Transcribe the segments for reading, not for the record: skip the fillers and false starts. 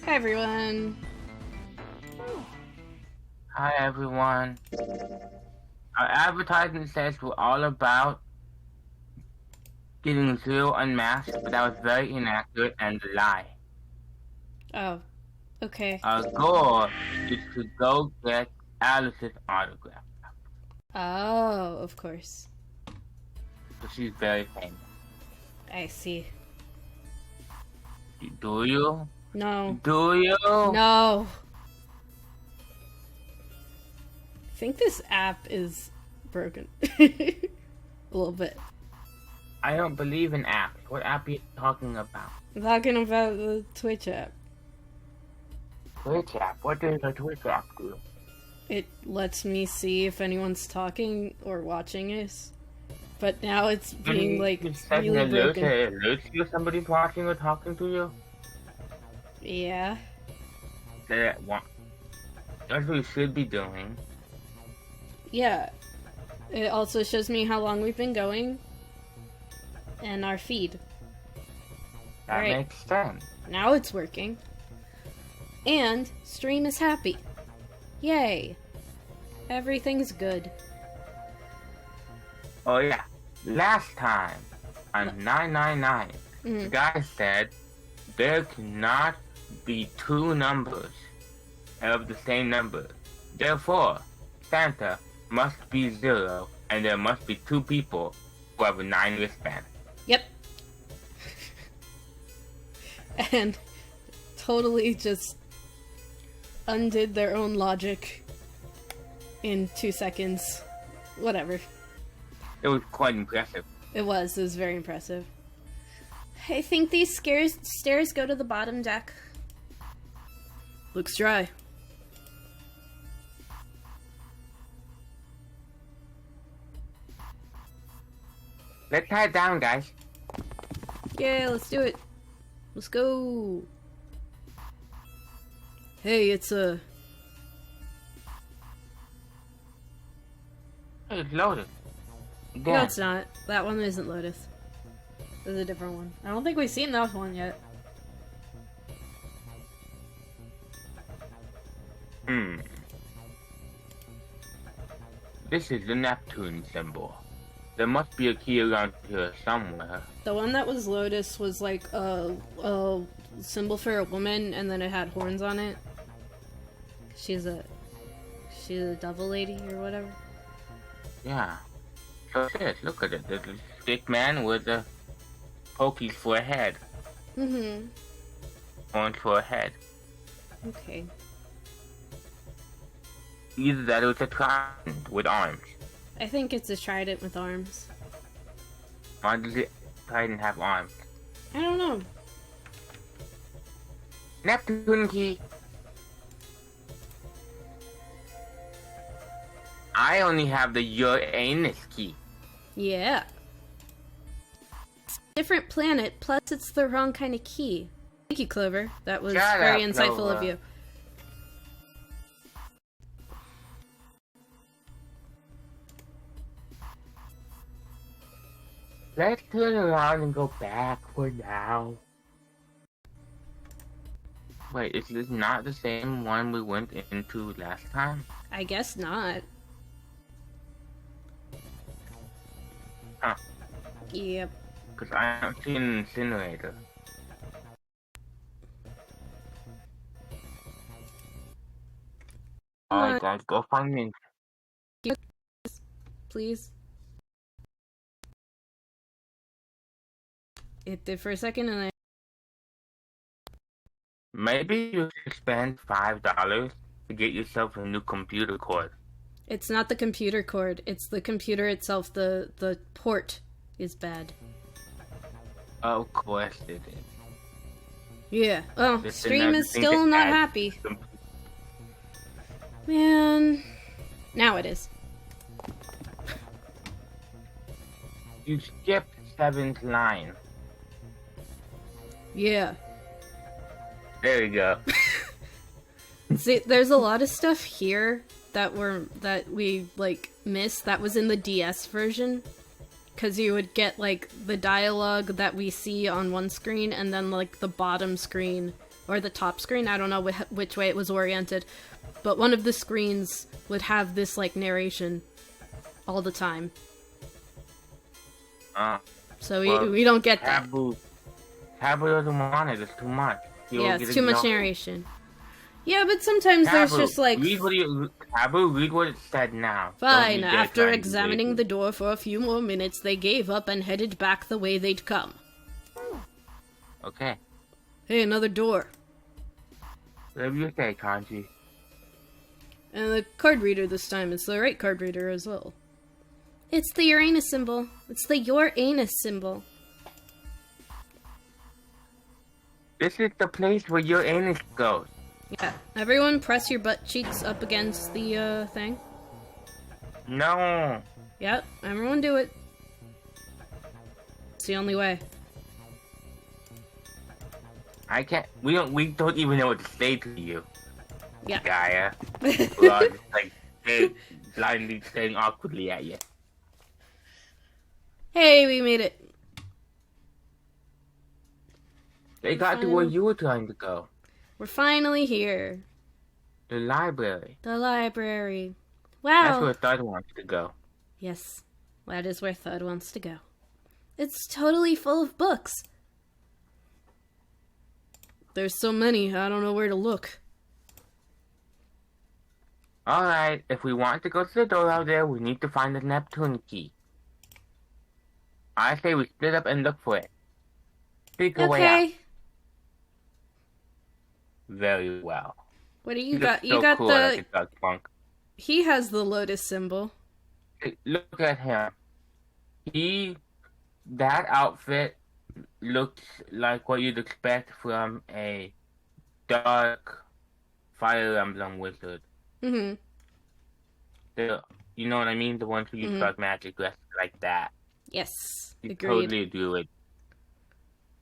Hi everyone. Hi everyone. Our advertisement says we're all about getting Zero unmasked, but that was very inaccurate and a lie. Oh, okay. Our goal is to go get Alice's autograph. Oh, of course. So she's very famous. I see. Do you? No. Do you? No. I think this app is broken. A little bit. I don't believe in apps. What app are you talking about? I'm talking about the Twitch app. Twitch app? What does a Twitch app do? It lets me see if anyone's talking or watching us. But now it's being like really broken. It alerts you if somebody's watching or talking to you? Yeah. That's what we should be doing. Yeah. It also shows me how long we've been going. And our feed. That makes sense. Now it's working. And stream is happy. Yay. Everything's good. Oh yeah. Last time on 999, the guy said there cannot be two numbers of the same number. Therefore, Santa must be 0, and there must be two people who have a 9 wristband. Yep. And totally just undid their own logic in 2 seconds. Whatever. It was quite impressive. It was very impressive. I think these stairs go to the bottom deck. Looks dry. Let's tie it down, guys. Yeah, let's do it. Let's go. Hey, it's Hey, it's loaded. Again. No, it's not. That one isn't Lotus. There's a different one. I don't think we've seen that one yet. This is the Neptune symbol. There must be a key around here somewhere. The one that was Lotus was like a symbol for a woman, and then it had horns on it. She's a devil lady or whatever. Yeah. So this, look at it. There's a stick man with a pokies for a head. Horns for a head. Okay. Either that or it's a trident with arms. I think it's a trident with arms. Why does it trident have arms? I don't know. Neptune key. I only have the Uranus key. Yeah. It's a different planet, plus it's the wrong kind of key. Thank you, Clover. That was very insightful of you. Let's turn around and go back for now. Wait, is this not the same one we went into last time? I guess not. Huh. Yep. Because I don't see an incinerator. Alright guys, go find me. Please. It did for a second and I... Maybe you should spend $5 to get yourself a new computer cord. It's not the computer cord, it's the computer itself. The port is bad. Of course it is. Yeah. Oh, stream is still not happy. Man. Now it is. You skipped 7th line. Yeah. There you go. See, there's a lot of stuff here that we like missed that was in the DS version. Because you would get like the dialogue that we see on one screen and then like the bottom screen or the top screen. I don't know which way it was oriented, but one of the screens would have this like narration all the time. So we don't get that. Taboo doesn't want it. It's too much. Yeah, it's too much narration. Yeah, but sometimes there's just like... Taboo, read what it said now. Fine, after examining the door for a few more minutes, they gave up and headed back the way they'd come. Okay. Hey, another door. Whatever you say, Kanji. And the card reader this time. It's the right card reader as well. It's the Uranus symbol. It's the your anus symbol. This is the place where your anus goes. Yeah. Everyone press your butt cheeks up against the, thing. No. Yep. Everyone do it. It's the only way. I can't. We don't even know what to say to you. Yeah. Gaia. We're all just like blindly staring awkwardly at you. Hey, we made it. They got to where you were trying to go. We're finally here. The library. The library. Wow. That's where Thud wants to go. Yes, that is where Thud wants to go. It's totally full of books. There's so many, I don't know where to look. Alright, if we want to go to the door out there, we need to find the Neptune key. I say we split up and look for it. Pick a way out. Okay. Very well. What do He you got? looks You so got cool, the... like a Doug Funk. He has the lotus symbol. Hey, look at him. That outfit looks like what you'd expect from a dark Fire Emblem wizard. Mm-hmm. You know what I mean? The ones who use dark magic dressed like that. Yes, He agreed. totally do it.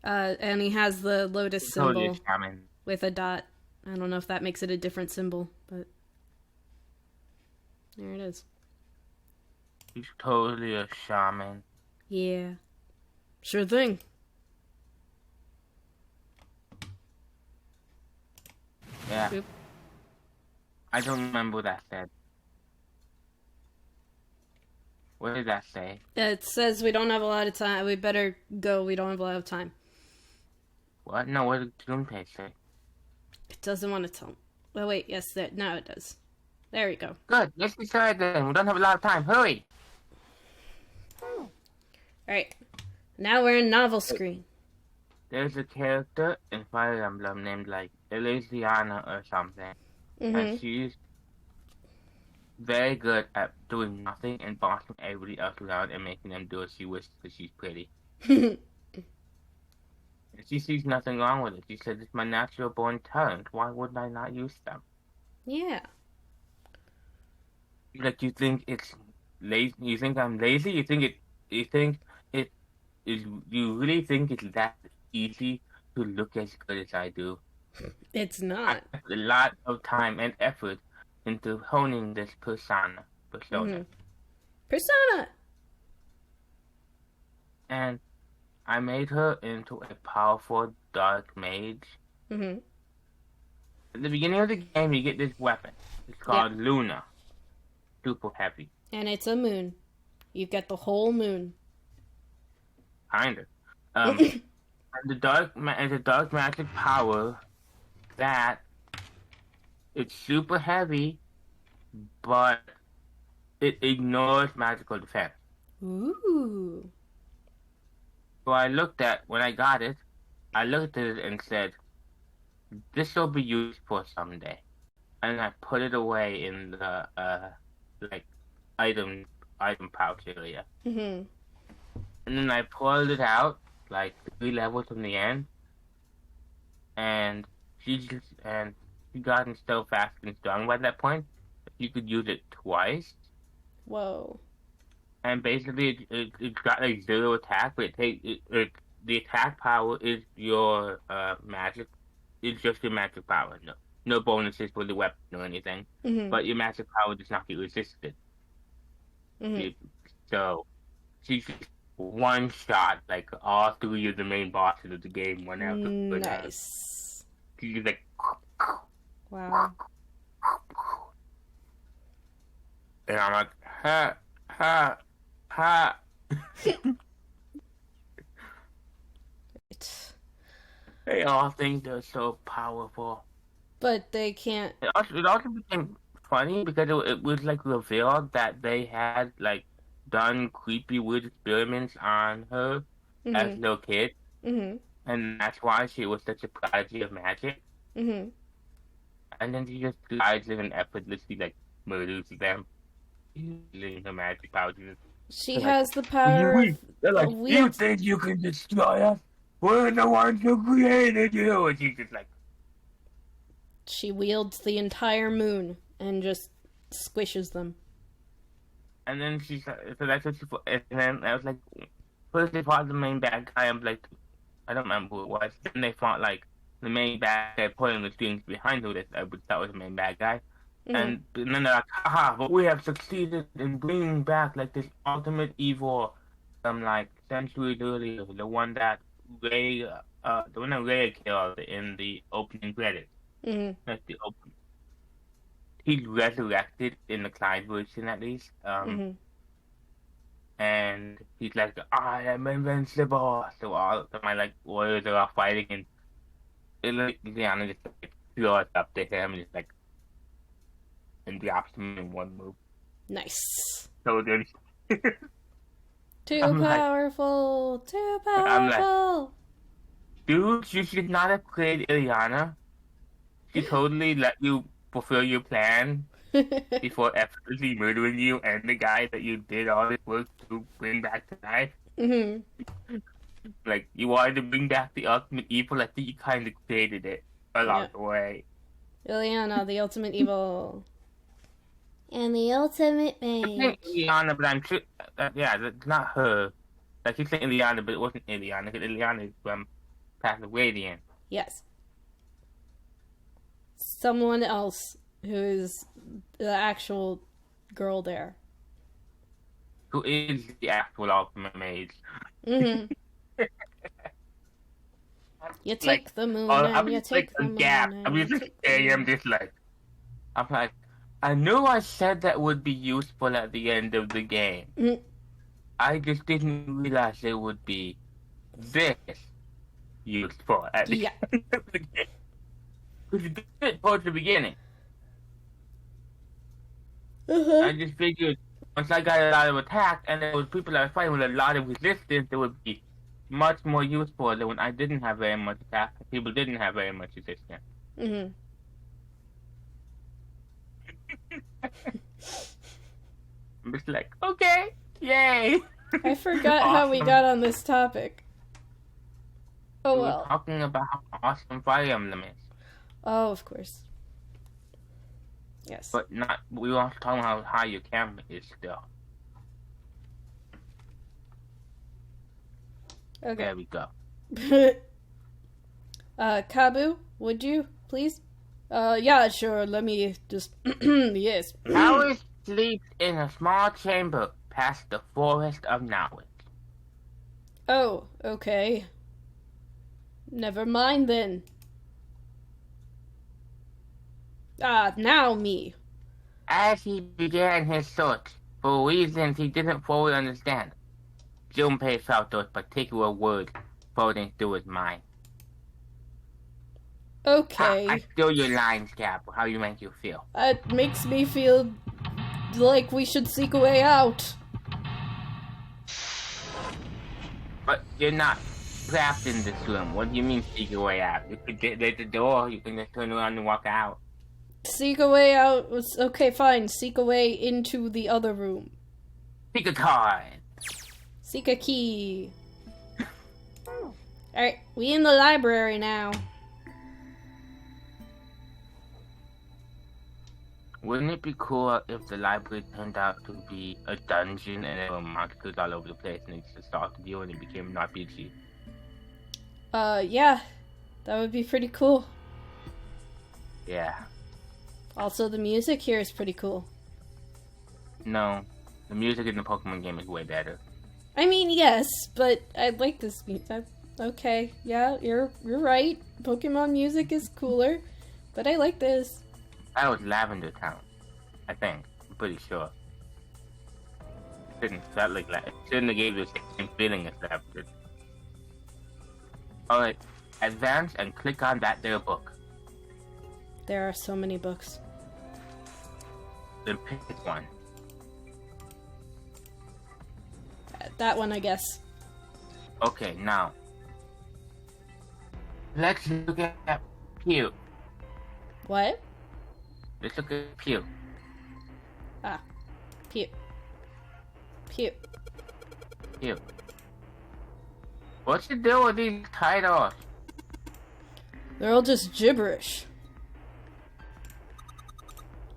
And he has the lotus Totally symbol a shaman. with a dot. I don't know if that makes it a different symbol, but there it is. He's totally a shaman. Yeah. Sure thing. Yeah. Oop. I don't remember what that said. What did that say? It says we don't have a lot of time. We better go. We don't have a lot of time. What? No, what did Junpei say? It doesn't want to tell. Oh, wait. Yes, now it does. There we go. Good. Let's decide then. We don't have a lot of time. Hurry! Alright. Now we're in novel screen. There's a character in Fire Emblem named, like, Elysiana or something. And she's very good at doing nothing and bossing everybody else around and making them do what she wishes because she's pretty. And she sees nothing wrong with it. She says, it's my natural born talent. Why wouldn't I not use them? Yeah. Like, you think it's lazy? You think I'm lazy? You really think it's that easy to look as good as I do? It's not. I put a lot of time and effort into honing this persona. Persona! And I made her into a powerful dark mage. At the beginning of the game, you get this weapon. It's called Luna. Super heavy. And it's a moon. You get the whole moon. Kinda. And the dark magic power that it's super heavy, but it ignores magical defense. Ooh. So when I got it, I looked at it and said, this will be useful someday. And I put it away in the, item pouch area. And then I pulled it out, like 3 levels from the end. And she gotten so fast and strong by that point, you could use it twice. Whoa. And basically, it's got like 0 attack, but the attack power is your magic. It's just your magic power. No bonuses for the weapon or anything. But your magic power does not get resisted. So she just one shot like all 3 of the main bosses of the game went out. Nice. she's like, Wow. and I'm like, ha, ha, ha. They all think they're so powerful. But they can't. It also became funny because it was like revealed that they had like done creepy weird experiments on her as a little kid, and that's why she was such a prodigy of magic. And then she just glides in and effortlessly like murders them using her magic powers. She has the power of They're like, you think you can destroy us? We're the ones who created you, and she's just like. She wields the entire moon and just squishes them. And then so that's what she. And then I was like, first they fought the main bad guy. I'm like, I don't remember who it was. Then they fought like the main bad guy pulling the strings behind who that was the main bad guy. And then they're like, haha, but we have succeeded in bringing back like this ultimate evil from like centuries earlier, the one that Ray killed in the opening credits. Like the open. He's resurrected in the Clyde version at least. And he's like, I am invincible. So all of my like warriors are all fighting, and Liana just like throws up to him and just like and drops him in one move. Nice. So good. Too powerful. Too powerful. I'm like, dude, you should not have played Ileana. She totally let you fulfill your plan before effortlessly murdering you and the guy that you did all this work to bring back to life. Like, you wanted to bring back the ultimate evil. I think you kind of created it along the way. Ileana, the ultimate evil. And the ultimate mage. I think Ileana, but I'm sure... that's not her. Like, you saying Ileana, but it wasn't Ileana, because Ileana is from Path of Radiant. Yes. Someone else who is the actual girl there. Who is the actual ultimate mage. You take the moon and you take the moon. I'm just like, I'm like, I knew I said that would be useful at the end of the game. I just didn't realize it would be this useful at the end of the game. Because you did it towards the beginning. I just figured once I got a lot of attack and there was people that were fighting with a lot of resistance, it would be much more useful than when I didn't have very much attack and people didn't have very much resistance. I'm just like, okay, yay! I forgot how we got on this topic. Oh well. We were talking about how awesome Fire Emblem is. Oh, of course. Yes. But we were also talking about how high your camera is still. Okay. There we go. Kabu, would you, please? Yeah, sure, let me just... yes. Alice sleeps in a small chamber past the forest of knowledge. Oh, okay. Never mind then. Now me. As he began his search, for reasons he didn't fully understand, Junpei felt those particular words floating through his mind. Okay. I steal your lines, Cap. How you make you feel? It makes me feel like we should seek a way out. But you're not trapped in this room. What do you mean seek a way out? You could get at the door, you can just turn around and walk out. Seek a way out. Okay, fine. Seek a way into the other room. Seek a card. Seek a key. Alright, we in the library now. Wouldn't it be cool if the library turned out to be a dungeon and there were monsters all over the place and it just started you and it became an RPG? Yeah. That would be pretty cool. Yeah. Also, the music here is pretty cool. No. The music in the Pokemon game is way better. I mean, yes, but I like this music. Okay, yeah, you're right. Pokemon music is cooler, but I like this. That was Lavender Town, I think. I'm pretty sure. It didn't felt like that. It shouldn't have gave you the same feeling as Lavender. Alright, advance and click on that there book. There are so many books. Then pick one. That one, I guess. Okay, now. Let's look at Pew. What? Let's look at Pew. Ah. Pew. Pew. Pew. What's the deal with these titles? They're all just gibberish.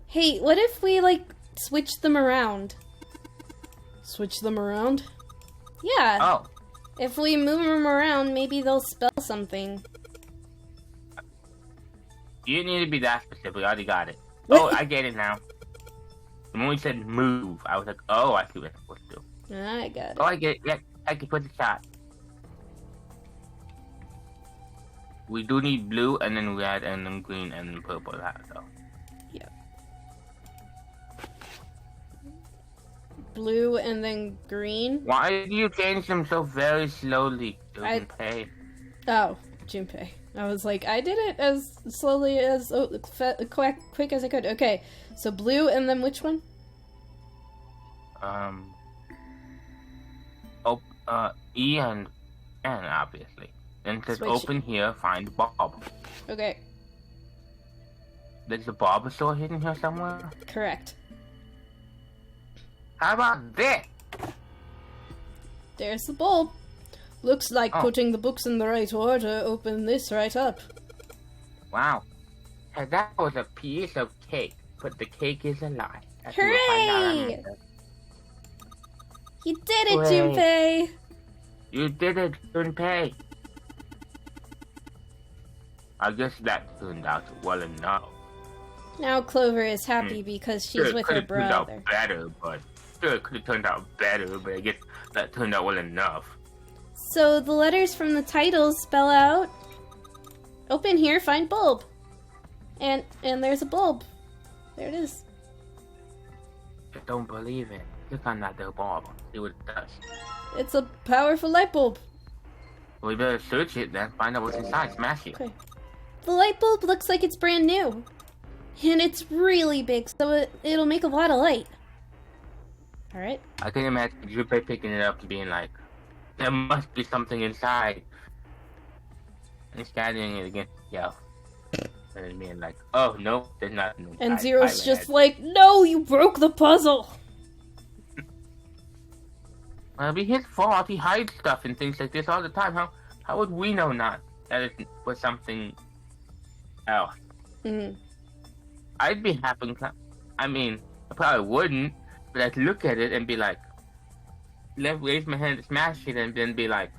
Hey, what if we, like, switch them around? Switch them around? Yeah. Oh. If we move them around, maybe they'll spell something. You didn't need to be that specific. I already got it. What? Oh, I get it now. The moment you said move, I was like, oh, I see what I'm supposed to do. I got it. Oh, I get it. Yeah, I can put the shot. We do need blue, and then red, and then green, and then purple. So. Yeah. Blue and then green. Why do you change them so very slowly, Junpei? Oh, Junpei. I was like, I did it as slowly as quick as I could. Okay, so blue and then which one? E and N, obviously. Then it says Switch. open here, find Bob. Okay, There's a Bulbasaur hidden here somewhere? correct. How about this? There's the bulb. Looks like Oh. putting the books in the right order. Open this right up. Wow. Hey, that was a piece of cake, but the cake is a lie. That's what we'll find out Hooray! later. You did it, Hooray. Junpei! You did it, Junpei. I guess that turned out well enough. Now Clover is happy because she's Sure, it with could her have turned out brother. better, but sure, it could have turned out better, but I guess that turned out well enough. So the letters from the titles spell out open here, find bulb. And there's a bulb. There it is. I don't believe it. Click on that there bulb. See what it does. It's a powerful light bulb. We better search it then, find out what's inside, smash it. Okay. The light bulb looks like it's brand new. And it's really big, so it'll make a lot of light. Alright. I can imagine Junpei picking it up and being like, there must be something inside. And scanning it against the and then being like, oh no, there's nothing inside. And Zero's My just bad. like, no, you broke the puzzle. Well, it'd be his fault. He hides stuff and things like this all the time. How would we know not that it was something else? Mm. I'd be happy. I mean, I probably wouldn't, but I'd look at it and be like, raise my hand, smash it, and then be like,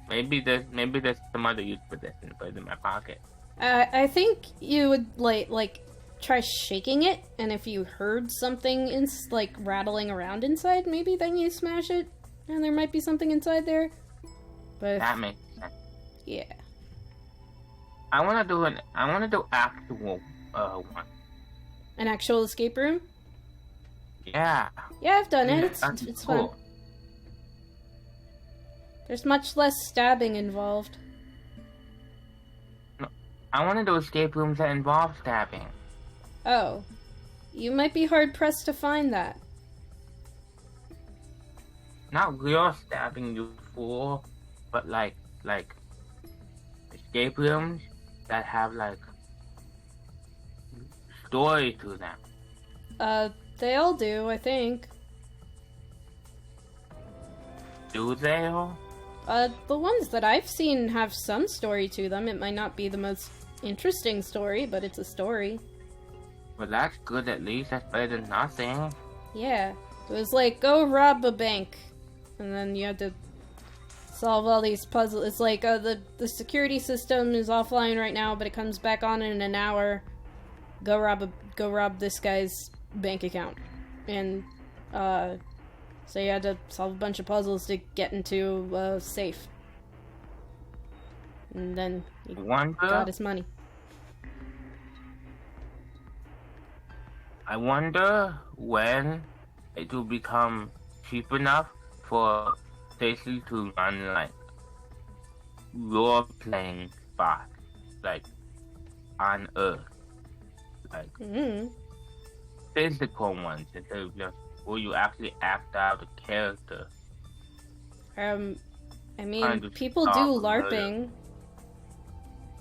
maybe there's some other use for this, and put it in my pocket. I think you would like try shaking it, and if you heard something like rattling around inside, maybe then you smash it, and there might be something inside there. But That makes sense. yeah, I want to do actual one. an actual escape room. Yeah. Yeah, I've done it. That's It's cool. fun. There's much less stabbing involved. I want to do escape rooms that involve stabbing. Oh, you might be hard pressed to find that. Not real stabbing, you fool, but like escape rooms that have like story to them. They all do, I think. Do they all? The ones that I've seen have some story to them. It might not be the most interesting story, but it's a story. Well, that's good at least. That's better than nothing. Yeah. It was like, go rob a bank. And then you had to solve all these puzzles. It's like, the security system is offline right now, but it comes back on in an hour. Go rob this guy's bank account. And, so you had to solve a bunch of puzzles to get into a safe. And then he Wonder. got his money. I wonder when it will become cheap enough for Stacy to run like role-playing spots, like on Earth, like physical ones instead of just where you actually act out a character. I mean, Kind of people do stop LARPing.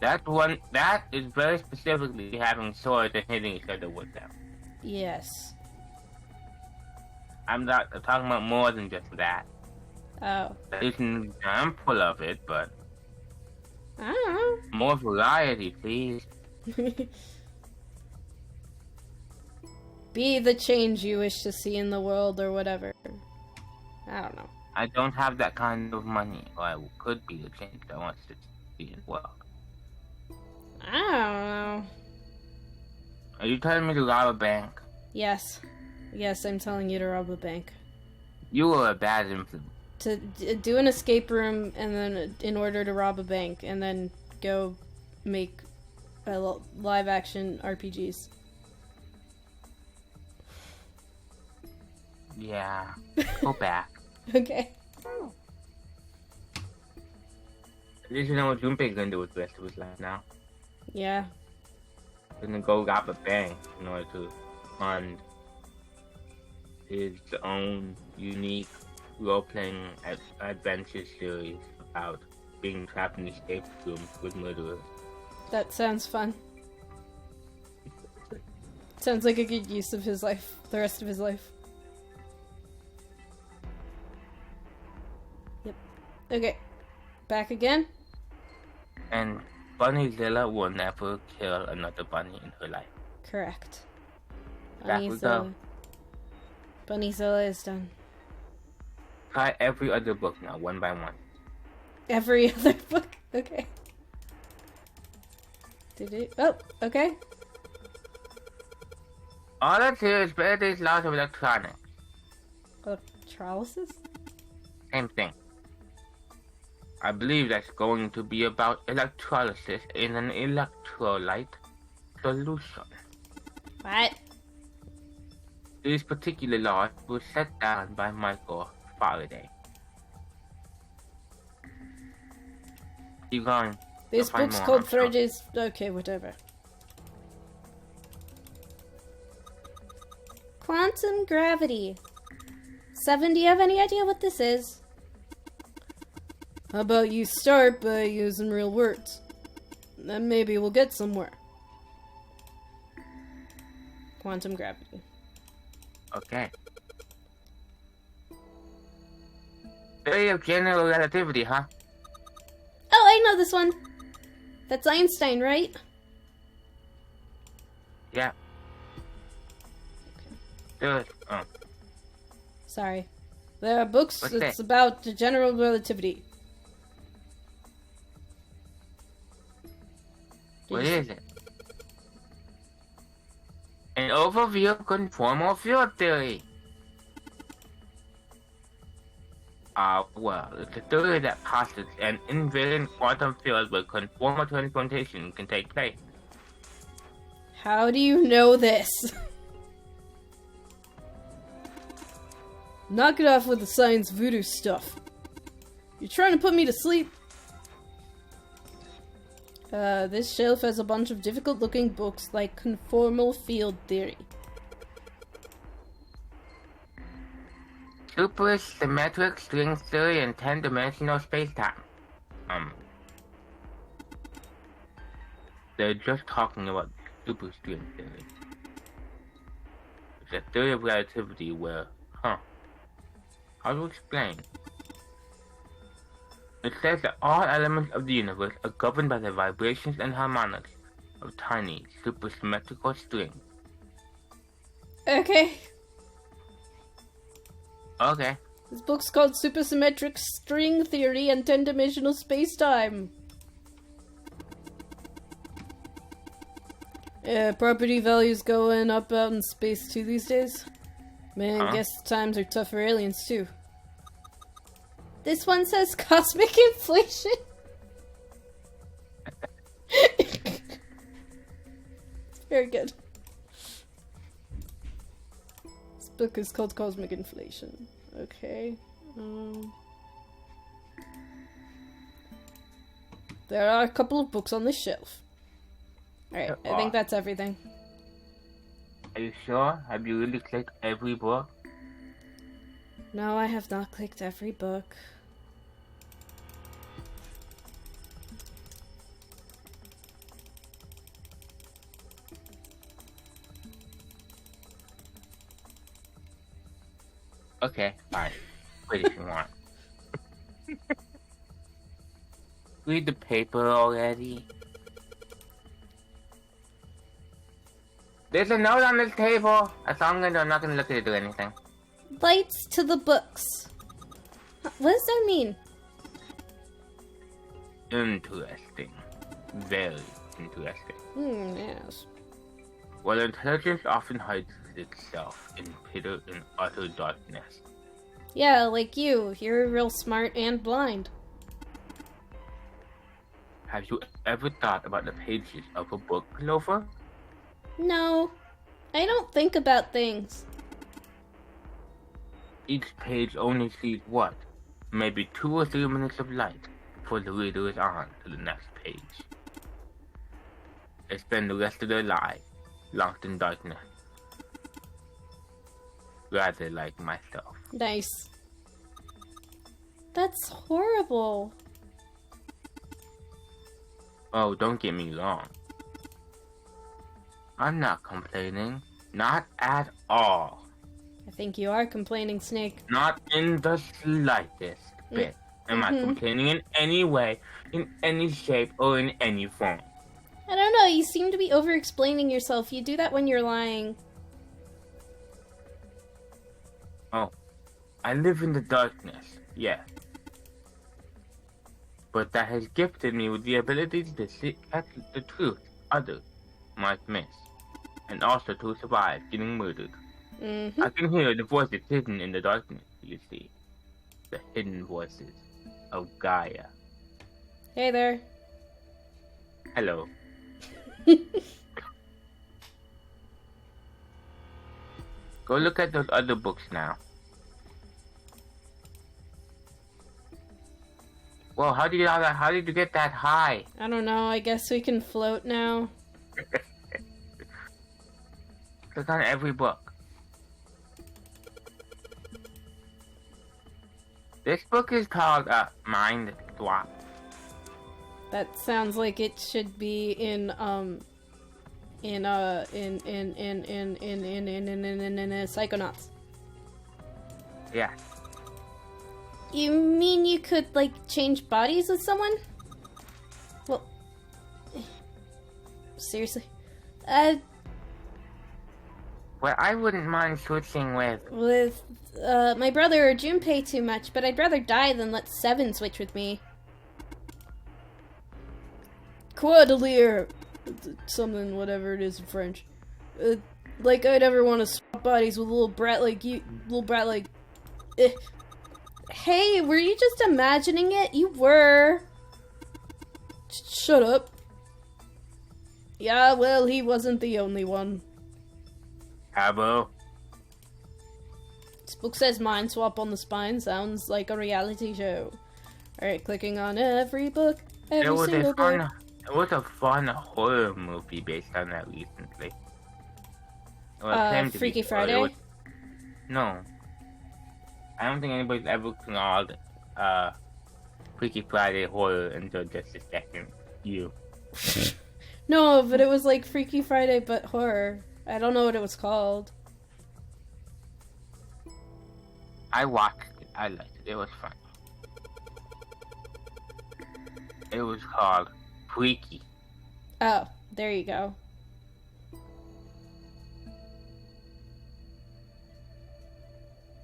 That is very specifically having swords and hitting each other with them. Yes. I'm talking about more than just that. Oh. There's an example of it, but I don't more variety, please. know. Be the change you wish to see in the world or whatever. I don't know. I don't have that kind of money, or I could be the change that wants to see in the world. I don't know. Are you telling me to rob a bank? Yes. Yes, I'm telling you to rob a bank. You were a bad influence. To do an escape room, and then in order to rob a bank, and then go make live action RPGs. Yeah. Go back. Okay. At least you know what Junpei's gonna do with the rest of his life now. Yeah. He's gonna go rob a bank in order to fund his own unique role-playing adventure series about being trapped in escape rooms with murderers. That sounds fun. Sounds like a good use of his life, the rest of his life. Yep. Okay. Back again? And Bunnyzilla will never kill another bunny in her life. Correct. Back we go. Bunnyzilla is done. Try every other book now, one by one. Every other book? Okay. Did it? Oh, okay. All that's here is Faraday's laws of electronics. Electrolysis? Same thing. I believe that's going to be about electrolysis in an electrolyte solution. What? These particular laws were set down by Michael Faraday. Keep going. This You'll find book's more, called I'm sure. Faraday. Okay, whatever. Quantum gravity. Seven, do you have any idea what this is? How about you start by using real words? Then maybe we'll get somewhere. Quantum gravity. Okay. Theory of general relativity, huh? Oh, I know this one. That's Einstein, right? Yeah. Good. Oh. Sorry. There are books What's that's that? about the general relativity. What is it? An overview of conformal field theory. Well, it's a theory that posits an invariant quantum field where conformal transportation can take place. How do you know this? Knock it off with the science voodoo stuff. You trying to put me to sleep? This shelf has a bunch of difficult-looking books like conformal field theory. Supersymmetric string theory and 10-dimensional spacetime. They're just talking about superstring theory. It's a theory of relativity where, how to explain? It says that all elements of the universe are governed by the vibrations and harmonics of tiny, supersymmetrical strings. Okay. Okay. This book's called Supersymmetric String Theory and 10-Dimensional Spacetime. Property values going up out in space too these days. Man, I guess times are tough for aliens too. This one says cosmic inflation. Very good. This book is called Cosmic Inflation. Okay. There are a couple of books on this shelf. Alright, I think that's everything. Are you sure? Have you really clicked every book? No, I have not clicked every book. Okay, fine. Wait if you want. Read the paper already. There's a note on this table. That's all I'm gonna do. I'm not gonna look at it or anything. Lights to the books. What does that mean? Interesting. Very interesting. Yes. While intelligence often hides itself in utter darkness. Yeah, like you. You're real smart and blind. Have you ever thought about the pages of a book, Clover? No. I don't think about things. Each page only sees what? Maybe 2 or 3 minutes of light before the reader is on to the next page. They spend the rest of their lives locked in darkness. Rather like myself. Nice. That's horrible. Oh, don't get me wrong. I'm not complaining. Not at all. I think you are complaining, Snake. Not in the slightest bit. Am I complaining in any way, in any shape, or in any form? I don't know, you seem to be over-explaining yourself. You do that when you're lying. Oh, I live in the darkness, yes. But that has gifted me with the ability to see at the truth others might miss, and also to survive getting murdered. I can hear the voices hidden in the darkness, you see. The hidden voices of Gaia. Hey there. Hello. Go look at those other books now. Well, how did you get that high? I don't know, I guess we can float now. Click on every book. This book is called Mind Swap. That sounds like it should be in Psychonauts. Yeah. You mean you could, like, change bodies with someone? Well, seriously? Well, I wouldn't mind switching with my brother or Junpei too much, but I'd rather die than let Seven switch with me. Quadrilier, something, whatever it is in French. Like I'd ever want to swap bodies with a little brat like you, Hey, were you just imagining it? You were. Shut up. Yeah, well, he wasn't the only one. Abo. This book says mind swap on the spine. Sounds like a reality show. Alright, clicking on every book. Every single book. It was a fun horror movie based on that recently. Well, Freaky Friday? No. I don't think anybody's ever called Freaky Friday horror until just a second. You. No, but it was like Freaky Friday but horror. I don't know what it was called. I watched it. I liked it. It was fun. It was called Freaky. Oh, there you go.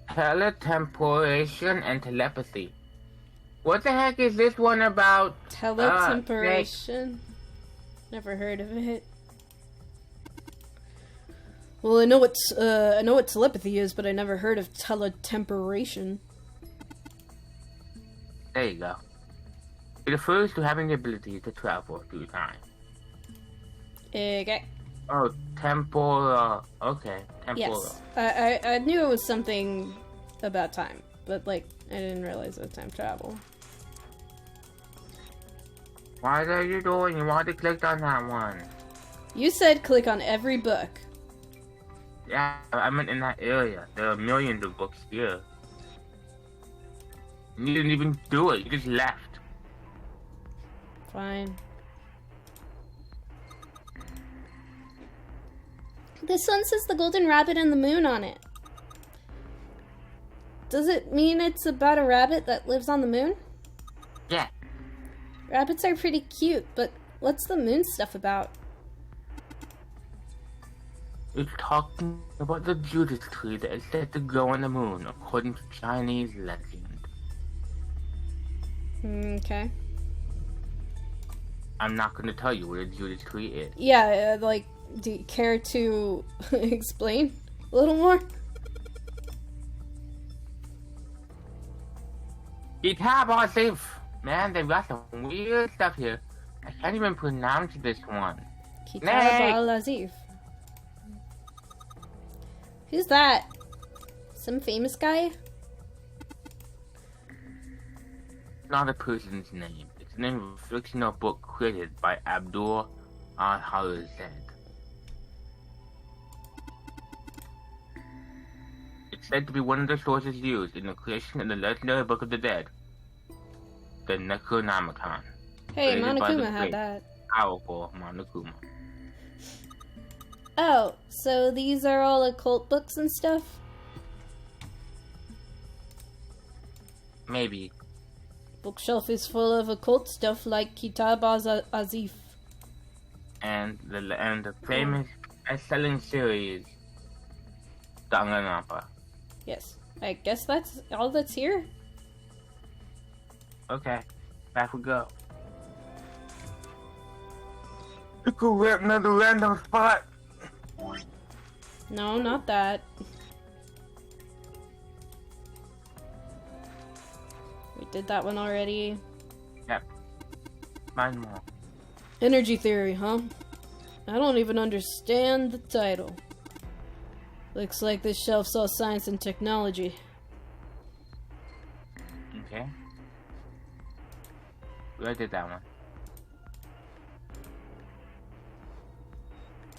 Teletemporation and telepathy. What the heck is this one about? Teletemporation? Never heard of it. Well, I know what telepathy is, but I never heard of teletemporation. There you go. It refers to having the ability to travel through time. Okay. Oh, tempora. Okay, tempora. Yes. I knew it was something about time, but like I didn't realize it was time travel. What are you doing? You want to click on that one? You said click on every book. Yeah, I meant in that area. There are millions of books here. You didn't even do it. You just left. Fine. This one says the golden rabbit and the moon on it. Does it mean it's about a rabbit that lives on the moon? Yeah. Rabbits are pretty cute, but what's the moon stuff about? It's talking about the Judas tree that is said to grow on the moon, according to Chinese legend. Okay. I'm not going to tell you where the Judas tree is. Yeah, like, do you care to explain a little more? Kitab safe. Man, they've got some weird stuff here. I can't even pronounce this one. Kitab al-Azif. Who's that? Some famous guy? Not a person's name. It's the name of a fictional book created by Abdul al-Hazred. It's said to be one of the sources used in the creation of the legendary Book of the Dead, the Necronomicon. Hey, created by the Monokuma had great, that. Powerful Monokuma. Oh, so these are all occult books and stuff? Maybe. Bookshelf is full of occult stuff like Kitab al-Azif. And the famous best-selling series, Danganronpa. Yes. I guess that's all that's here? Okay, back we go. You could rip another random spot. No, not that. We did that one already. Yep. Find more. Energy theory, huh? I don't even understand the title. Looks like this shelf saw science and technology. Okay. I did that one.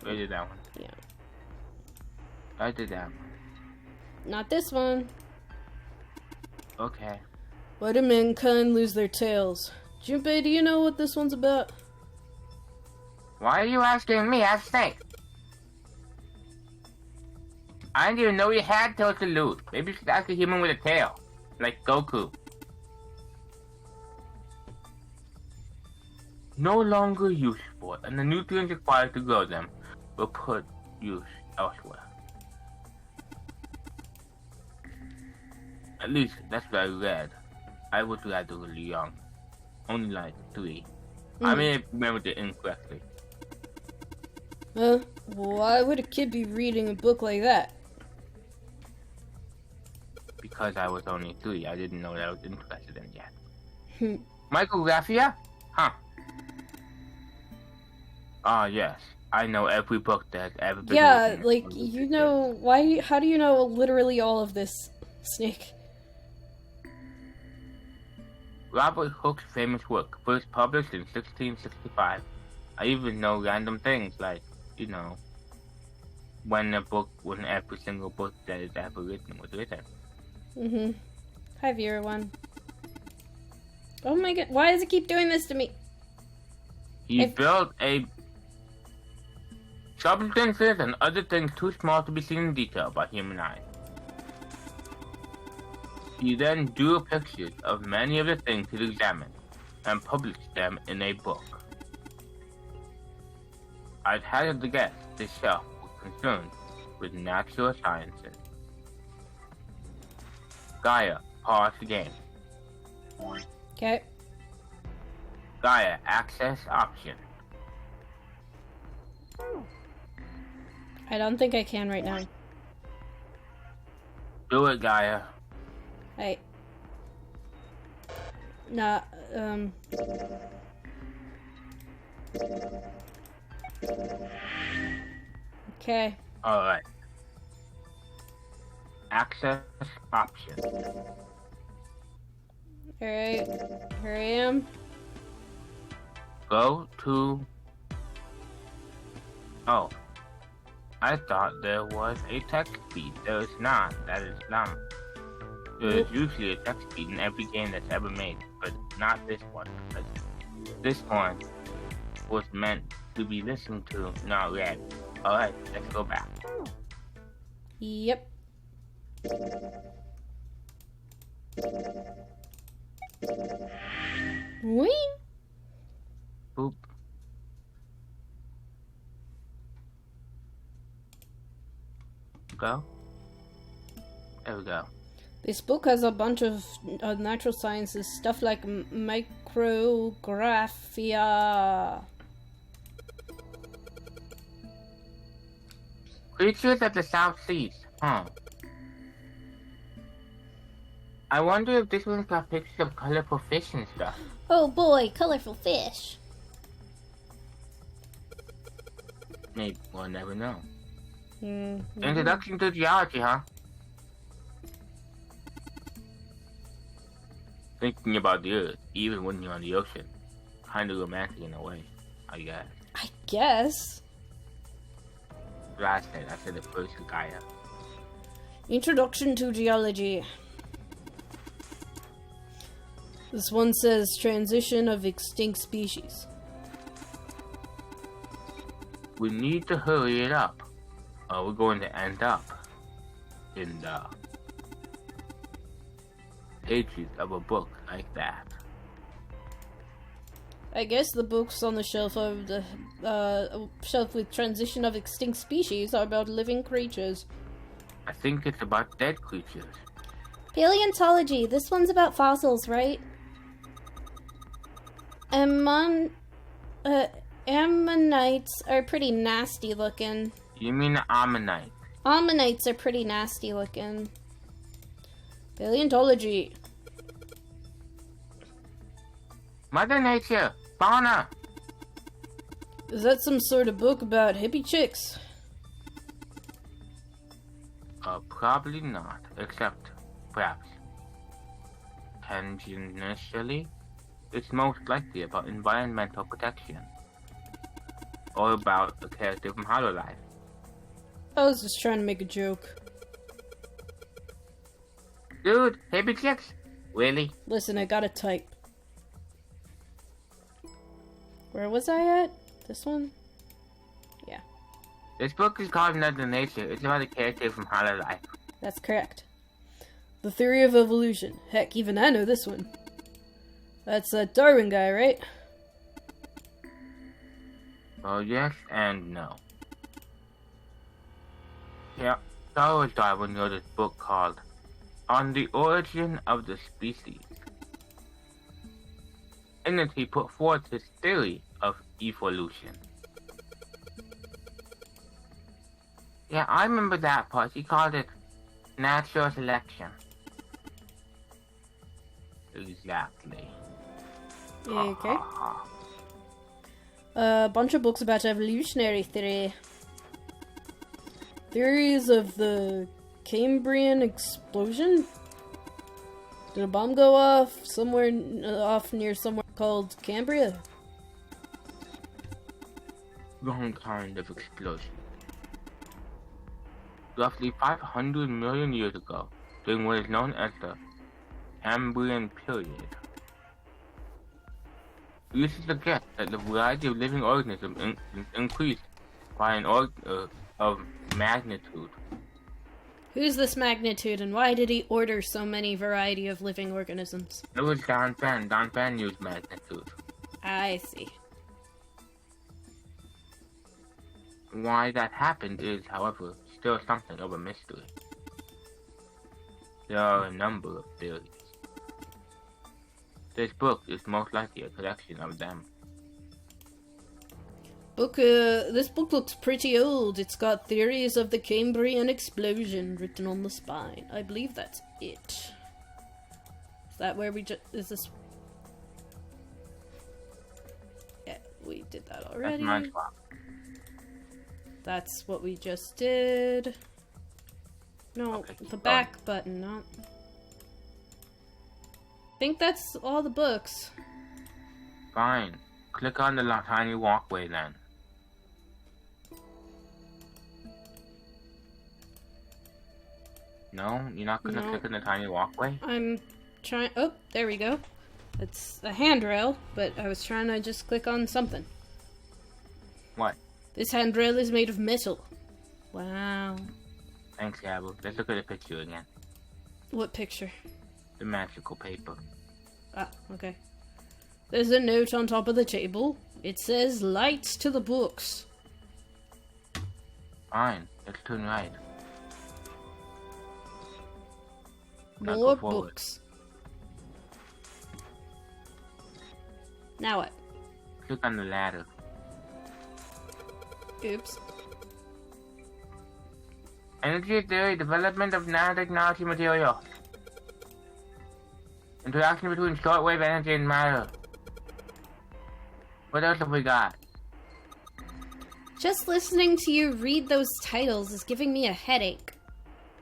I did that one. Yeah. I did that one. Not this one. Okay. Why do mankind lose their tails? Junpei, do you know what this one's about? Why are you asking me? Ask Snake. I didn't even know you had tails to lose. Maybe you should ask a human with a tail. Like Goku. No longer useful, and the nutrients required to grow them will put use elsewhere. At least, that's what I read. I was rather really young. Only like 3. I may have remembered it incorrectly. Why would a kid be reading a book like that? Because I was only 3, I didn't know what I was interested in yet. Micrographia? Huh. Ah, yes. I know every book that has ever been written. Like, you know, how do you know literally all of this, Snake? Robert Hooke's famous work, first published in 1665. I even know random things like, you know, when every single book that is ever written was written. Hi, viewer one. Oh my god, why does it keep doing this to me? He built a substances and other things too small to be seen in detail by human eye. He then drew pictures of many of the things he examined and published them in a book. I'd hazard to guess this shelf was concerned with natural sciences. Gaia, pause the game. Okay. Gaia, access option. I don't think I can right now. Do it, Gaia. Nah, Okay. Alright. Access options. Alright. Here I am. Go to... Oh. I thought there was a text feed. There is not. That is dumb. There is usually a text feed in every game that's ever made, but not this one. Because this one was meant to be listened to, not read. Alright, let's go back. Yep. Whee! Boop. Go. There we go. This book has a bunch of natural sciences stuff like micrographia. Creatures of the South Seas. Huh. I wonder if this one's got pictures of colorful fish and stuff. Oh boy, colorful fish. Maybe we'll never know. Mm-hmm. Introduction to geology, huh? Thinking about the Earth, even when you're on the ocean. Kinda romantic in a way, I guess. I guess. I said the first Gaia. Introduction to geology. This one says transition of extinct species. We need to hurry it up, or we're going to end up in the pages of a book like that. I guess the books on the shelf of the shelf with transition of extinct species are about living creatures. I think it's about dead creatures. Paleontology. This one's about fossils, right? Ammonites are pretty nasty looking. You mean the ammonite? Ammonites are pretty nasty looking. Paleontology. Mother Nature! Fauna! Is that some sort of book about hippie chicks? Probably not. Except, perhaps, tangentially, it's most likely about environmental protection. Or about a character from Hololive. I was just trying to make a joke. Dude, hippie chicks? Really? Listen, I gotta type. Where was I at? This one? Yeah. This book is called Mother Nature. It's about a character from Hololive. That's correct. The Theory of Evolution. Heck, even I know this one. That's that Darwin guy, right? Well, yes and no. Yeah, Charles Darwin wrote this book called On the Origin of the Species. In it, he put forth his theory of evolution. Yeah, I remember that part. He called it natural selection. Exactly. Okay. A bunch of books about evolutionary theory. Theories of the Cambrian explosion? Did a bomb go off somewhere off near somewhere called Cambria? Wrong kind of explosion. Roughly 500 million years ago, during what is known as the Cambrian period. We used to suggest that the variety of living organisms increased by an order of magnitude. Who's this magnitude, and why did he order so many variety of living organisms? It was Don Penn. Don Penn used magnitude. I see. Why that happened is, however, still something of a mystery. There are a number of theories. This book is most likely a collection of them. This book looks pretty old. It's got theories of the Cambrian explosion written on the spine. I believe that's it. Is that where we is this? Yeah, we did that already. That's my spot. That's what we just did. No, Okay, the back button, not... I think that's all the books. Fine. Click on the tiny walkway then. No? You're not gonna click on the tiny walkway? I'm trying... Oh, there we go. It's a handrail, but I was trying to just click on something. What? This handrail is made of metal. Wow. Thanks, Gabble. Let's look at the picture again. What picture? The magical paper. Ah, okay. There's a note on top of the table. It says, lights to the books. Fine. Let's turn right. Now More go forward. books. Now what? Click on the ladder. Oops. Energy theory, development of nanotechnology material. Interaction between shortwave energy and matter. What else have we got? Just listening to you read those titles is giving me a headache.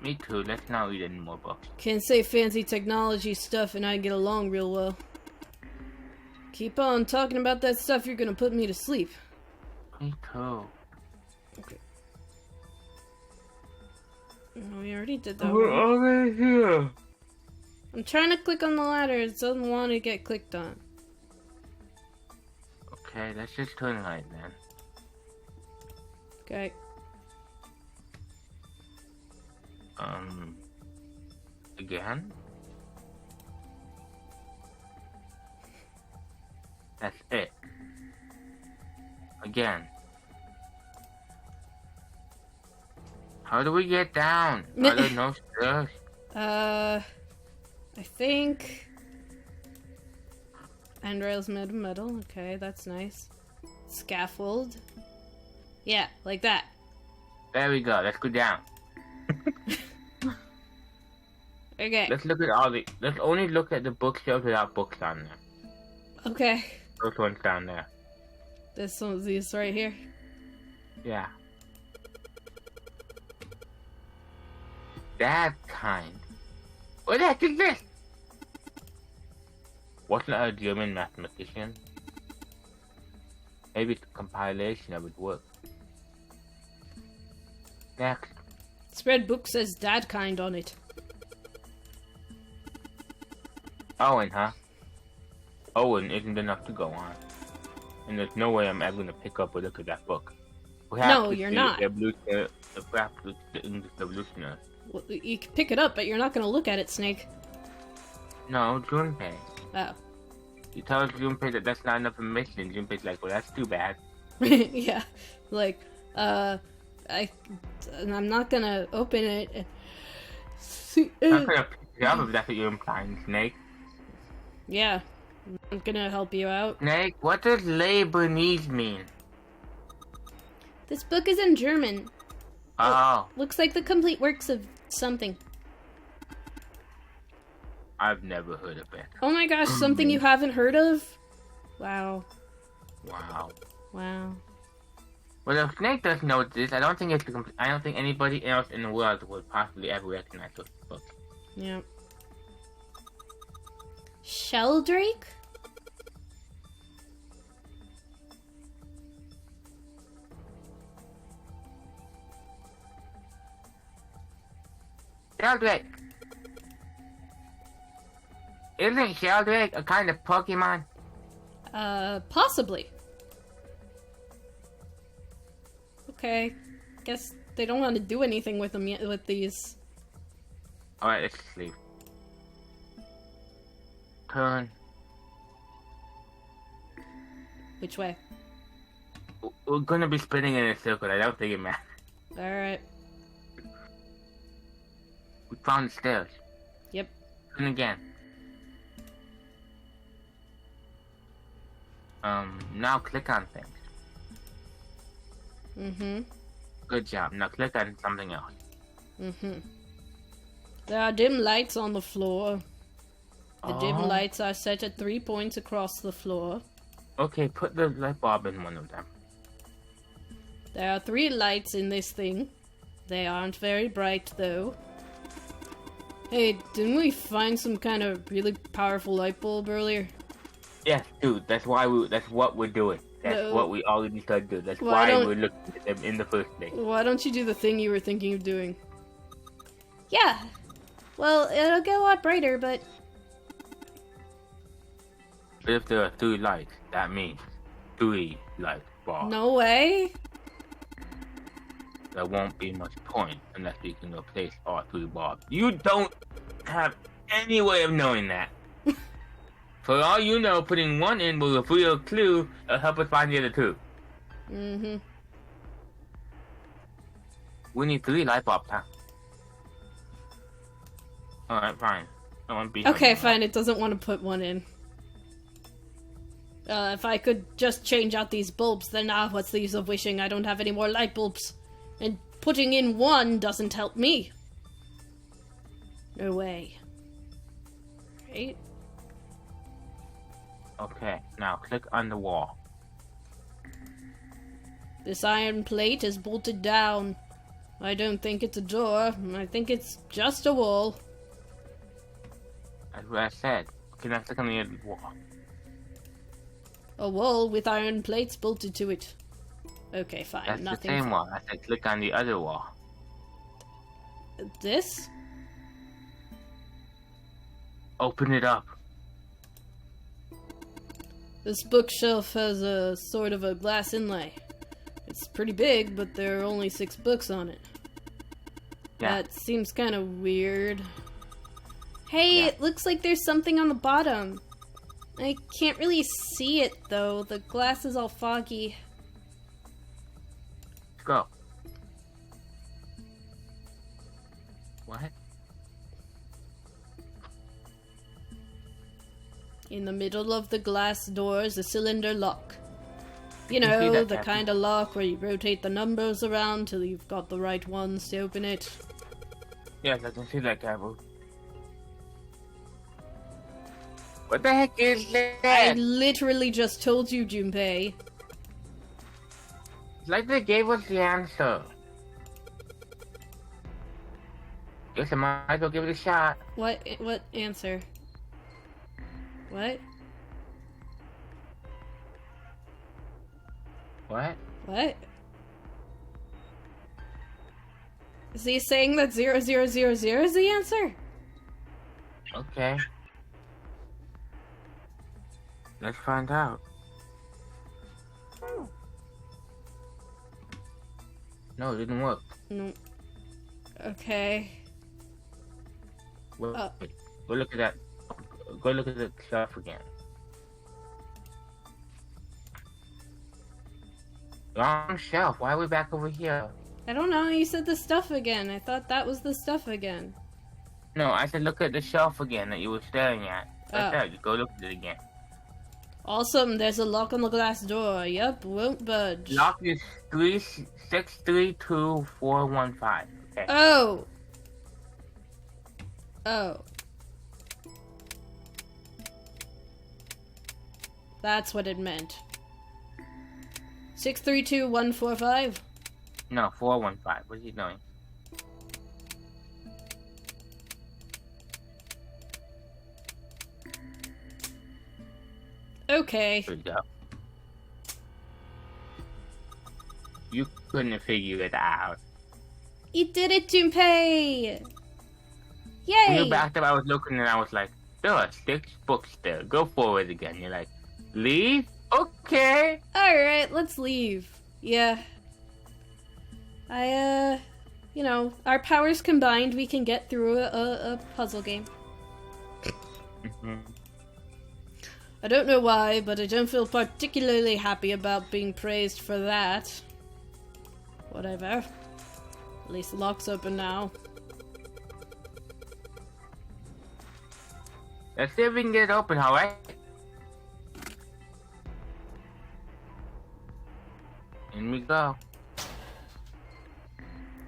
Me too. Let's not read any more books. Can't say fancy technology stuff and I get along real well. Keep on talking about that stuff, you're gonna put me to sleep. Me too. Okay. No, we already did that We're one. already here. I'm trying to click on the ladder, it doesn't want to get clicked on. Okay, let's just turn right then. Okay. Again? That's it. Again. How do we get down? Are there no stairs? I think... Handrails made of metal, okay, that's nice. Scaffold. Yeah, like that. There we go, let's go down. Okay. Let's look at let's only look at the bookshelves without books on them. Okay. Those ones down there. This one's these right here. Yeah. That kind. What the heck is this? Wasn't a German mathematician? Maybe it's a compilation of his work. Next. Spread book says dad kind on it. Owen, huh? Owen isn't enough to go on. And there's no way I'm ever going to pick up a look at that book. No, you're not. The English Revolutionary. Well, you can pick it up, but you're not going to look at it, Snake. No, Junpei. Oh. You tell Junpei that that's not enough information, and Junpei's like, well, that's too bad. Yeah. Like, I'm not going to open it. And see, I'm not going to pick it up if that's what you're implying, Snake. Yeah. I'm going to help you out. Snake, what does Lebanese mean? This book is in German. Oh, Looks like the complete works of something. I've never heard of it. Oh my gosh, something you haven't heard of? Wow. Wow. Wow. Well, if Snake doesn't know this, I don't think anybody else in the world would possibly ever recognize this book. Yep. Sheldrake? Sheldrake! Isn't Sheldrake a kind of Pokemon? Possibly. Okay. Guess they don't want to do anything with them yet, with these. Alright, let's sleep. Turn. Which way? We're gonna be spinning in a circle, I don't think it matters. Alright. We found the stairs. Yep. Turn again. Now click on things. Mm-hmm. Good job. Now click on something else. Mm-hmm. There are dim lights on the floor. The dim lights are set at 3 points across the floor. Okay, put the light bulb in one of them. There are 3 lights in this thing. They aren't very bright, though. Hey, didn't we find some kind of really powerful light bulb earlier? Yes, dude. That's what we're doing. That's what we already started doing. That's why we're looking at them in the first place. Why don't you do the thing you were thinking of doing? Yeah. Well, it'll get a lot brighter, but... But if there are 3 lights, that means 3 light bulbs. No way. There won't be much point unless we can replace all 3 bulbs. You don't have any way of knowing that. For all you know, putting 1 in will reveal a clue or help us find the other 2. Mm-hmm. We need 3 light bulbs, huh? Alright, fine. I want to be Okay, fine. It doesn't want to put 1 in. If I could just change out these bulbs, then what's the use of wishing I don't have any more light bulbs? And putting in 1 doesn't help me. No way. Right? Okay, now click on the wall. This iron plate is bolted down. I don't think it's a door. I think it's just a wall. That's what I said. Okay, now click on the other wall. A wall with iron plates bolted to it. Okay, fine. That's Nothing. the same wall. I said click on the other wall. This? Open it up. This bookshelf has a sort of a glass inlay. It's pretty big, but there are only 6 books on it. Yeah. That seems kind of weird. Hey, It looks like there's something on the bottom. I can't really see it, though. The glass is all foggy. Let's go. What? In the middle of the glass door is a cylinder lock. You can see know, that, the Captain. kind of lock where you rotate the numbers around till you've got the right ones to open it. Yes, I can see that, Gabu. What the heck is I that? literally just told you, Junpei. It's like they gave us the answer. Guess I might as well give it a shot. What answer? What? What? What? Is he saying that 0000 is the answer? Okay. Let's find out. No, it didn't work. No. Okay. Wait, go look at that. Go look at the stuff again. Wrong shelf. Why are we back over here? I don't know, you said the stuff again. I thought that was the stuff again. No, I said look at the shelf again that you were staring at. Right there. Just go look at it again. Awesome, there's a lock on the glass door. Yep, won't budge. Lock is 3632415. Okay. Oh! Oh. That's what it meant. 632145? No, 415. What's he doing? Okay. Good job. You couldn't figure it out. You did it, Junpei! When Yay! you backed up, I was looking and I was like, there are 6 books there. Go forward again. You're like, leave? Okay. Alright, let's leave. Yeah. You know, our powers combined, we can get through a puzzle game. I don't know why, but I don't feel particularly happy about being praised for that. Whatever. At least the lock's open now. Let's see if we can get it open, alright? In we go.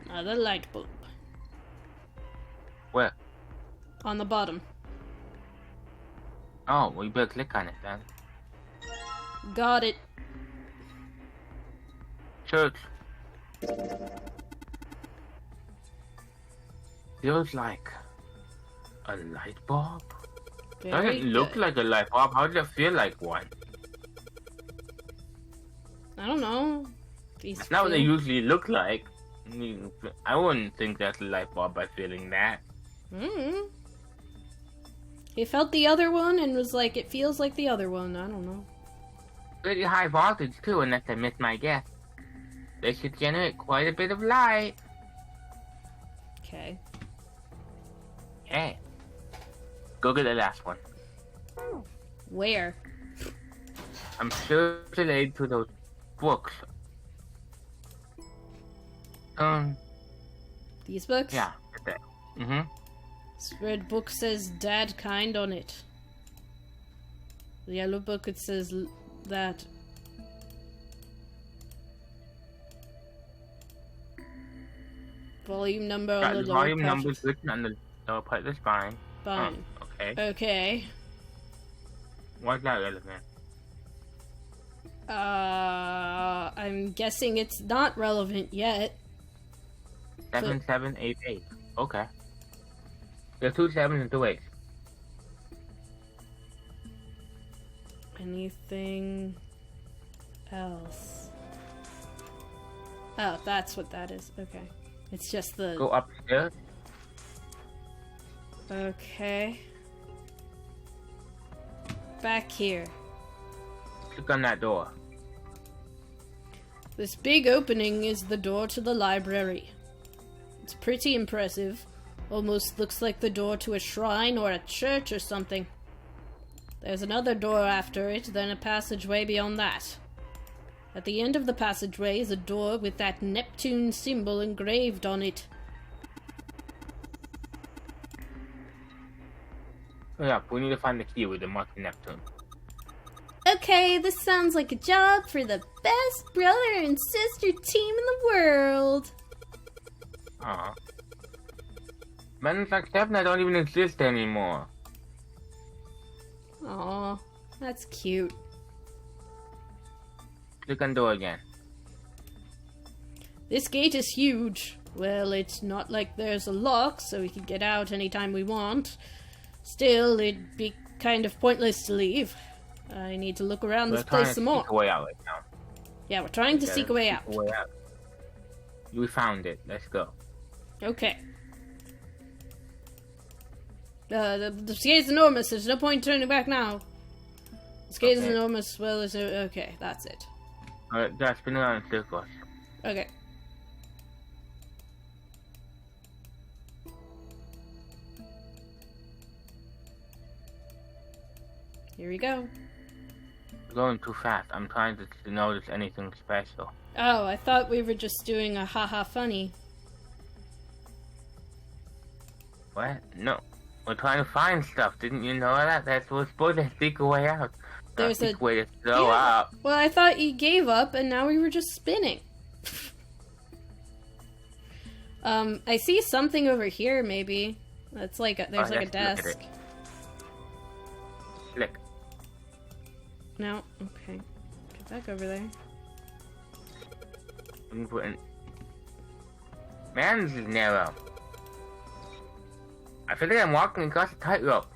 Another light bulb. Where? On the bottom. Oh, well, you better click on it then. Got it. Church, Feels like a light bulb? Very Doesn't look good. like a light bulb. How does it feel like one? I don't know. These That's not what they feel- usually look like. I wouldn't think that's a light bulb by feeling that. He felt the other one and was like, it feels like the other one. I don't know. Pretty high voltage too, unless I missed my guess. They should generate quite a bit of light. Okay. Hey. Go get the last one. Where? I'm sure it's related to those books. These books? Yeah, get that. Mm-hmm. This red book says Dad Kind on it. The yellow book, it says that. Volume number on the The lower volume part. number's written on the lower part of the spine. Fine. Okay. Okay. Why's that relevant? I'm guessing it's not relevant yet. 7788. Okay. There's 2 7s and 2 8s. Anything else? Oh, that's what that is. Okay. It's just the... Go upstairs. Okay. Back here. Click on that door. This big opening is the door to the library. It's pretty impressive. Almost looks like the door to a shrine or a church or something. There's another door after it, then a passageway beyond that. At the end of the passageway is a door with that Neptune symbol engraved on it. Oh yeah, we need to find the key with the mark Neptune. Okay, this sounds like a job for the best brother and sister team in the world. Aw. Men like 7 that don't even exist anymore. Aw, that's cute. Click on door again. This gate is huge. Well, it's not like there's a lock, so we can get out anytime we want. Still, it'd be kind of pointless to leave. I need to look around this place some more. Seek a way out right now. Yeah, we're trying to seek a way out. We found it. Let's go. Okay. The gate's enormous. There's no point turning back now. This gate is enormous. Well, is it? Okay, that's it. Alright, guys, spin around in circles. Okay. Here we go. You're going too fast. I'm trying to notice anything special. Oh, I thought we were just doing a haha funny. What? No. We're trying to find stuff. Didn't you know that? That's we're supposed to seek a way out. There's a way to throw up. Well, I thought you gave up, and now we were just spinning. I see something over here. Maybe that's like there's like a desk. Click. No. Okay. Get back over there. Man, this is narrow. I feel like I'm walking across a tightrope.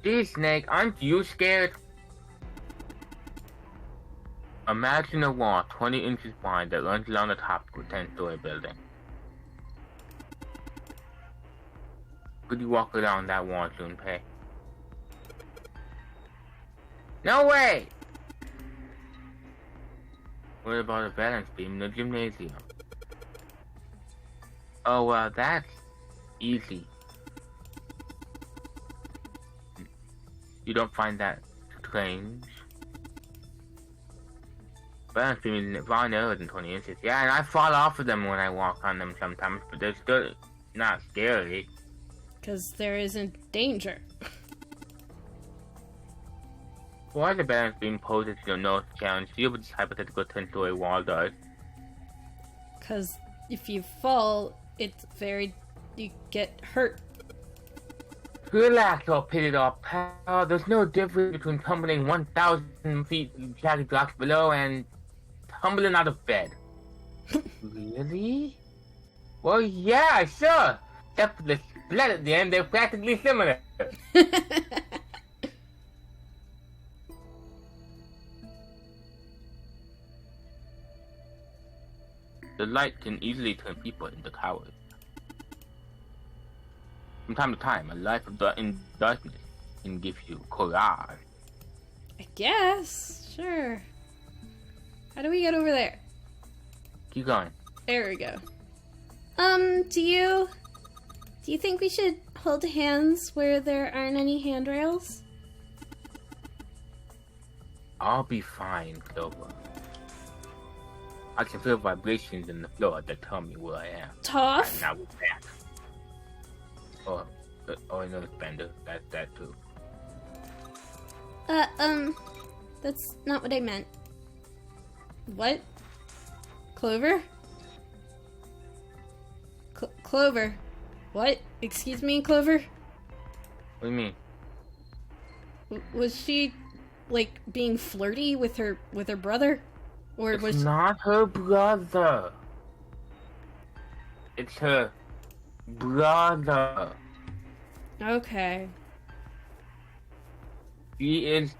Gee, Snake, aren't you scared? Imagine a wall 20 inches wide that runs along the top of a 10-story building. Could you walk around that wall, Junpei? No way! What about a balance beam in the gymnasium? Oh, well, that's easy. You don't find that strange? Balance beam is far narrower than 20 inches. Yeah, and I fall off of them when I walk on them sometimes, but they're still not scary. Because there isn't danger. Why the balance beam poses no challenge to you, but this hypothetical 10-story wall does? Because if you fall, you get hurt. Relax, all pitted off pal. There's no difference between tumbling 1,000 feet jagged rocks below and tumbling out of bed. Really? Well, yeah, sure. Except for the split at the end, they're practically similar. The light can easily turn people into cowards. From time to time, a life in darkness can give you courage. I guess. Sure. How do we get over there? Keep going. There we go. Do you think we should hold hands where there aren't any handrails? I'll be fine, Clover. I can feel vibrations in the floor that tell me where I am. Tough? Now we're back. Or another bender. That's that too. That's not what I meant. What? Clover? Clover. What? Excuse me, Clover? What do you mean? Was she, like, being flirty with her brother? Or was It's not her brother. It's her brother. Okay. She is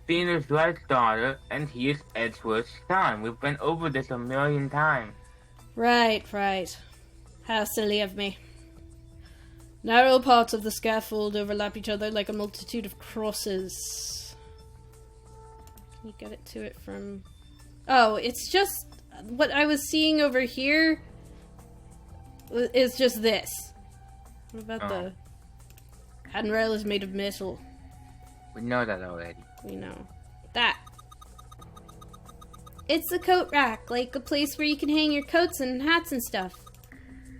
Venus Wright's daughter, and he is Edgeworth's son. We've been over this a million times. Right. How silly of me. Narrow parts of the scaffold overlap each other like a multitude of crosses. Can you get it to it from... Oh, it's just... What I was seeing over here is just this. What about the... Handrail is made of metal. We know that already. We know. That. It's a coat rack, like a place where you can hang your coats and hats and stuff.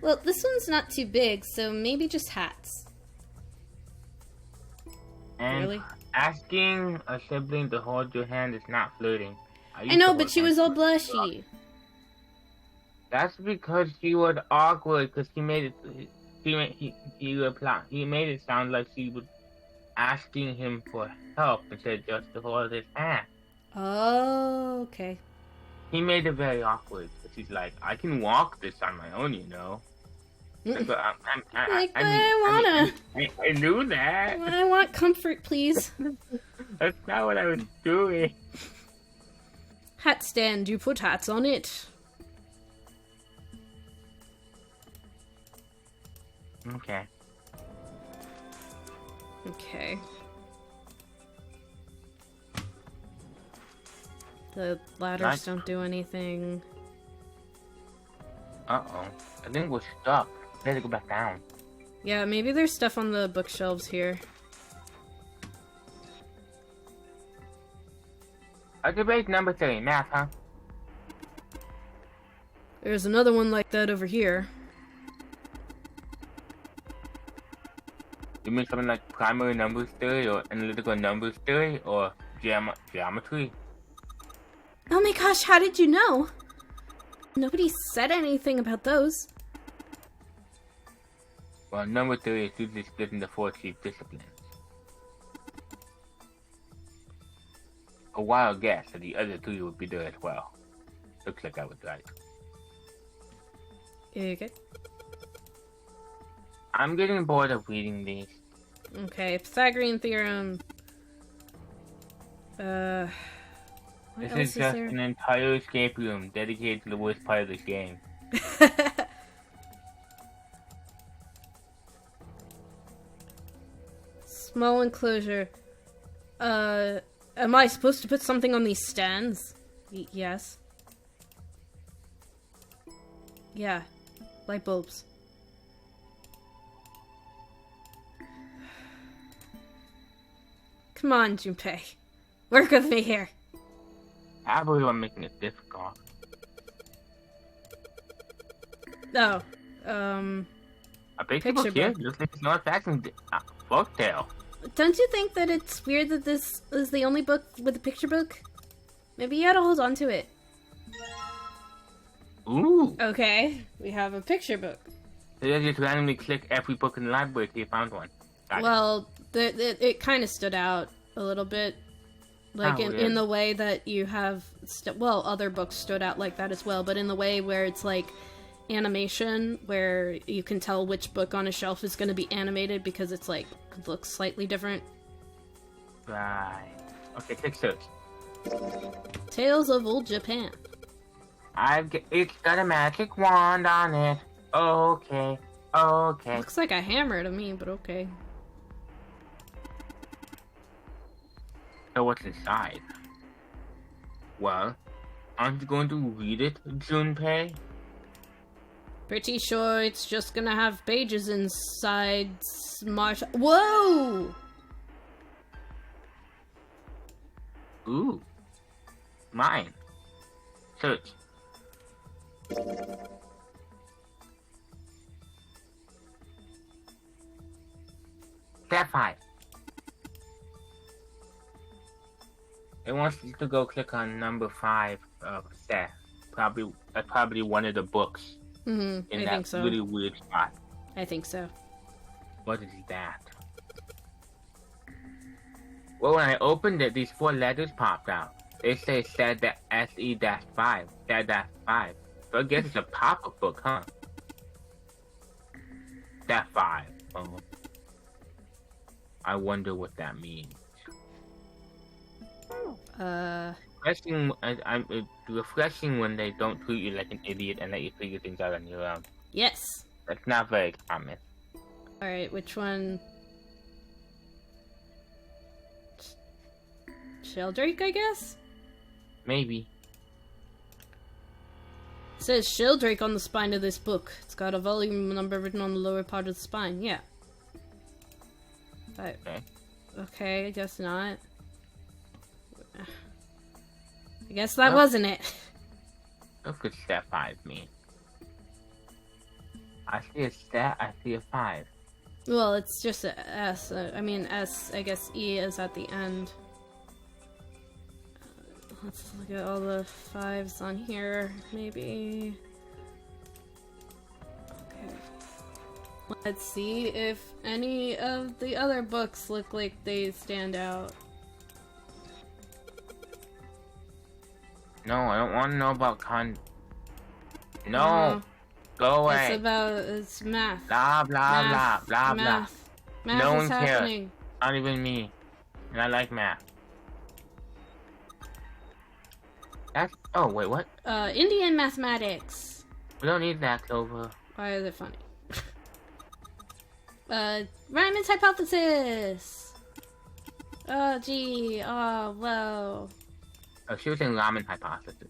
Well, this one's not too big, so maybe just hats. And Really? asking a sibling to hold your hand is not flirting. I know, but she was all blushy. That's because she was awkward, because he made it... He made it sound like she was asking him for help instead of just to hold his hand. Oh, okay. He made it very awkward, because he's like, I can walk this on my own, you know. But I knew that. I want comfort, please. That's not what I was doing. Hat stand, you put hats on it. Okay. Okay. The ladders don't do anything. Uh-oh. I think we're stuck. We have to go back down. Yeah, maybe there's stuff on the bookshelves here. Debate number 3, math, huh? There's another one like that over here. You mean something like primary numbers theory, or analytical numbers theory, or geometry? Oh my gosh, how did you know? Nobody said anything about those. Well, number theory is usually split into 4 chief disciplines. A wild guess that the other 3 would be there as well. Looks like I was right. Okay. I'm getting bored of reading these. Okay, Pythagorean theorem. What This else is just there? an entire escape room dedicated to the worst part of this game. Small enclosure. Am I supposed to put something on these stands? Yes. Yeah. Light bulbs. Come on, Junpei. Work with me here. I believe I'm making it difficult. Oh. A picture book here book. looks like it's not fashion folktale. Don't you think that it's weird that this is the only book with a picture book? Maybe you ought to hold on to it. Ooh. Okay, we have a picture book. So you just randomly click every book in the library till you found one. Got it. Well, it kind of stood out a little bit. Like Oh, in really? the way that you have well, other books stood out like that as well, but in the way where it's like animation, where you can tell which book on a shelf is going to be animated because it's like looks slightly different. Right. Okay, take search. Tales of Old Japan. It's got a magic wand on it. Okay. Okay. Looks like a hammer to me, but okay. So what's inside? Well, aren't you going to read it, Junpei? Pretty sure it's just gonna have pages inside. Smart. Whoa! Ooh. Mine. Search. Step 5. It wants you to go click on number 5 of Steph. That's probably one of the books. I think so. Really weird spot. I think so. What is that? Well, when I opened it, these 4 letters popped out. They say said that SE-5. Said-5. So I guess it's a pop-up book, huh? That 5. Oh. I wonder what that means. It's refreshing when they don't treat you like an idiot and let you figure things out on your own. Yes. That's not very common. Alright, which one? Sheldrake, I guess? Maybe. It says Sheldrake on the spine of this book. It's got a volume number written on the lower part of the spine. Yeah. Okay. Okay, I guess not. I guess that wasn't it. What could step 5 mean? I see a stat, I see a 5. Well, it's just a S. I mean, S, I guess E is at the end. Let's look at all the 5s on here, maybe. Okay. Let's see if any of the other books look like they stand out. No, I don't want to know about No! Go away! It's math. Blah, blah, Math. blah, blah, Math. blah. Math No is one cares. happening. Not even me. And I like math. That's... Oh, wait, what? Indian mathematics. We don't need that, Clover. Why is it funny? Ryman's hypothesis! Oh, gee. Oh, whoa. Oh, she was in ramen hypothesis.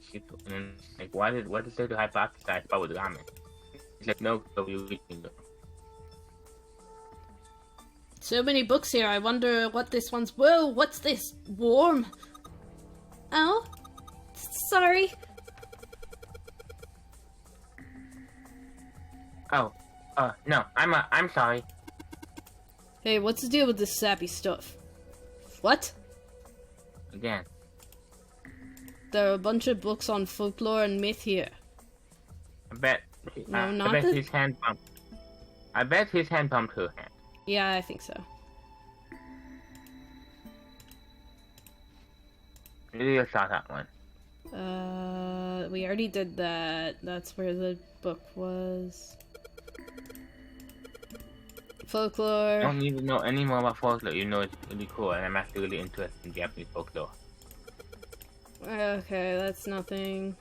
Like, what is there to hypothesize about with ramen? She's like, no, so we're reading them. So many books here, I wonder what this one's... Whoa, what's this? Warm? Oh? Sorry. Oh, no, I'm sorry. Hey, what's the deal with this sappy stuff? What? Again. There are a bunch of books on folklore and myth here. I bet his hand bumped. I bet his hand bumped her hand. Yeah, I think so. Maybe I saw that one. We already did that. That's where the book was. Folklore. I don't need to know any more about folklore. You know it's really cool, and I'm actually really interested in Japanese folklore. Okay, that's nothing.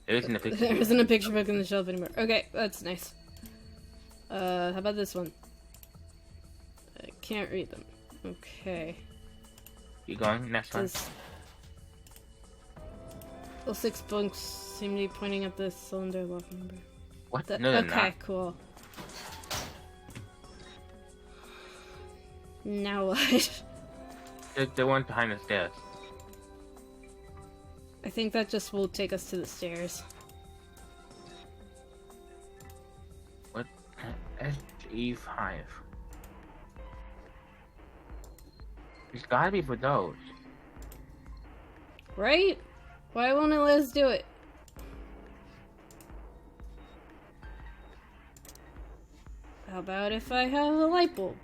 There isn't a picture. There isn't a picture book on the shelf anymore. Okay, that's nice. How about this one? I can't read them. Okay. Keep going. Next one. All 6 books seem to be pointing at the cylinder lock number. What? No, they're okay, not. Cool. Now what? The one behind the stairs. I think that just will take us to the stairs. What? SE-5. It's gotta be for those. Right? Why won't it let us do it? How about if I have a light bulb?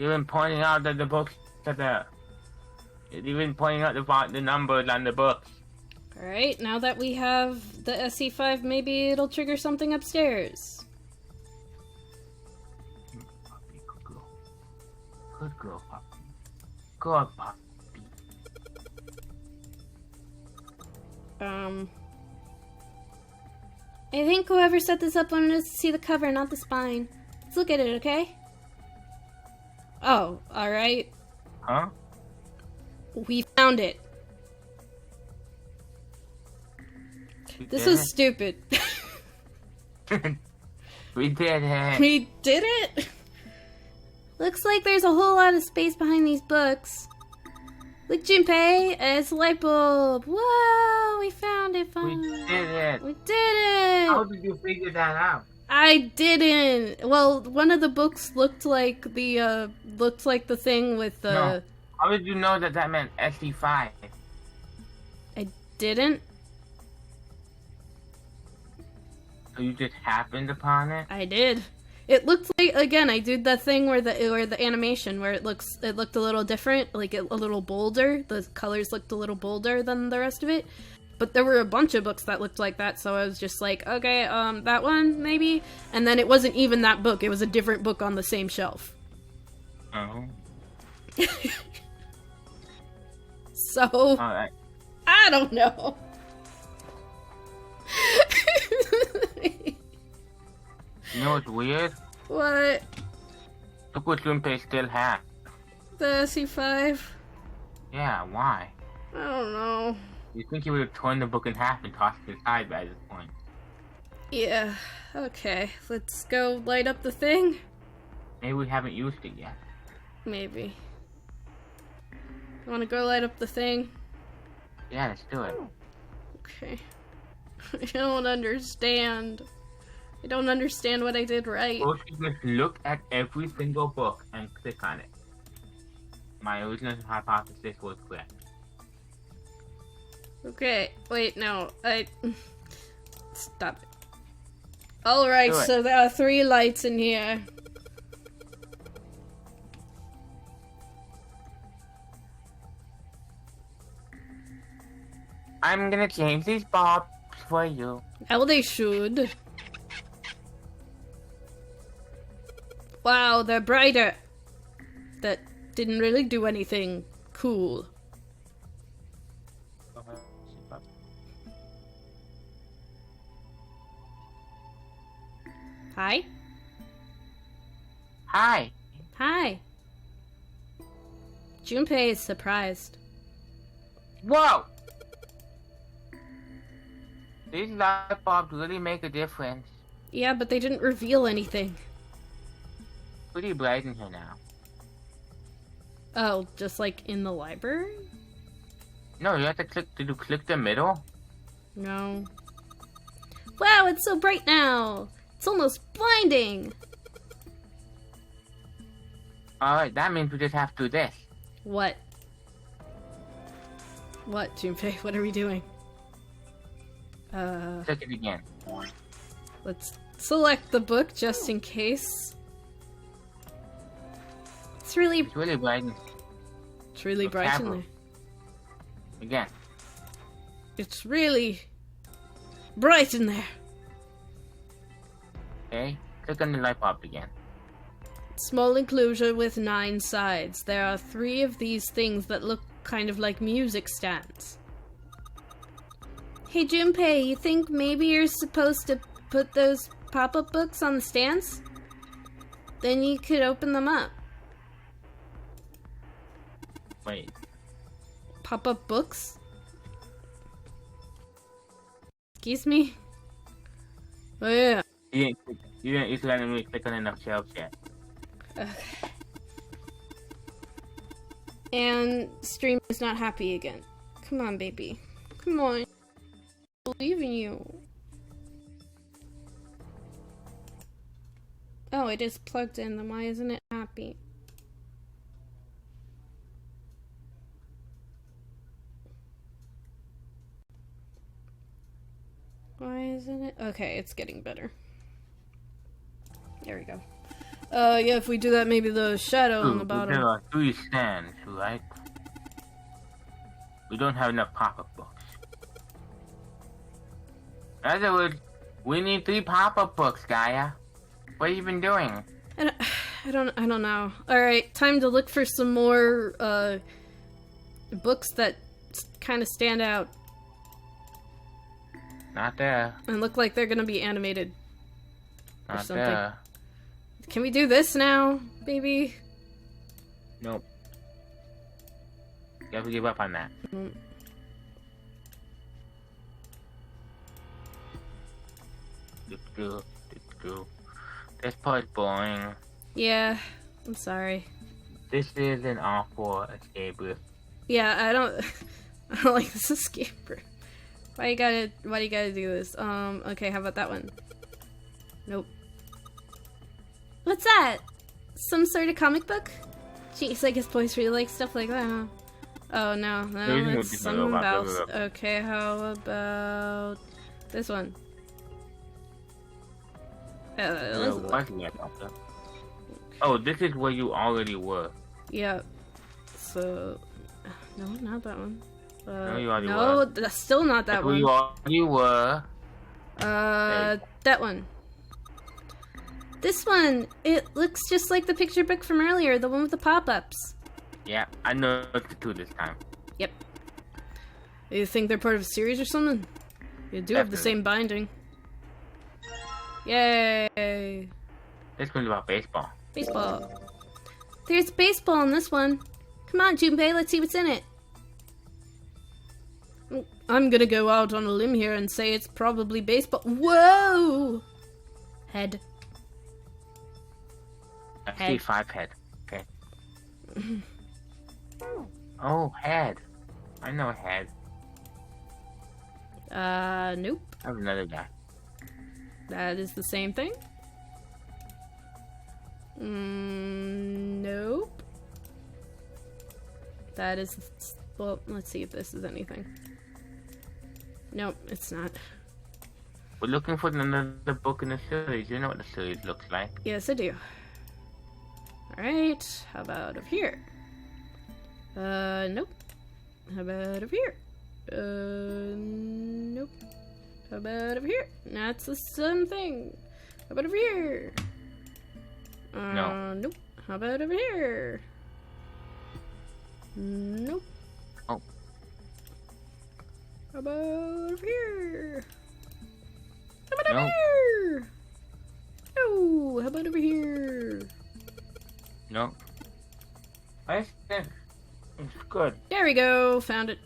even pointing out that the books are there. It's even pointing out the numbers on the books. Alright, now that we have the SE5, maybe it'll trigger something upstairs. Puppy, good girl. Good girl, puppy. Good puppy. I think whoever set this up wanted us to see the cover, not the spine. Let's look at it, okay? Oh, alright. Huh? We found it. This is stupid. We did it. We did it? Looks like there's a whole lot of space behind these books. Look, Junpei, it's a light bulb. Whoa, we found it finally. We did it. We did it. How did you figure that out? I didn't. Well, one of the books looked like the thing with the. No. How did you know that meant SE5? I didn't. So you just happened upon it? I did. It looked like, again, I did that thing where the animation where it looked a little different, like a little bolder. The colors looked a little bolder than the rest of it. But there were a bunch of books that looked like that, so I was just like, okay, that one maybe. And then it wasn't even that book; it was a different book on the same shelf. Oh. So Alright. I don't know. You know what's weird? What? Look what Junpei still has. The SE5? Yeah, why? I don't know. You think he would have torn the book in half and tossed it aside by this point? Yeah. Okay. Let's go light up the thing. Maybe we haven't used it yet. Maybe. You want to go light up the thing? Yeah, let's do it. Okay. I don't understand. I don't understand what I did right. First, you must look at every single book and click on it. My original hypothesis was correct. Okay, wait, no, Stop it. Alright, Do it. so there are 3 lights in here. I'm gonna change these bulbs for you. Well, they should. Wow, they're brighter. That didn't really do anything cool. Hi? Hi. Hi. Junpei is surprised. Whoa! These light bulbs really make a difference. Yeah, but they didn't reveal anything. Pretty bright in here now. Oh, just like in the library? No, you have to click. Did you click the middle? No. Wow, it's so bright now! It's almost blinding! Alright, that means we just have to do this. What? What, Junpei? What are we doing? Click it again. Let's select the book just in case. It's really It's really bright. bright in there. Again. It's really bright in there. Okay. Click on the light bulb again. Small enclosure with 9 sides. There are 3 of these things that look kind of like music stands. Hey Junpei, you think maybe you're supposed to put those pop-up books on the stands? Then you could open them up. Wait. Pop-up books? Excuse me? Oh yeah. You didn't let me click on enough shelves yet. Okay. And stream is not happy again. Come on, baby. Come on. I believe in you. Oh, it is plugged in. Then why isn't it happy? Why isn't it? Okay, it's getting better. There we go. Yeah, if we do that, maybe the shadow on the bottom. There are 3 stands, right? We don't have enough pop-up books. In other words, we need 3 pop-up books, Gaia. What have you been doing? I don't know. Alright, time to look for some more, books that kind of stand out. Not there. And look like they're gonna be animated. Or Not something. there. Can we do this now, baby? Nope. You have to give up on that. This part's boring. Yeah, I'm sorry. This is an awful escape room. Yeah, I don't like this escape room. Why do you gotta do this? Okay, how about that one? Nope. What's that? Some sort of comic book? Jeez, I guess boys really like stuff like that, huh? Oh, no, it's some mouse. Okay, how about this one? Oh, this is where you already were. Yeah. So, no, not that one. No, you already no, were. That's still not that one. You already were. That one. This one, it looks just like the picture book from earlier, the one with the pop-ups. Yeah, I know it's the 2 this time. Yep. You think they're part of a series or something? You do have the same binding. Yay! This one's about baseball. Baseball. There's baseball in this one. Come on, Junpei, let's see what's in it. I'm gonna go out on a limb here and say it's probably baseball. Whoa! Head. I see 5 head. Okay. Oh, head. I know head. Nope. I have another guy. That is the same thing. Nope. That is... Well, let's see if this is anything. Nope, it's not. We're looking for another book in the series. You know what the series looks like. Yes, I do. Alright, how about over here? Nope. How about over here? Nope. How about over here? That's the same thing. How about over here? No. Nope. How about over here? Nope. Oh. How about over here? How about No. over here? No. How about over here? No. I think it's good. There we go. Found it.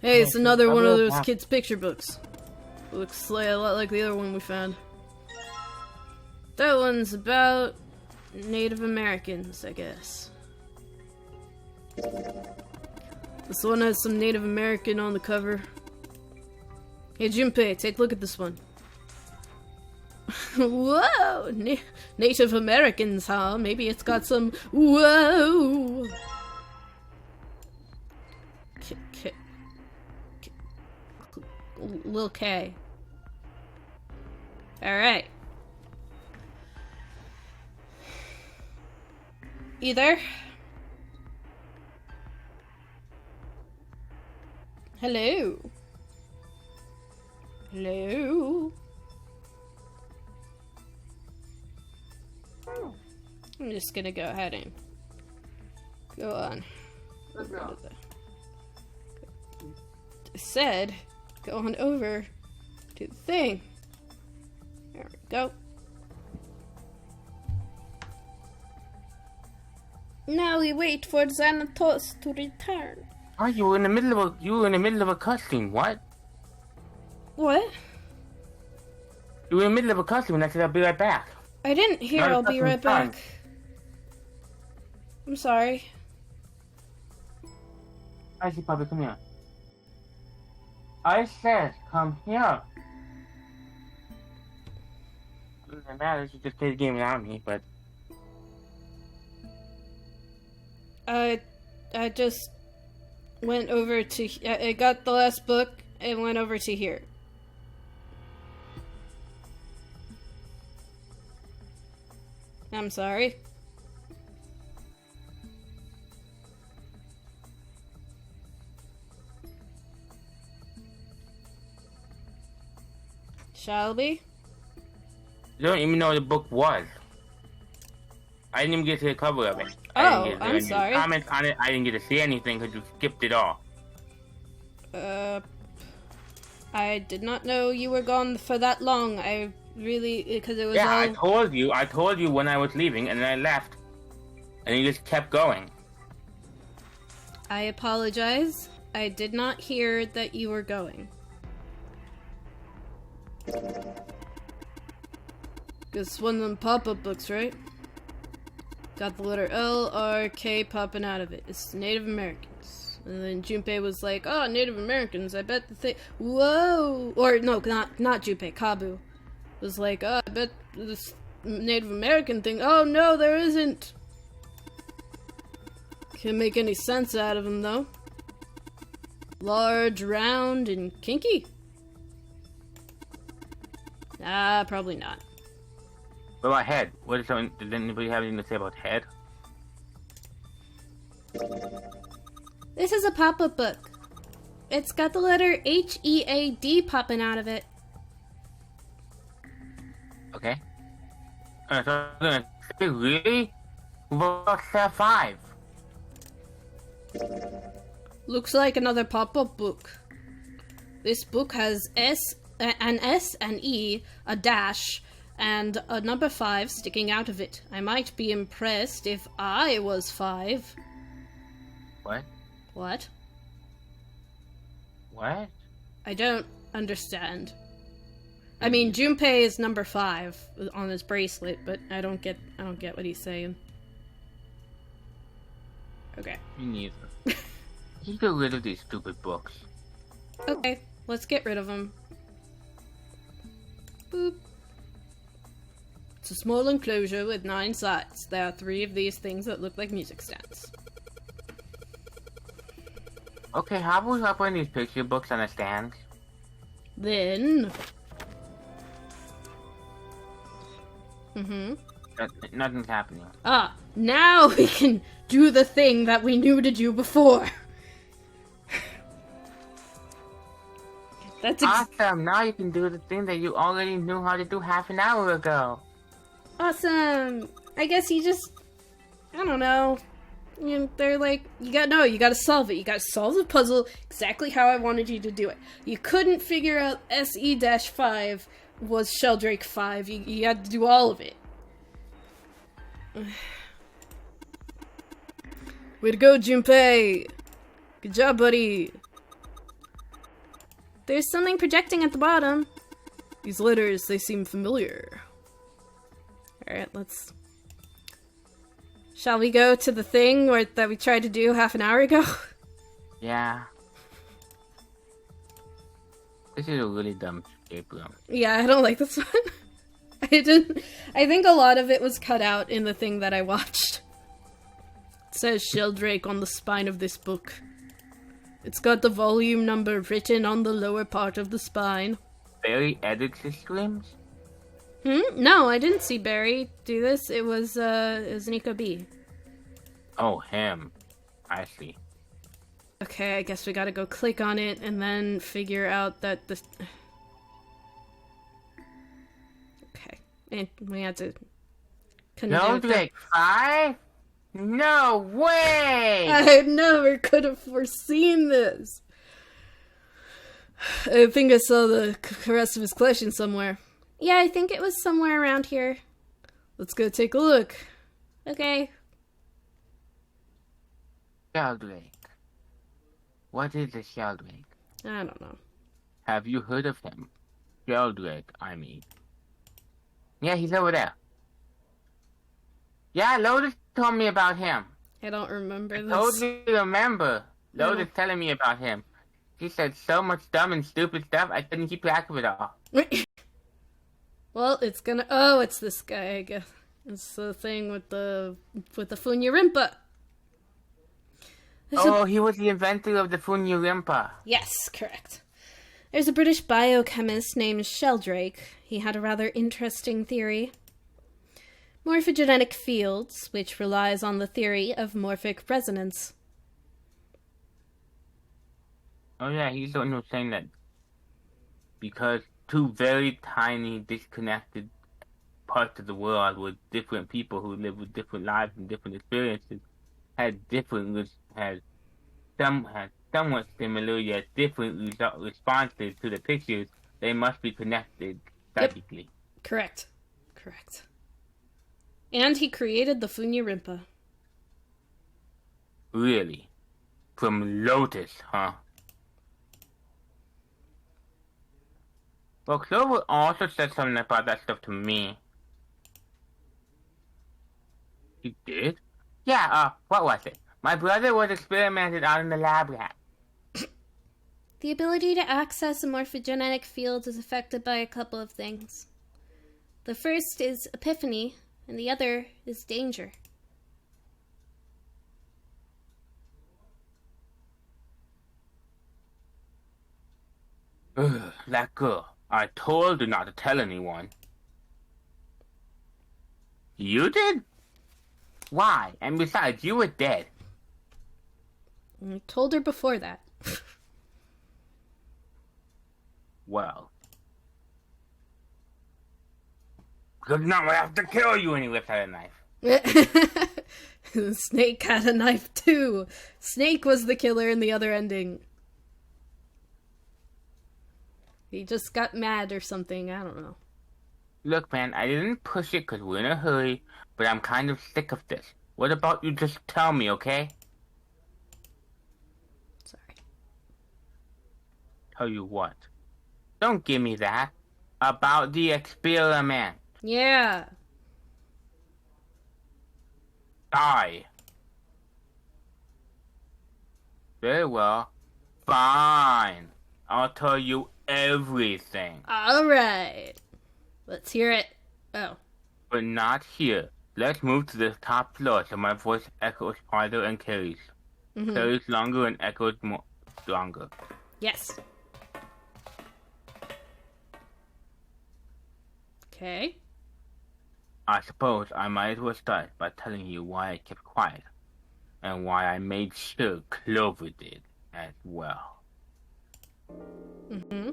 Hey, it's another one of those kids' picture books. Looks like a lot like the other one we found. That one's about Native Americans, I guess. This one has some Native American on the cover. Hey, Junpei, take a look at this one. Whoa! Native Americans, huh? Maybe it's got some... Whoa! Lil K. Alright. You there? Hello? Hello? I'm just gonna go ahead and go on. I said, go on over to the thing. There we go. Now we wait for Tos to return. Oh, you were in the middle of a cutscene. What? What? You were in the middle of a cutscene and I said I'll be right back. I didn't hear I'll be right back. I'm sorry. I see, Puppy, come here. I said, come here. Doesn't matter, you just play the game without me, but... I just went over to... I got the last book and went over to here. I'm sorry. Shall we? You don't even know what the book was. I didn't even get to the cover of it. Oh, I'm sorry. Comments on it, I didn't get to see anything because you skipped it all. I did not know you were gone for that long. I really, because it was Yeah, all... I told you when I was leaving, and then I left. And you just kept going. I apologize. I did not hear that you were going. It's one of them pop-up books, right? Got the letter L-R-K popping out of it. It's Native Americans. And then Junpei was like, oh, Native Americans, I bet the thing... Whoa! Or, no, not Junpei, Kabu. Was like, oh, I bet this Native American thing... Oh, no, there isn't! Can't make any sense out of him, though. Large, round, and kinky? Ah, probably not. What about head? Did anybody have anything to say about head? This is a pop-up book. It's got the letter H-E-A-D popping out of it. Okay. So I'm gonna say, really? What's that 5? Looks like another pop-up book. This book has an S, an E, a dash, and a number 5 sticking out of it. I might be impressed if I was 5. What? What? What? I don't understand. I mean, Junpei is number 5 on his bracelet, but I don't get what he's saying. Okay. Me neither. Just get rid of these stupid books. Okay, let's get rid of them. Boop. It's a small enclosure with 9 sides. There are 3 of these things that look like music stands. Okay, how about we put these picture books on a stand? Then... Nothing's happening. Ah, now we can do the thing that we knew to do before. That's awesome! Now you can do the thing that you already knew how to do half an hour ago. Awesome! I guess you just... I don't know. You know, they're like, you gotta solve it. You gotta solve the puzzle exactly how I wanted you to do it. You couldn't figure out SE-5 was Sheldrake 5. You had to do all of it. Way to go, Junpei! Good job, buddy! There's something projecting at the bottom. These letters, they seem familiar. Alright, let's... Shall we go to the thing that we tried to do half an hour ago? Yeah. This is a really dumb escape room. Yeah, I don't like this one. I think a lot of it was cut out in the thing that I watched. It says Sheldrake on the spine of this book. It's got the volume number written on the lower part of the spine. Barry edits his streams? No, I didn't see Barry do this. It was Nico B. Oh, him. I see. Okay, I guess we gotta go click on it and then figure out that the... Okay. And we had to... Sheldrake 5? No way! I never could have foreseen this. I think I saw the rest of his collection somewhere. Yeah, I think it was somewhere around here. Let's go take a look. Okay. Sheldrake. What is a Sheldrake? I don't know. Have you heard of him? Sheldrake, I mean. Yeah, he's over there. Yeah, Lotus told me about him. I don't remember this. Totally remember. Lotus telling me about him. She said so much dumb and stupid stuff, I couldn't keep track of it all. Well, it's gonna... Oh, it's this guy, I guess. It's the thing with the Funya-Rimpa. Oh, he was the inventor of the Funya-Rimpa. Yes, correct. There's a British biochemist named Sheldrake. He had a rather interesting theory. Morphogenetic fields, which relies on the theory of morphic resonance. Oh yeah, he's the one who's saying that because two very tiny, disconnected parts of the world with different people who live with different lives and different experiences had somewhat similar yet different responses to the pictures, they must be connected psychically. Yep. Correct. And he created the Funya Rimpa. Really? From Lotus, huh? Well, Clover also said something about that stuff to me. He did? Yeah, what was it? My brother was experimented on in the lab rat. The ability to access a morphogenetic field is affected by a couple of things. The first is epiphany, and the other is danger. Ugh, that girl. I told her not to tell anyone. You did? Why? And besides, you were dead. I told her before that. Well. Because now I have to kill you, and he whips out a knife. Snake had a knife too. Snake was the killer in the other ending. He just got mad or something, I don't know. Look, man, I didn't push it because we're in a hurry, but I'm kind of sick of this. What about you just tell me, okay? Sorry. Tell you what. Don't give me that. About the experiment. Yeah. Die. Very well. Fine. I'll tell you everything. Alright. Let's hear it. Oh. But not here. Let's move to the top floor so my voice echoes farther and carries. Mm-hmm. Carries longer and echoes more stronger. Yes. Okay. I suppose I might as well start by telling you why I kept quiet. And why I made sure Clover did as well. Mm-hmm.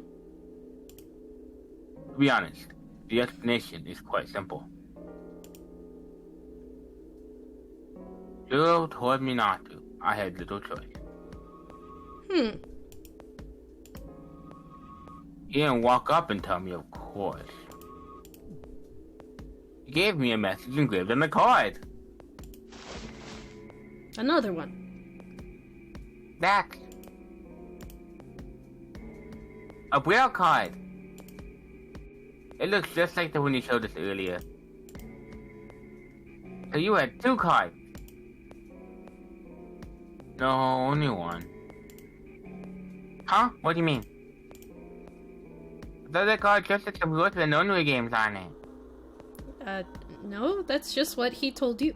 To be honest, the explanation is quite simple. Zero told me not to. I had little choice. Hmm. He didn't walk up and tell me, of course. He gave me a message engraved on the card. Another one. That's a braille card. It looks just like the one you showed us earlier. So you had two cards. No, only one. Huh? What do you mean? The other card just had some Growth and Nonary games on it. No, that's just what he told you.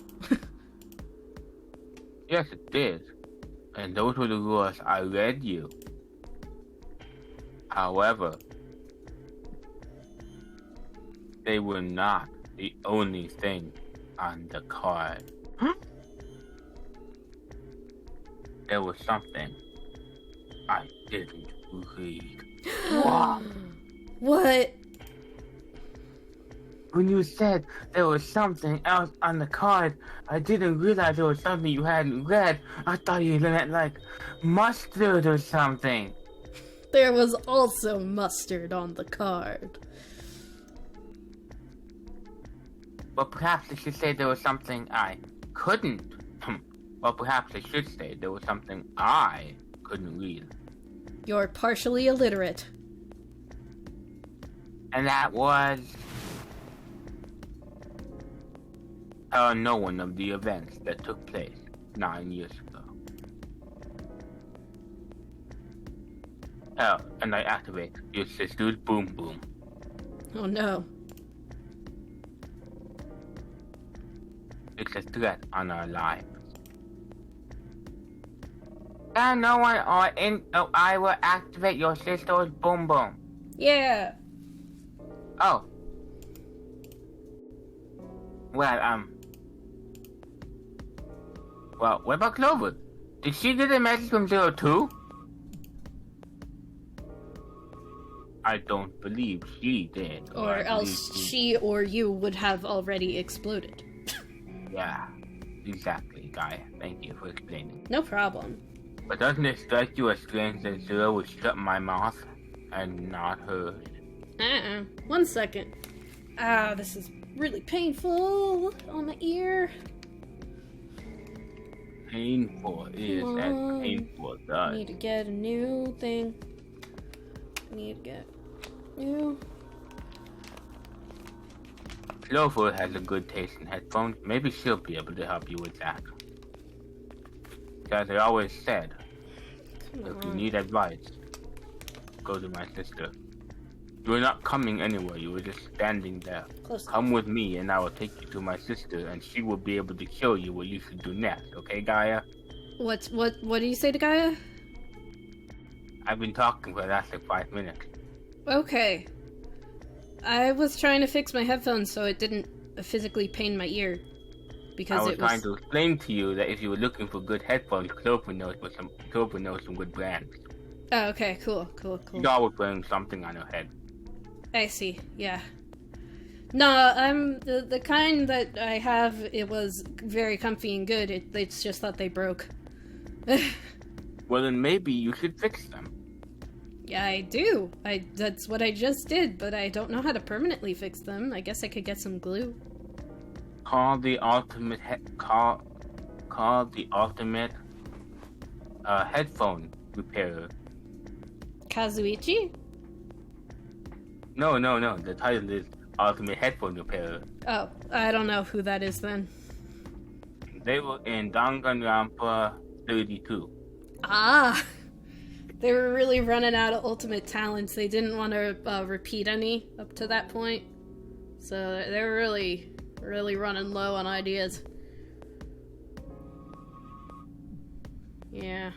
Yes, it did. And those were the rules I read you. However, they were not the only thing on the card. Huh? There was something I didn't read. What? When you said there was something else on the card, I didn't realize there was something you hadn't read. I thought you meant like mustard or something. There was also mustard on the card. But perhaps I should say there was something I couldn't. Or perhaps I should say there was something I couldn't read. You're partially illiterate. And that was... tell no one of the events that took place 9 years ago. Oh, and I activate your sister's boom boom. Oh no. It's a threat on our lives. And no one I will activate your sister's boom boom. Yeah. Oh. Well, well, what about Clover? Did she get a message from Zero too? I don't believe she did. Or else she or you would have already exploded. Yeah, exactly, Gaia. Thank you for explaining. No problem. But doesn't it strike you as strange that Zero would shut my mouth and not hers? 1 second. Ah, this is really painful on my ear. Painful is as painful does. I need to get a new thing. I need to get new. Clover has a good taste in headphones. Maybe she'll be able to help you with that. As I always said, if you need advice, go to my sister. You were not coming anywhere, you were just standing there. Close Come with me and I will take you to my sister and she will be able to show you what you should do next, okay, Gaia? What do you say to Gaia? I've been talking for the last 5 minutes. Okay. I was trying to fix my headphones so it didn't physically pain my ear. Because I was trying to explain to you that if you were looking for good headphones, Clover knows some good brands. Oh, okay, cool. She's always wearing something on her head. I see, yeah. No, I'm the kind that I have, it was very comfy and good, it's just that they broke. Well, then maybe you should fix them. Yeah, I do. That's what I just did, but I don't know how to permanently fix them. I guess I could get some glue. Call the ultimate headphone repairer. Kazuichi? No. The title is Ultimate Headphone Repairer. Oh, I don't know who that is then. They were in Danganronpa 32. Ah! They were really running out of ultimate talents. They didn't want to repeat any up to that point. So they were really running low on ideas. Yeah.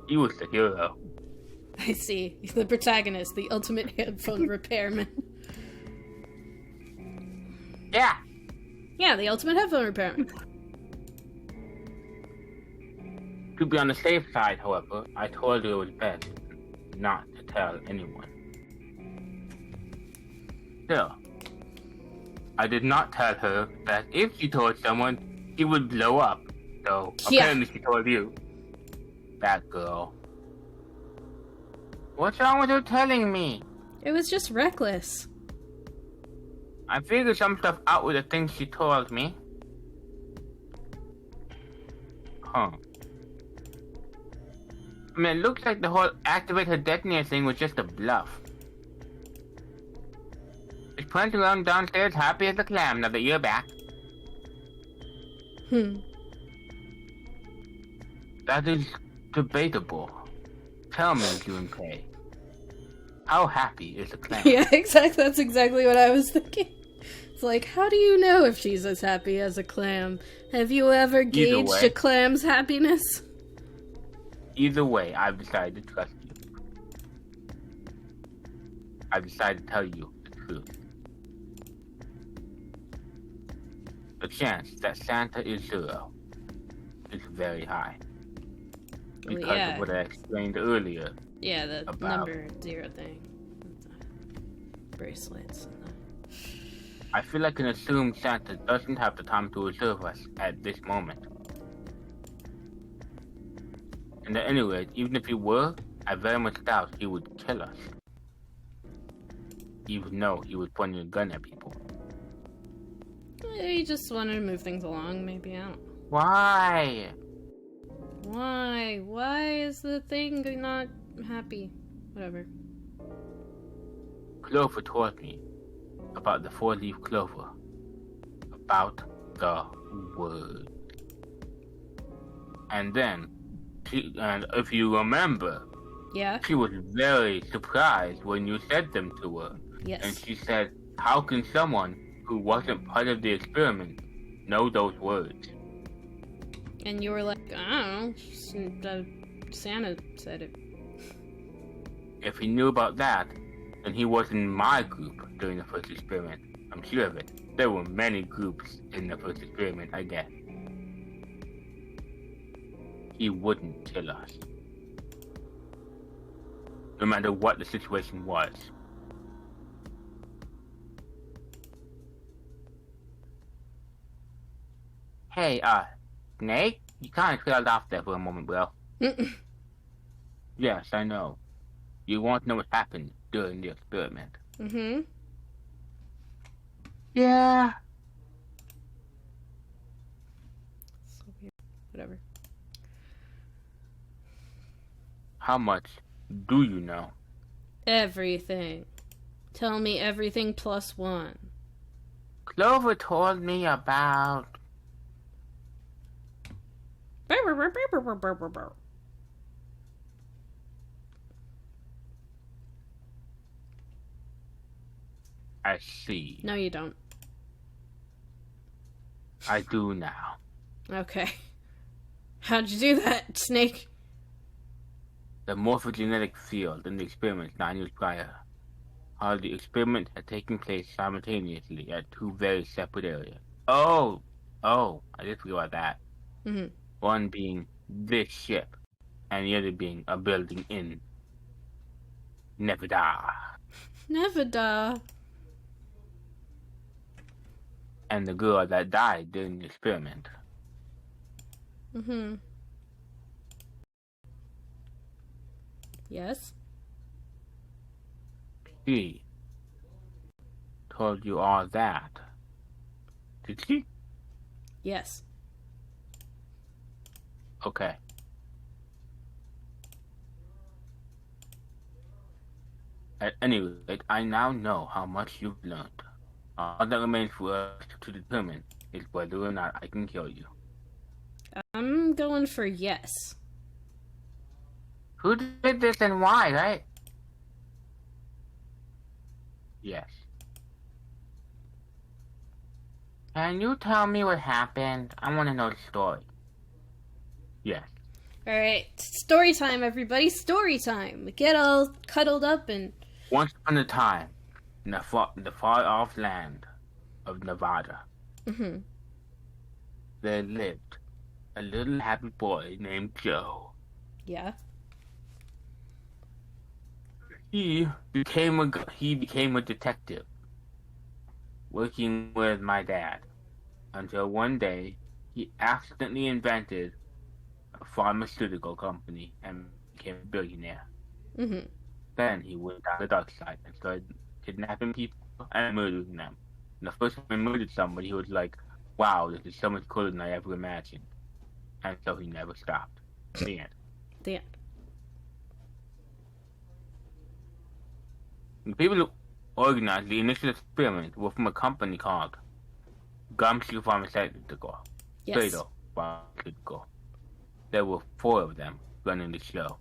He was the hero. I see. The protagonist, the ultimate headphone repairman. Yeah. Yeah, the ultimate headphone repairman. To be on the safe side, however, I told her it was best not to tell anyone. Still, I did not tell her that if she told someone, she would blow up. So, apparently she told you. That girl. What's wrong with her telling me? It was just reckless. I figured some stuff out with the things she told me. Huh. I mean, it looks like the whole activate her detonator thing was just a bluff. She's prancing around downstairs happy as a clam now that you're back. That is debatable. Tell me, Junpei. How happy is a clam? Yeah, exactly. That's exactly what I was thinking. It's like, how do you know if she's as happy as a clam? Have you ever gauged a clam's happiness? Either way, I've decided to trust you. I've decided to tell you the truth. The chance that Santa is zero is very high. Because of what I explained earlier. Yeah, the number 0 thing. Bracelets. I feel I can assume Santa doesn't have the time to observe us at this moment. And at any rate, even if he were, I very much doubt he would kill us. Even though he was pointing a gun at people. He just wanted to move things along, maybe. I don't know. Why? Why is the thing not happy? Whatever. Clover told me about the 4-leaf clover. About the word. And then, and if you remember, she was very surprised when you said them to her. Yes. And she said, how can someone who wasn't part of the experiment know those words? And you were like, I don't know, Santa said it. If he knew about that, then he was in my group during the first experiment. I'm sure of it. There were many groups in the first experiment, I guess. He wouldn't kill us. No matter what the situation was. Hey, Snake? You kind of trailed off there for a moment, bro. Yes, I know. You want to know what happened during the experiment. Mm-hmm. Yeah. So weird. Whatever. How much do you know? Everything. Tell me everything plus one. Clover told me about... I see. No, you don't. I do now. Okay. How'd you do that, Snake? The morphogenetic field in the experiment 9 years prior. How the experiment had taken place simultaneously at 2 very separate areas. Oh, I did forget about that. Mm-hmm. One being this ship, and the other being a building in Nevada. Nevada. And the girl that died during the experiment. Mm-hmm. Yes? She told you all that. Did she? Yes. Okay. At any rate, I now know how much you've learned. All that remains for us to determine is whether or not I can kill you. I'm going for yes. Who did this and why, right? Yes. Can you tell me what happened? I want to know the story. Yes. Alright, story time, everybody. Story time. Get all cuddled up and... Once upon a time, in the far-off land of Nevada, Mm-hmm. there lived a little happy boy named Joe. Yeah. He became a detective, working with my dad, until one day he accidentally invented a pharmaceutical company and became a billionaire. Mm-hmm. Then he went down the dark side and started kidnapping people and murdering them. And the first time he murdered somebody, he was like, wow, this is so much cooler than I ever imagined. And so he never stopped. The end. The end. The people who organized the initial experiment were from a company called Gumshoe Pharmaceutical. Yes. Fatal Pharmaceutical. There were 4 of them running the show.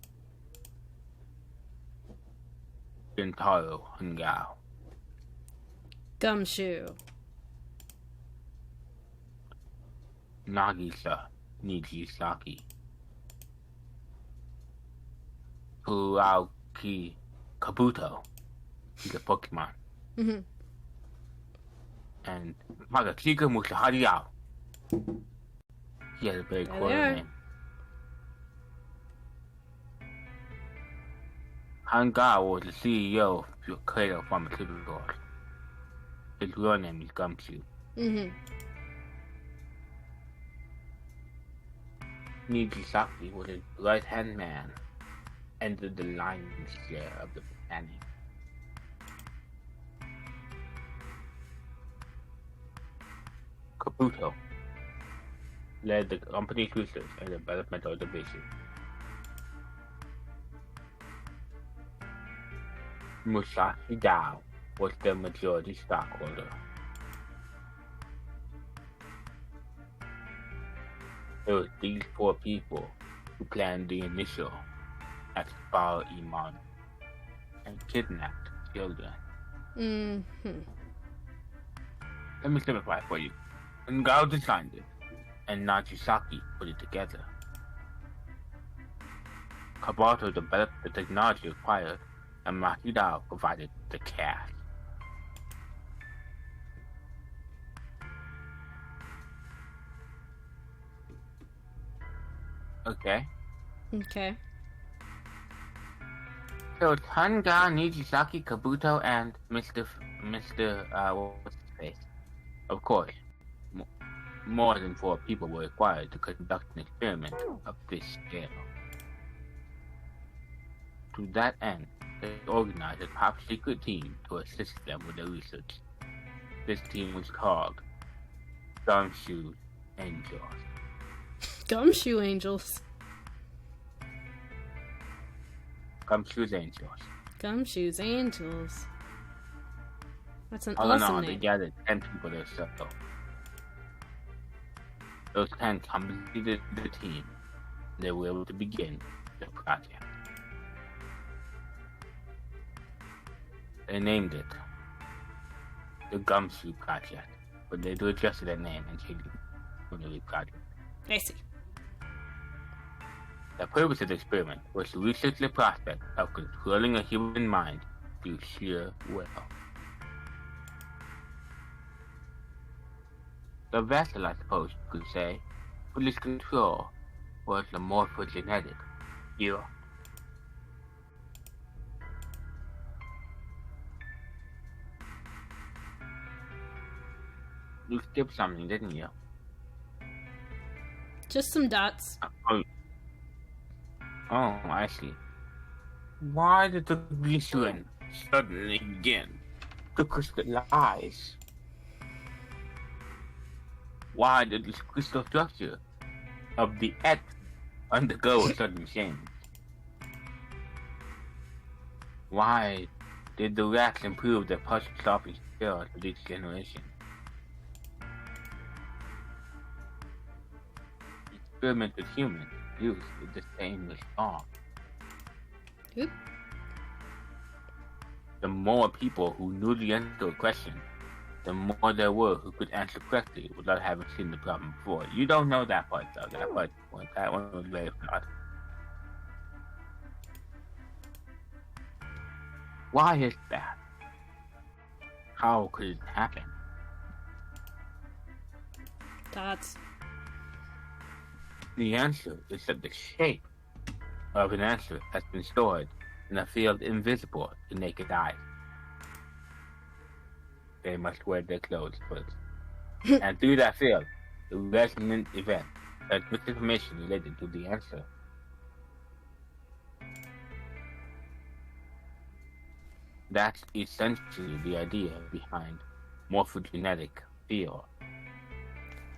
Gentaro Hungao, Gumshoe. Nagisa Nijisaki, Kurauki Kabuto, he's a Pokemon, Mm-hmm. and Magachika Musahariao. He has a very cool name. Hangao was the CEO of Kato Pharmaceuticals. His real name is Gumshoe. Mm-hmm. Nijisaki was his right-hand man and the lion's share of the planning. Kabuto led the company's research and developmental division. Musashi Dao was the majority stockholder. It was these 4 people who planned the initial Akbar Iman and kidnapped children. Mm-hmm. Let me simplify for you. Ngao designed it, and Najisaki put it together. Kabuto developed the technology required, and Makidao provided the cash. Okay. Okay. So it's Hanga, Nijisaki, Kabuto, and Mr. What's his face? Of course, more than 4 people were required to conduct an experiment of this scale. To that end, they organized a top-secret team to assist them with their research. This team was called Gumshoe Angels. Gumshoe Angels. Gumshoe Angels. Gumshoes Angels. That's an All in awesome all, name. they gathered 10 people to circle. Those 10 completed the team. They were able to begin the project. They named it the Gumshoe Project, but they adjusted that name and changed it to the project. I see. The purpose of the experiment was to research the prospect of controlling a human mind through sheer will. The vessel, I suppose you could say, for this control was the morphogenetic viewer. You skipped something, didn't you? Just some dots. Oh, I see. Why did the glycerin suddenly begin to crystallize? Why did this crystal structure of the X undergo a sudden change? Why did the rats improve their puzzle-solving skills with each generation? Experiment with humans used with the same response. Oop. The more people who knew the answer to a question, the more there were who could answer correctly without having seen the problem before. You don't know that part though. That one was very hard. Why is that? How could it happen? Dots. The answer is that the shape of an answer has been stored in a field invisible to naked eyes. They must wear their clothes first. And through that field, the resonant event transmits information related to the answer. That's essentially the idea behind morphogenetic field.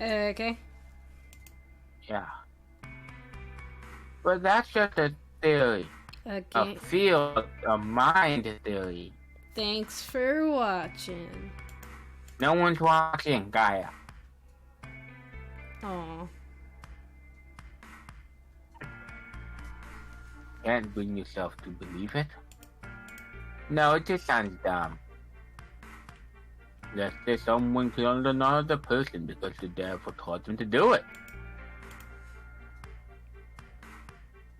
Okay. Yeah. But that's just a theory. Okay. A field, a mind theory. Thanks for watching. No one's watching, Gaia. Aw. Can't bring yourself to believe it? No, it just sounds dumb. Let's say someone killed another person because the devil taught them to do it.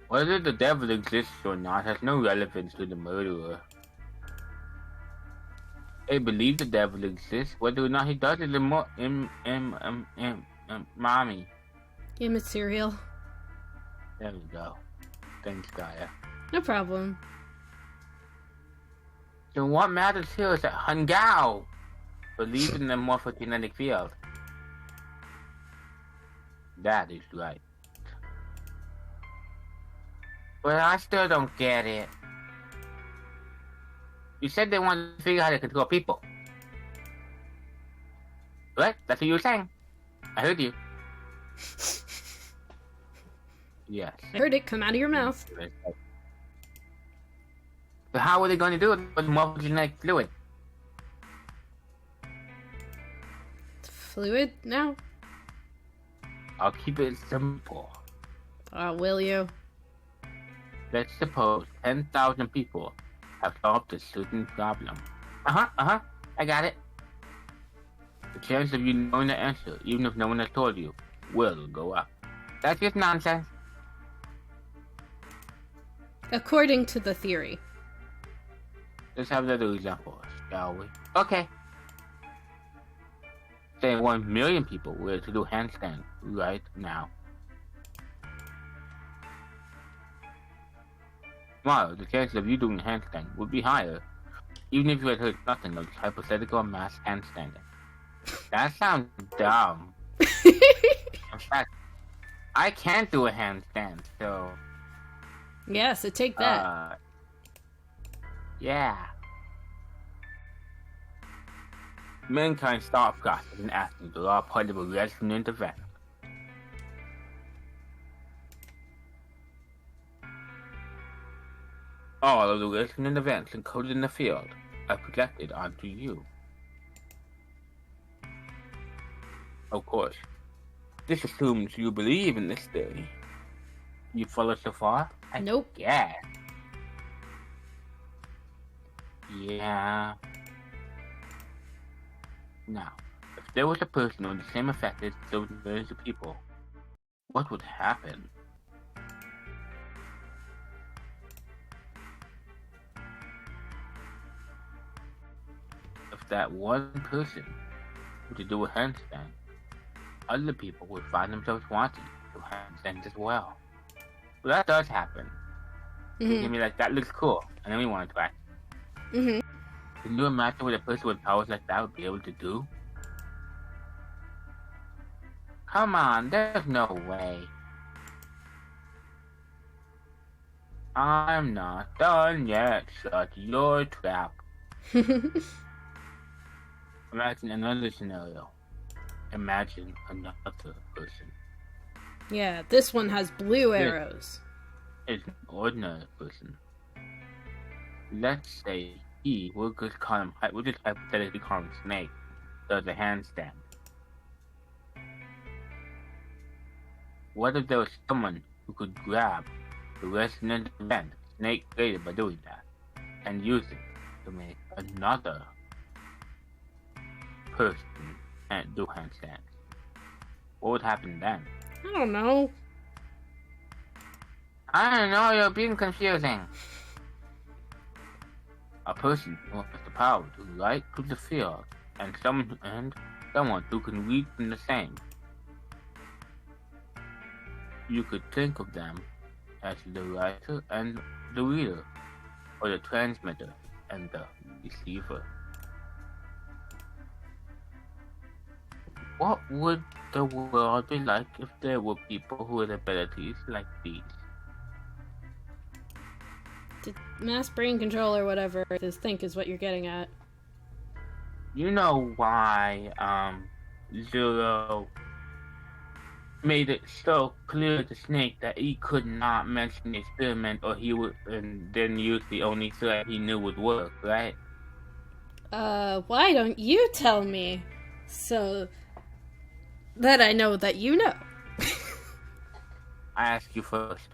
Whether the devil exists or not has no relevance to the murderer. They believe the devil exists, whether or not he does it mommy. Immaterial. There we go. Thanks, Gaia. No problem. So what matters here is that Hangao believes in the morphogenetic field. That is right. But I still don't get it. You said they wanted to figure out how to control people. What? That's what you were saying. I heard you. Yes. I heard it come out of your mouth. So how are they going to do it with morphogenetic fluid? Fluid now? I'll keep it simple. Will you? Let's suppose 10,000 people have solved a certain problem. I got it. The chance of you knowing the answer, even if no one has told you, will go up. That's just nonsense. According to the theory. Let's have another example, shall we? Okay. Say 1 million people were to do handstand right now. tomorrow, the chances of you doing a handstand would be higher, even if you had heard nothing of this hypothetical mass handstanding. That sounds dumb. In fact, I can't do a handstand, so... Yeah, so take that. Yeah. Mankind start process and actions are all part of a resonant event. All of the resonant events encoded in the field are projected onto you. Of course, this assumes you believe in this theory. You follow so far? Nope. Yeah. Yeah. Now, if there was a person with the same effect as those millions of people, what would happen? If that one person were to do a handstand, other people would find themselves wanting to do handstands as well. Well, that does happen. You can be like, that looks cool, and then we want to try. Can you imagine what a person with powers like that would be able to do? Come on, there's no way. I'm not done yet. Shut your trap. Imagine another scenario. Imagine another person. Yeah, this one has blue arrows. It's an ordinary person. Let's say we'll just hypothetically call him Snake, does a handstand. What if there was someone who could grab the resonant event Snake created by doing that, and use it to make another person and do handstands? What would happen then? I don't know. I don't know, you're being confusing. A person who has the power to light through the field, and someone who can read from the same. You could think of them as the writer and the reader, or the transmitter and the receiver. What would the world be like if there were people who had abilities like these? Mass brain control or whatever this think is what you're getting at. You know why Zero made it so clear to Snake that he could not mention the experiment, or he would and then use the only threat he knew would work, right? Why don't you tell me so that I know that you know? I ask you first.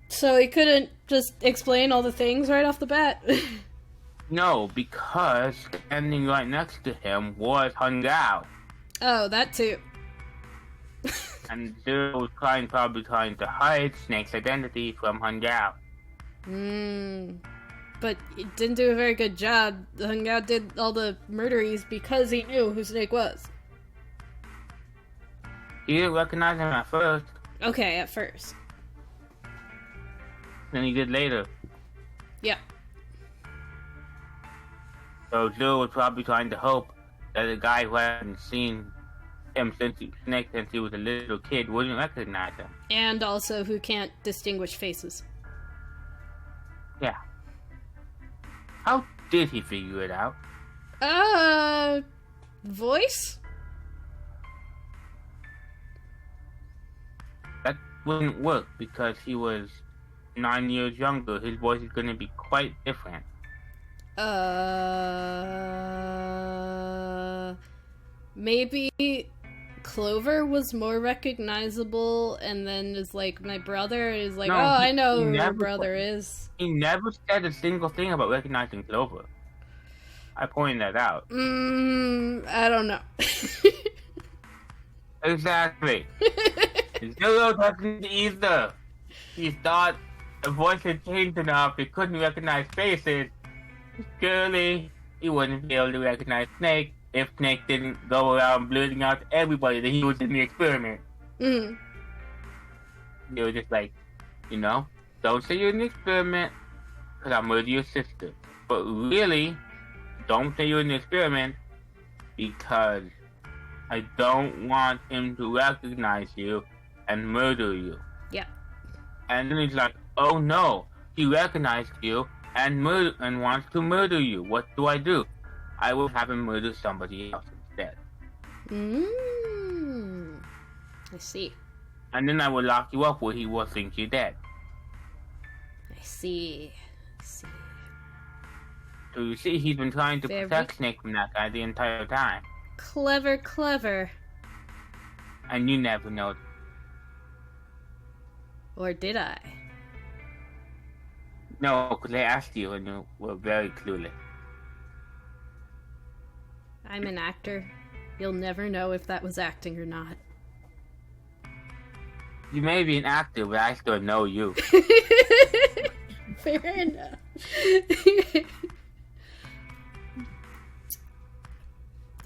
So he couldn't just explain all the things right off the bat? No, because standing right next to him was Hungao. Oh, that too. And Zero was probably trying to hide Snake's identity from Hungao. But he didn't do a very good job. Hungao did all the murderies because he knew who Snake was. He didn't recognize him at first. Okay, at first. Then he did later. Yeah. So Zero was probably trying to hope that the guy who hadn't seen him since he was a little kid wouldn't recognize him. And also who can't distinguish faces. Yeah. How did he figure it out? Voice? That wouldn't work because he was 9 years younger. His voice is going to be quite different. Maybe Clover was more recognizable, and then is like, my brother is like, no, I know who your brother is. He never said a single thing about recognizing Clover. I pointed that out. I don't know. Exactly. Zero doesn't either. He thought the voice had changed enough he couldn't recognize faces. Surely, he wouldn't be able to recognize Snake if Snake didn't go around blurting out to everybody that he was in the experiment. He was just like, don't say you're an experiment, because I'll murder your sister. But really, don't say you're an experiment, because I don't want him to recognize you and murder you. Yeah. And then he's like, oh no, he recognized you and wants to murder you. What do? I will have him murder somebody else instead. I see. And then I will lock you up where he will think you're dead. I see. So you see, he's been trying to protect Snake from that guy the entire time. Clever. And you never know. Or did I? No, because I asked you and you were very clueless. I'm an actor. You'll never know if that was acting or not. You may be an actor, but I still know you. Fair enough.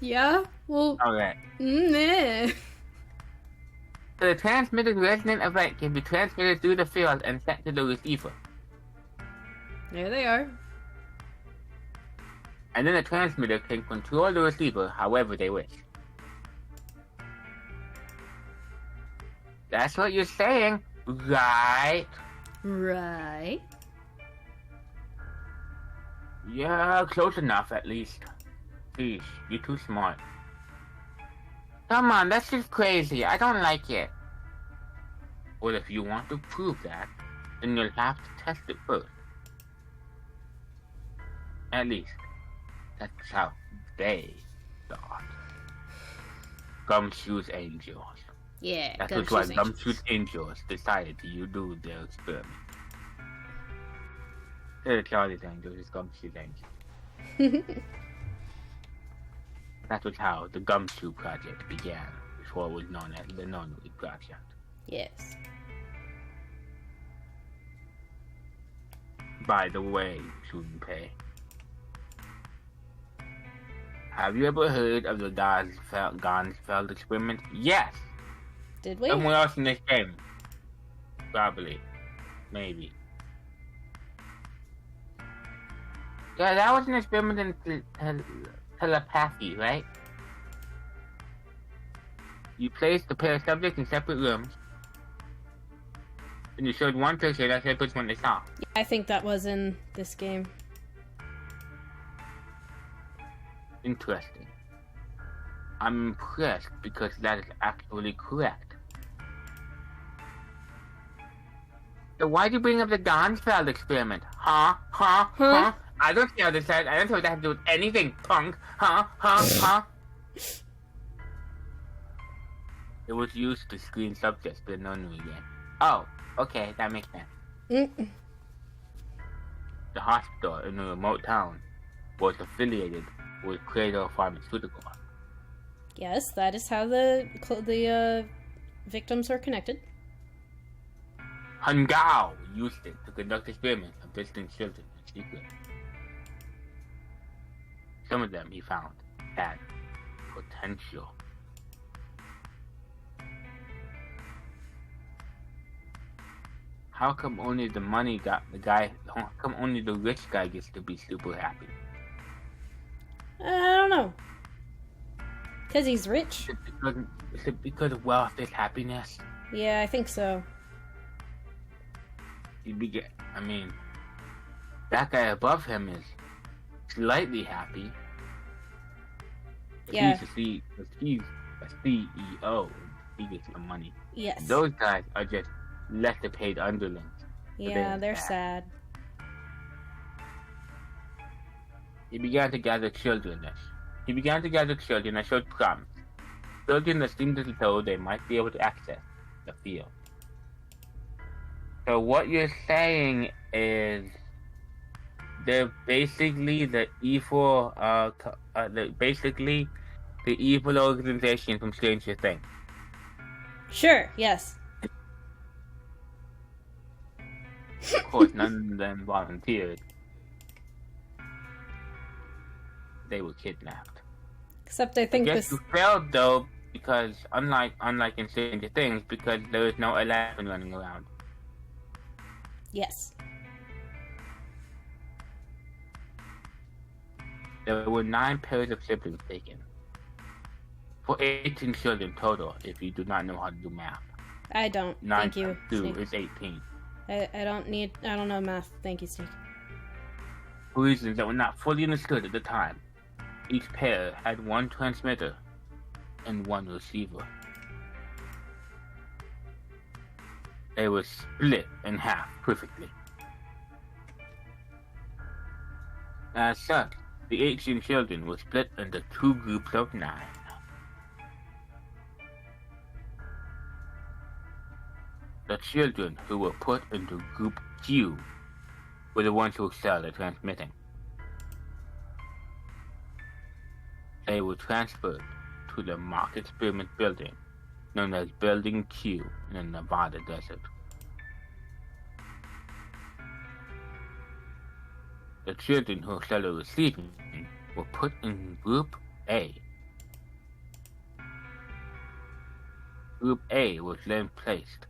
Yeah? Well... Okay. Meh. The transmitted resonant event can be transmitted through the field and sent to the receiver. There they are. And then the transmitter can control the receiver however they wish. That's what you're saying, right? Right. Yeah, close enough at least. Please, you're too smart. Come on, that's just crazy. I don't like it. Well, if you want to prove that, then you'll have to test it first. At least, that's how they thought. Gumshoe's Angels. Yeah, that's why Gumshoe's Angels decided to do their experiment. They're Charlie's Angels, it's Gumshoe's Angels. That was how the Gumshoe Project began, before it was known as the Nonary Project. Yes. By the way, Junpei, have you ever heard of the Gansfeld experiment? Yes! Did we? Somewhere else in this game. Probably. Maybe. Yeah, that was an experiment in telepathy, right? You placed the pair of subjects in separate rooms, and you showed one picture that said which one they saw. Yeah, I think that was in this game. Interesting. I'm impressed because that is actually correct. So why'd you bring up the Gansfeld experiment? Huh? I don't see how this had, I don't know what that has to do with anything, punk. Huh? It was used to screen subjects, but no new again. Oh, okay, that makes sense. The hospital in a remote town was affiliated with Cradle Pharmaceutical. Yes, that is how the victims are connected. Hangao used it to conduct experiments on visiting children in secret. Some of them, he found, had potential. How come only the how come only the rich guy gets to be super happy? I don't know. Because he's rich? Is it because of wealth is happiness? Yeah, I think so. I mean, that guy above him is slightly happy. Yeah. He's a CEO. He gets some money. Yes. Those guys are just lesser paid underlings. Yeah, they're sad. He began to gather children that showed promise. Children that seemed as though they might be able to access the field. So what you're saying is they're basically the evil, the evil organization from Stranger Things. Sure, yes. Of course, none of them volunteered. They were kidnapped. Except I think you failed, though, Because unlike in Stranger Things, because there is no 11 running around. Yes. There were 9 pairs of siblings taken. For 18 children total, if you do not know how to do math. I don't. 9 Thank you. times 2 is 18. I don't know math. Thank you, Steve. For reasons that were not fully understood at the time, each pair had 1 transmitter and 1 receiver. They were split in half perfectly. As such, the 18 children were split into 2 groups of 9. The children who were put into Group Q were the ones who excelled at transmitting. They were transferred to the mock experiment building, known as Building Q in the Nevada desert. The children who excelled at receiving were put in Group A. Group A was then placed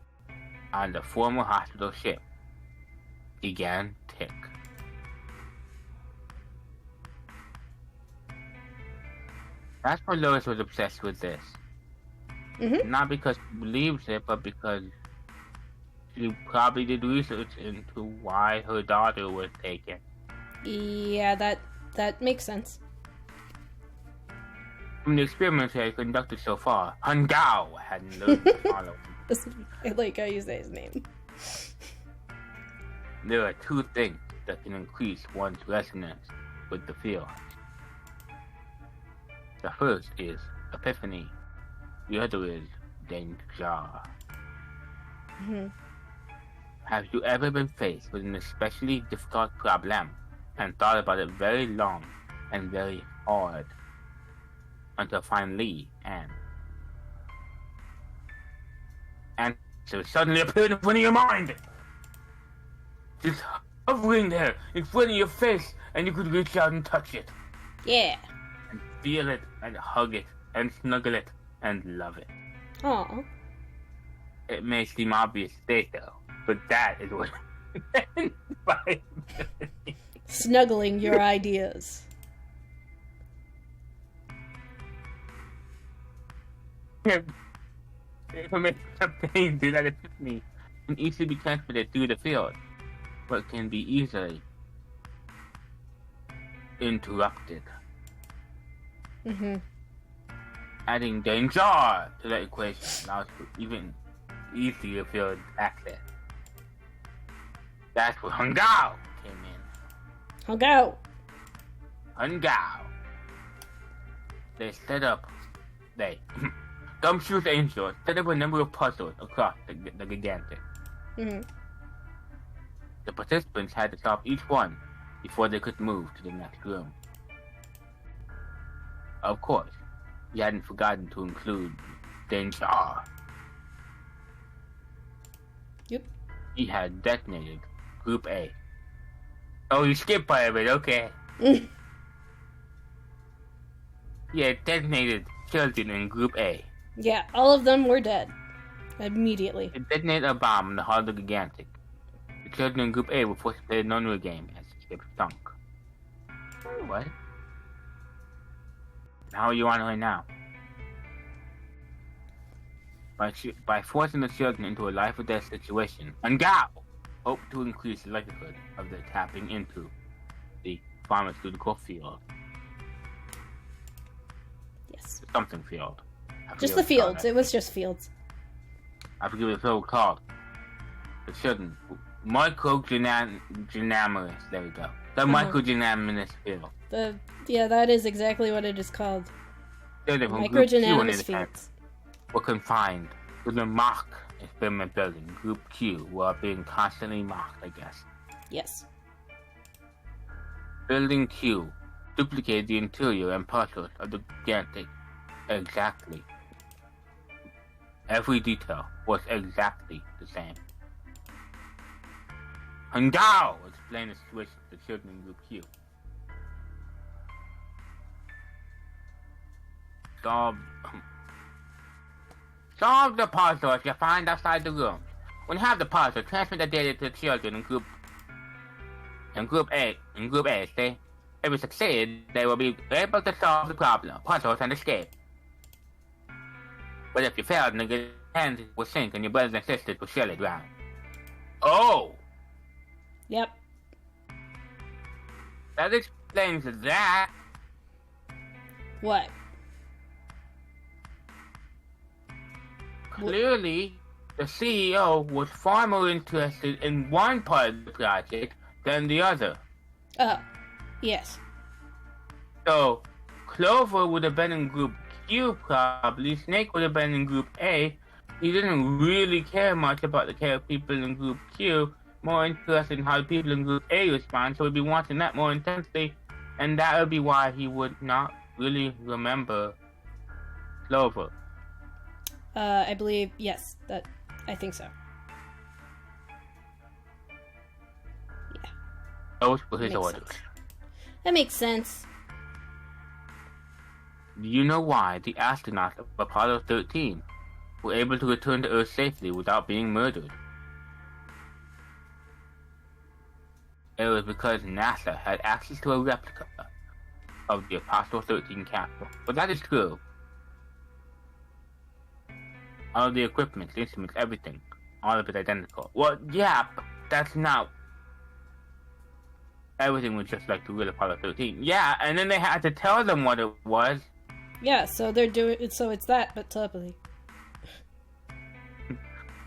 on the former hospital ship, Gigantic. That's why Lois was obsessed with this. Mm-hmm. Not because she believes it, but because she probably did research into why her daughter was taken. Yeah, that makes sense. From the experiments they had conducted so far, Hungao hadn't learned to follow. I like how you say his name. There are 2 things that can increase one's resonance with the field. The first is epiphany. The other is danger. Mm-hmm. Have you ever been faced with an especially difficult problem and thought about it very long and very hard until finally an answer suddenly appeared in front of your mind? Just hovering there in front of your face, and you could reach out and touch it. Yeah. And feel it, and hug it, and snuggle it, and love it. Aw. It may seem obvious today, though, but that is what by Snuggling your ideas. information obtained through that epiphany can easily be transmitted through the field, but can be easily interrupted. Mm-hmm. Adding danger to that equation allows for even easier field access. That's where Hungao came in. Hungao. Hungao. Gumshoe's Angels set up a number of puzzles across the Gigantic. Mm-hmm. The participants had to solve each one before they could move to the next room. Of course, he hadn't forgotten to include danger. Yep. He had detonated Group A. Oh, you skipped by a bit, okay. He had detonated children in Group A. Yeah, all of them were dead. Immediately. He detonated a bomb in the heart of the Gigantic. The children in Group A were forced to play a nonary game as the ship sunk. What? How are you on right now? By forcing the children into a life or death situation, Hungao hoped to increase the likelihood of their tapping into the pharmaceutical field. Yes. Something field. Just the fields. It was just fields. I forget what it's so called. The children. Microgenaminous. There we go. The microgenaminous field. Yeah, that is exactly what it is called. Microgenaminous fields were confined to the mock experiment building, Group Q, were being constantly mocked, I guess. Yes. Building Q duplicated the interior and puzzles of the Gigantic exactly. Every detail was exactly the same. Hungao explained the situation to the children in Group Q. Solve the puzzles you find outside the room. When you have the puzzle, transmit the data to the children in group A. See? If you succeed, they will be able to solve the puzzles and escape. But if you fail, then your hands will sink and your brothers and sisters will surely drown. Oh! Yep. That explains that. What? Clearly, the CEO was far more interested in one part of the project than the other. Oh, yes. So, Clover would have been in Group Q probably, Snake would have been in Group A. He didn't really care much about the care of people in Group Q, more interested in how the people in Group A respond, so he'd be watching that more intensely, and that would be why he would not really remember Clover. I believe, yes, I think so. Yeah. Those were his orders. Sense. That makes sense. Do you know why the astronauts of Apollo 13 were able to return to Earth safely without being murdered? It was because NASA had access to a replica of the Apollo 13 capsule. But that is true. All of the equipment, instruments, everything, all of it identical. Well, yeah, but that's not. Everything was just like the real Apollo 13. Yeah, and then they had to tell them what it was. Yeah, so they're doing it. So it's that, but telepathy.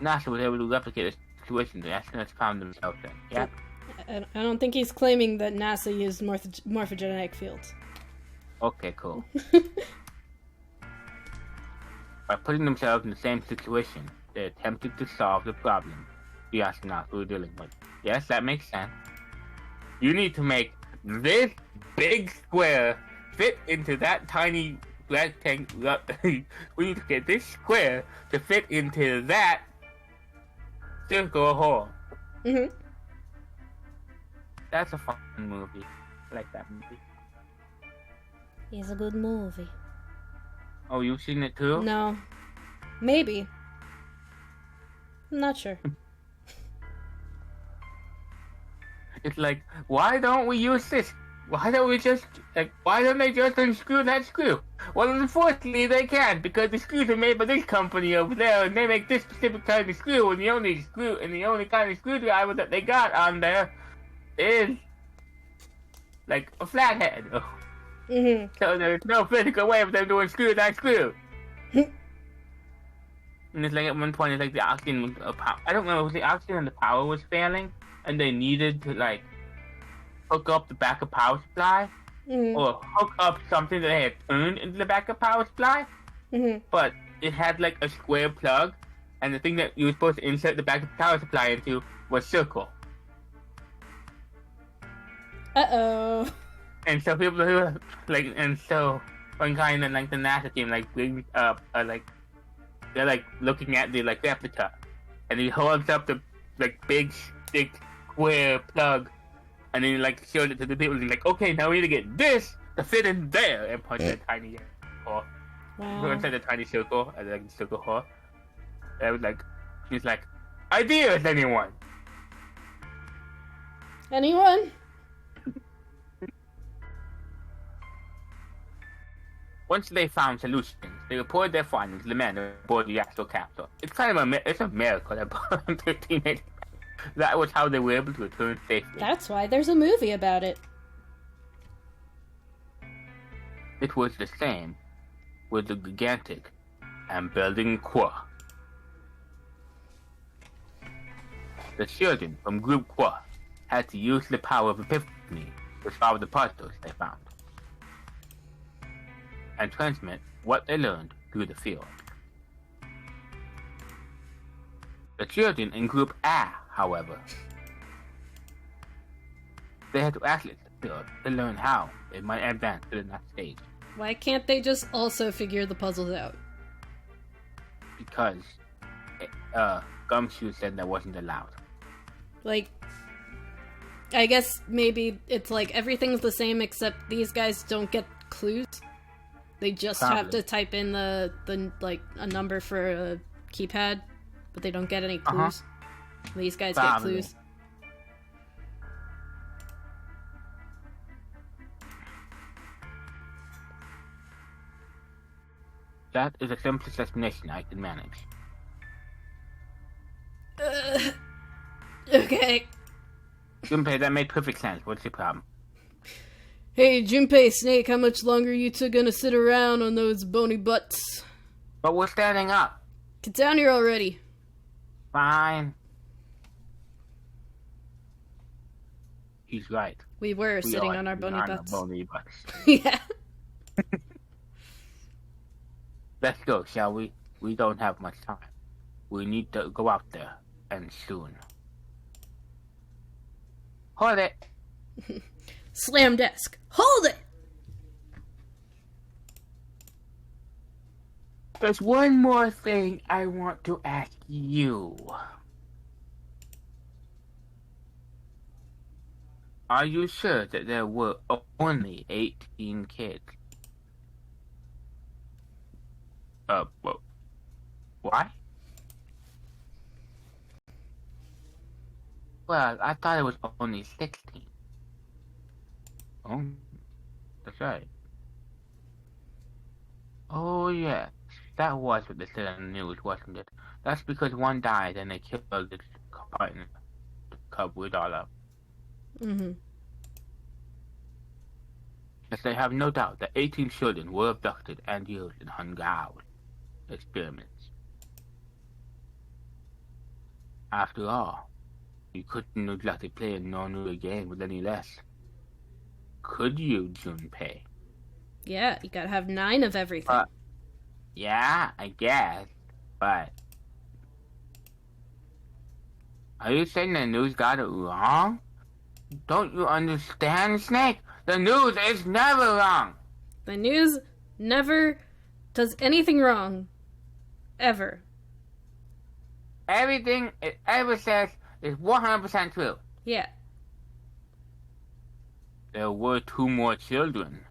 NASA was able to replicate the situation the astronauts found themselves in. Yeah. I don't think he's claiming that NASA used morphogenetic fields. Okay, cool. By putting themselves in the same situation, they attempted to solve the problem the astronauts were dealing with. Yes, that makes sense. You need to make this big square fit into that tiny rectangle. We need to get this square to fit into that circle hole. Mm-hmm. That's a fun movie. I like that movie. It's a good movie. Oh, you've seen it too? No. Maybe. I'm not sure. It's like, why don't we use this? Why don't they just unscrew that screw? Well, unfortunately, they can't, because the screws are made by this company over there, and they make this specific kind of screw, and the only kind of screwdriver that they got on there is, like, a flathead. Mm-hmm. So there's no physical way of them doing screw that screw. And it's like at one point, it's like the oxygen, I don't remember, was the oxygen and the power was failing, and they needed to, like, hook up the backup power supply, or hook up something that they had turned into the backup power supply, but it had, like, a square plug, and the thing that you were supposed to insert the backup power supply into was circle. Uh-oh. And so people who, like, and so one kind of, like, the NASA team, like, brings up, like, they're, like, looking at the, like, replica, and he holds up the, like, big, thick, square plug, and then he, like, shows it to the people, and he's like, okay, now we need to get this to fit in there, and punch a tiny hole. Wow. Inside the tiny circle, and like, the circle hole. And I was like, he's like, ideas, anyone? Anyone? Once they found solutions, they reported their findings to the men aboard the actual capsule. It's kind of it's a miracle that 1380. That was how they were able to return safely. That's why there's a movie about it. It was the same with the gigantic and building Qua. The children from Group Qua had to use the power of Epiphany to solve the puzzles they found and transmit what they learned through the field. The children in Group A, however, they had to access the field to learn how they might advance to the next stage. Why can't they just also figure the puzzles out? Because Gumshoe said that wasn't allowed. Like, I guess maybe it's like everything's the same except these guys don't get clues. They just have to type in the like a number for a keypad, but they don't get any clues. These guys get clues. That is the simplest explanation I can manage. Okay. Junpei, that made perfect sense. What's your problem? Hey, Junpei, Snake, how much longer you two gonna sit around on those bony butts? But we're standing up. Get down here already. Fine. He's right. We were sitting on our bony butts. Yeah. Let's go, shall we? We don't have much time. We need to go out there, and soon. Hold it! Slam desk. Hold it! There's one more thing I want to ask you. Are you sure that there were only 18 kids? Why? Well, I thought it was only 16. Oh, that's right. Oh, yeah. That was what they said on the news, wasn't it? That's because one died and they killed its partner to cover it all up. Mm-hmm. Yes, they have no doubt that 18 children were abducted and used in Hungao experiments. After all, you couldn't exactly play a non-real game with any less. Could you, Junpei? Yeah, you gotta have 9 of everything. Yeah, I guess, but... Are you saying the news got it wrong? Don't you understand, Snake? The news is never wrong! The news never does anything wrong. Ever. Everything it ever says is 100% true. Yeah. There were 2 more children.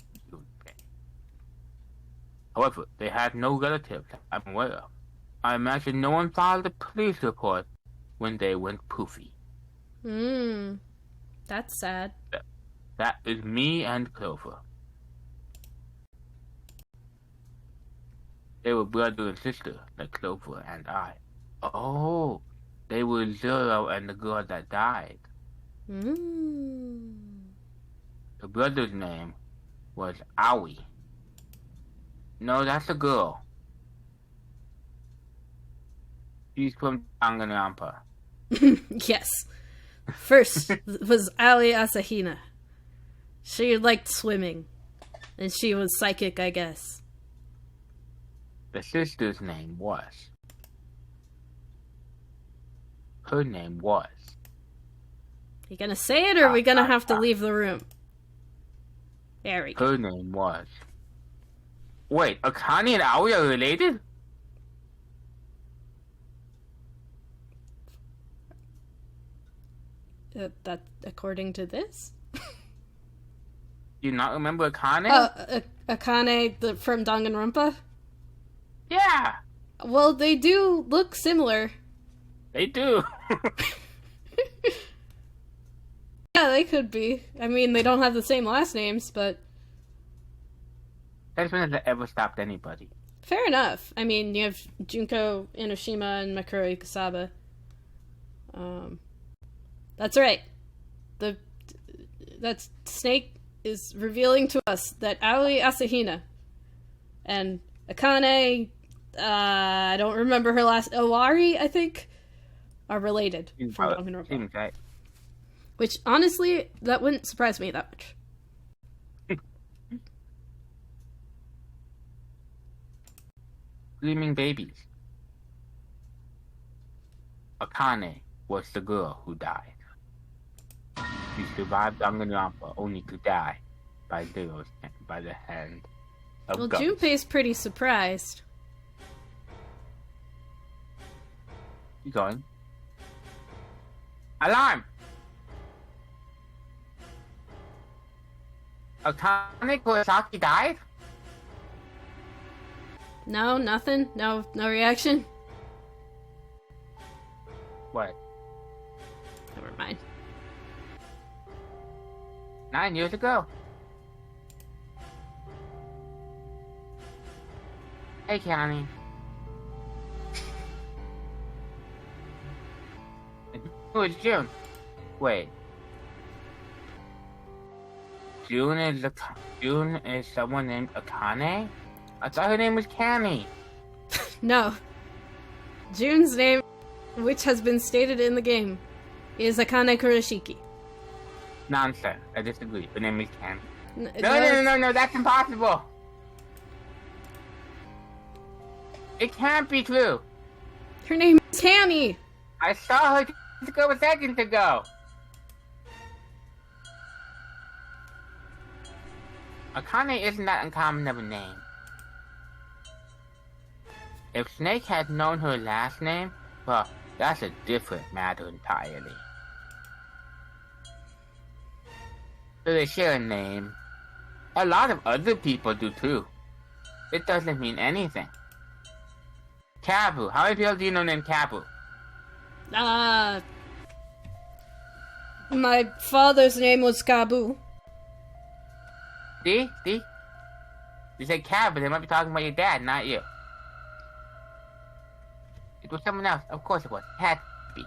However, they had no relatives I'm aware of. I imagine no one filed a police report when they went poofy. That's sad. That is me and Clover. They were brother and sister, like Clover and I. Oh, they were Zero and the girl that died. The brother's name was Aoi. No, that's a girl. She's from Danganronpa. Yes. First was Aoi Asahina. She liked swimming. And she was psychic, I guess. The sister's name was. Her name was. You gonna say it, or are we gonna have to leave the room? There we go. Her name was. Wait, Akane and Aoi are related? That according to this? Do you not remember Akane? Akane from Danganronpa? Yeah! Well, they do look similar. They do. Yeah, they could be. I mean, they don't have the same last names, but... That's when it ever stopped anybody. Fair enough. I mean, you have Junko Enoshima and Makuro Kusaba. That's right. That Snake is revealing to us that Aoi Asahina and Akane, I don't remember her last, Owari, I think, are related from Danganronpa. Right. Which, honestly, that wouldn't surprise me that much. Screaming babies. Akane was the girl who died. She survived Danganronpa only to die by the hand of guns. Junpei's pretty surprised. Keep going. Alarm! Akane Kurosaki died? No, nothing? No reaction? What? Never mind. 9 years ago. Hey, County. Oh, it's June. Wait. June is someone named Akane? I thought her name was Cammy. No. June's name, which has been stated in the game, is Akane Kurashiki. Nonsense. I disagree. Her name is Cammy. No, that's impossible. It can't be true. Her name is Cammy. I saw her a couple seconds ago. Akane isn't that uncommon of a name. If Snake had known her last name, well, that's a different matter entirely. So they share a name. A lot of other people do too. It doesn't mean anything. Kabu. How many people do you know named Kabu? My father's name was Kabu. See? You said Kabu, they might be talking about your dad, not you. It was someone else. Of course it was. It had to be.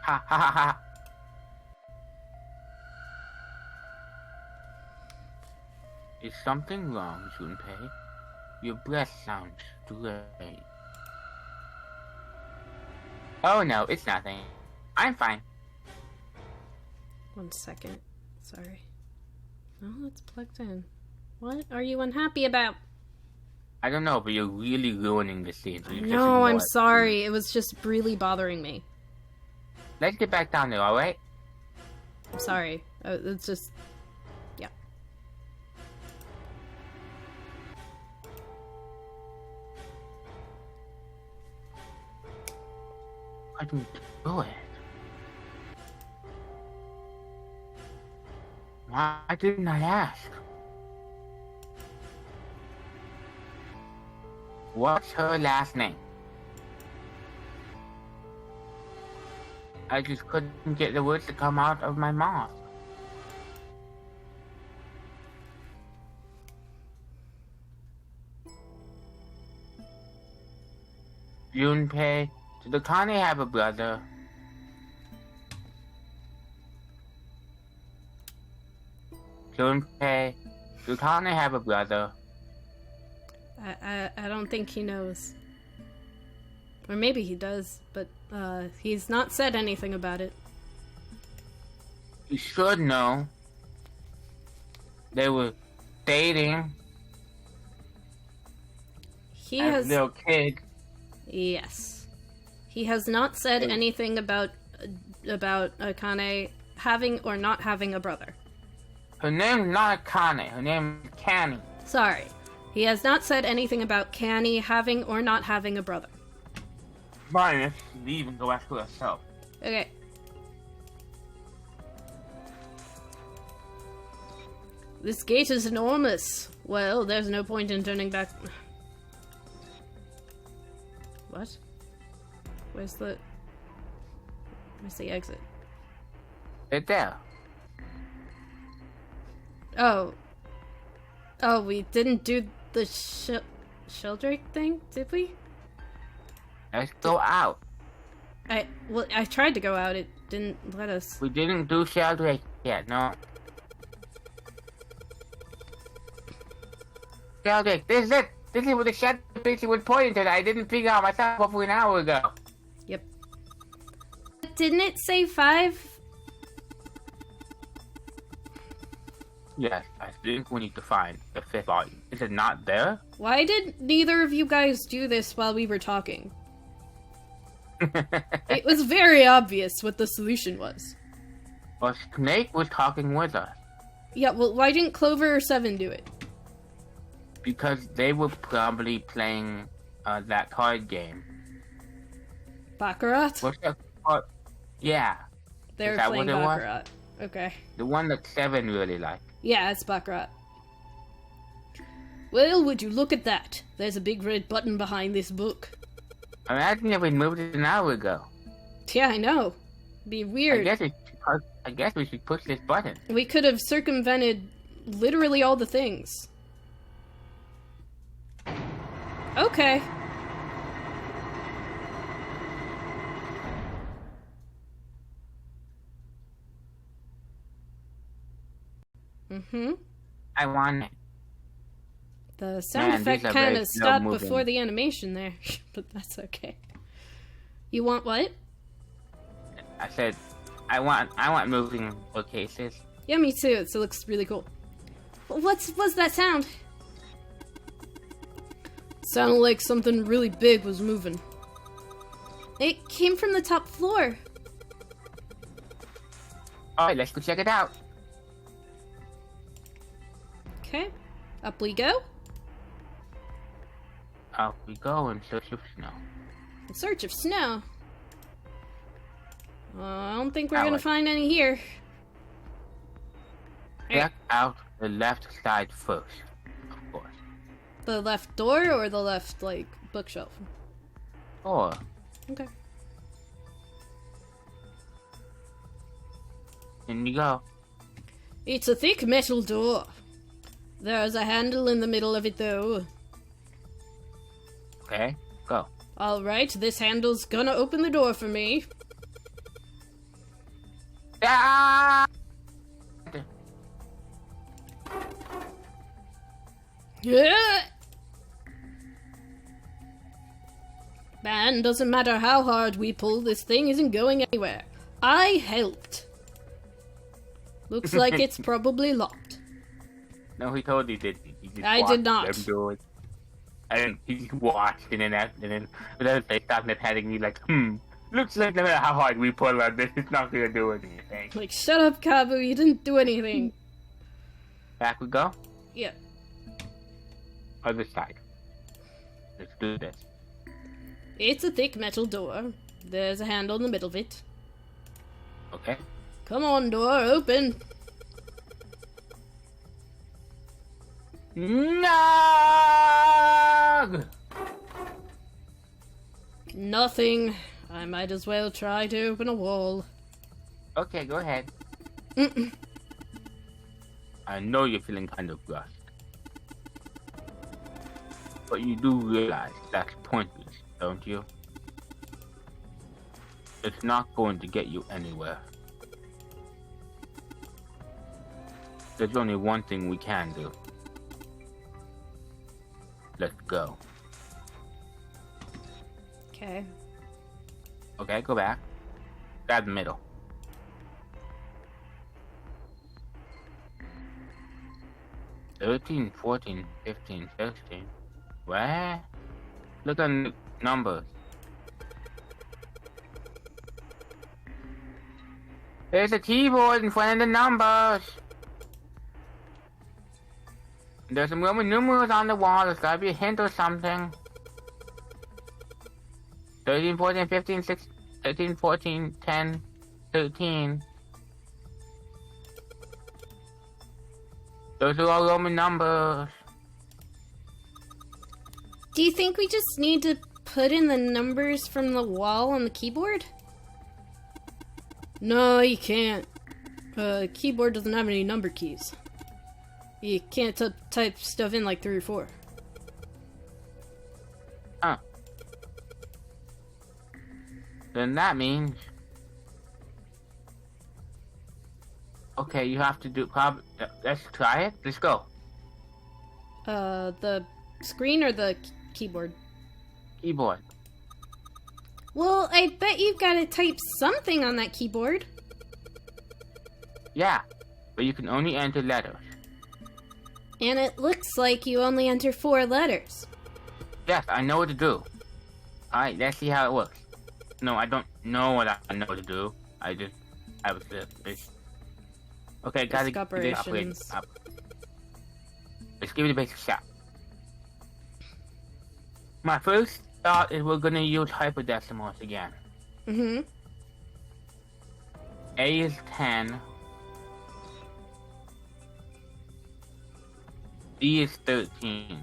Ha ha ha ha. Is something wrong, Junpei? Your breath sounds strange. Oh no, it's nothing. I'm fine. 1 second. Sorry. Oh, it's plugged in. What are you unhappy about? I don't know, but you're really ruining the scene. So No, I'm sorry. It was just really bothering me. Let's get back down there, alright? I'm sorry. It's just... Yeah. I didn't do it. Why didn't I ask? What's her last name? I just couldn't get the words to come out of my mouth. Junpei, did Akane have a brother? Junpei, did Akane have a brother? I don't think he knows. Or maybe he does, but he's not said anything about it. You should know. They were dating He as has... little kids. Yes. He has not said anything about Akane having or not having a brother. Her name's not Akane. Her name is Canny. Sorry. He has not said anything about Canny having or not having a brother. Fine, let's leave and go ask her herself. Okay. This gate is enormous. Well, there's no point in turning back. What? Where's the exit? Right there. Oh. Oh, we didn't do the Sheldrake thing, did we? Let's go out. I tried to go out, it didn't let us. We didn't do Sheldrake yet, no. Sheldrake, this is it! This is what the shadow picture was pointing to that I didn't figure out myself over an hour ago. Yep. Didn't it say 5? Yes, I think we need to find the 5th volume. Is it not there? Why did neither of you guys do this while we were talking? It was very obvious what the solution was. Well, Snake was talking with us. Yeah, well, why didn't Clover or Seven do it? Because they were probably playing that card game. Baccarat? What's that card? Yeah. They were Is that playing what it was? Baccarat. Okay. The one that Seven really liked. Yeah, it's Baccarat. Well, would you look at that? There's a big red button behind this book. Imagine if we moved it an hour ago. Yeah, I know. Be weird. I guess we should push this button. We could have circumvented literally all the things. Okay. Mm-hmm. I want it. The sound effect kind of stopped before the animation there, but that's okay. You want what? I said, I want moving bookcases. Yeah, me too. It looks really cool. What's that sound? Sounded like something really big was moving. It came from the top floor. Alright, let's go check it out. Okay, up we go. Up we go in search of snow. In search of snow? I don't think we're gonna find any here. Check out the left side first, of course. The left door or the left, like, bookshelf? Or Okay. in you go. It's a thick metal door. There's a handle in the middle of it, though. Okay, go. Alright, this handle's gonna open the door for me. Ah! Yeah. Man, doesn't matter how hard we pull, this thing isn't going anywhere. I helped. Looks like it's probably locked. No, he told you did. He just I did not. Them do it. And he just watched, and then they stopped and patting me like, looks like no matter how hard we pull on this, it's not gonna do anything. Like, shut up, Kabu, you didn't do anything. Back we go? Yeah. Other side. Let's do this. It's a thick metal door. There's a handle in the middle of it. Okay. Come on, door, open. No! Nothing. I might as well try to open a wall. Okay, go ahead. Mm-mm. I know you're feeling kind of rushed. But you do realize that's pointless, don't you? It's not going to get you anywhere. There's only one thing we can do. Let's go. Okay. Okay, go back. Grab the middle. $13, $14, $15, $16. What? Look at the numbers. There's a keyboard in front of the numbers. There's some Roman numerals on the wall. There's gotta be a hint or something. 13, 14, 15, 16, 13, 14, 10, 13. Those are all Roman numbers. Do you think we just need to put in the numbers from the wall on the keyboard? No, you can't. Keyboard doesn't have any number keys. You can't type stuff in like 3 or 4. Huh. Then that means... Okay, you have to do... let's try it. Let's go. The screen or the keyboard? Keyboard. Well, I bet you've got to type something on that keyboard. Yeah, but you can only enter letters. And it looks like you only enter 4 letters. Yes, I know what to do. Alright, let's see how it works. No, I don't know what I know to do. I was this. Okay, gotta get the operations up. Let's give it a basic shot. My first thought is we're gonna use hyperdecimals again. Mm-hmm. A is 10. D is 13.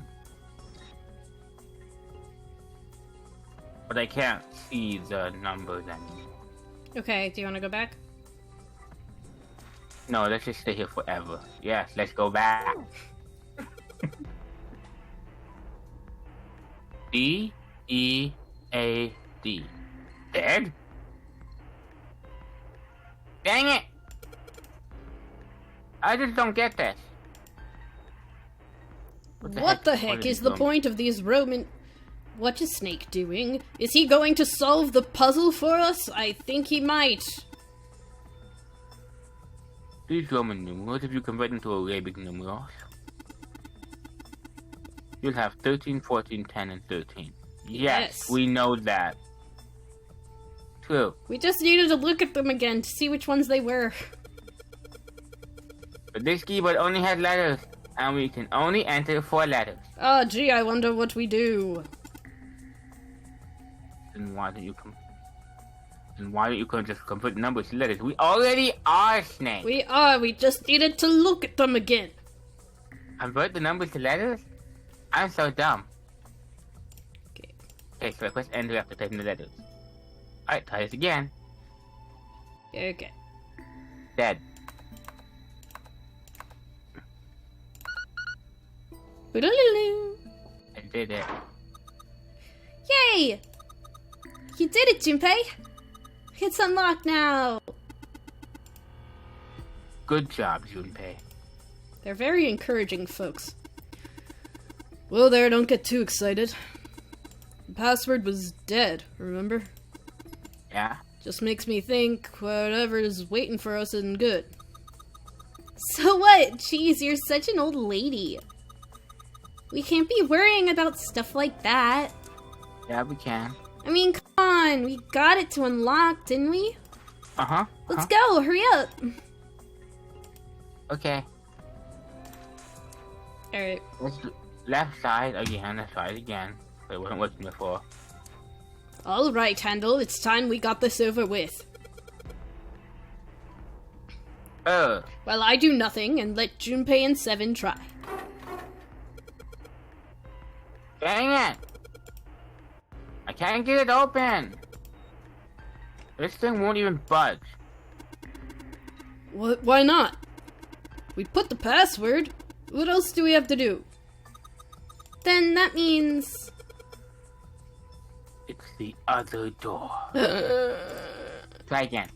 But I can't see the numbers anymore. Okay, do you want to go back? No, let's just stay here forever. Yes, let's go back. D, E, A, D. Dead? Dang it! I just don't get this. What the heck is the point of these Roman... What is Snake doing? Is he going to solve the puzzle for us? I think he might. These Roman numerals, if you convert them to Arabic numerals, you'll have 13, 14, 10, and 13. Yes, we know that. True. We just needed to look at them again to see which ones they were. But this keyboard only has letters, and we can only enter 4 letters. Oh, gee, I wonder what we do. Then why don't you just convert numbers to letters? We already are, Snake. We are. We just needed to look at them again. Convert the numbers to letters? I'm so dumb. Okay. Okay, so I press enter after typing the letters. Alright, try this again. Okay. Dead. I did it. Yay! You did it, Junpei! It's unlocked now! Good job, Junpei. They're very encouraging folks. Well there, don't get too excited. The password was dead, remember? Yeah? Just makes me think whatever's waiting for us isn't good. So what? Jeez, you're such an old lady. We can't be worrying about stuff like that. Yeah, we can. I mean, come on. We got it to unlock, didn't we? Uh-huh. Let's go. Hurry up. Okay. Alright. Let's do left side again. Let's try it again. It wasn't working before. Alright, Handel. It's time we got this over with. Well, I do nothing and let Junpei and Seven try. Dang it! I can't get it open! This thing won't even budge. What? Why not? We put the password. What else do we have to do? Then that means... It's the other door. Try again.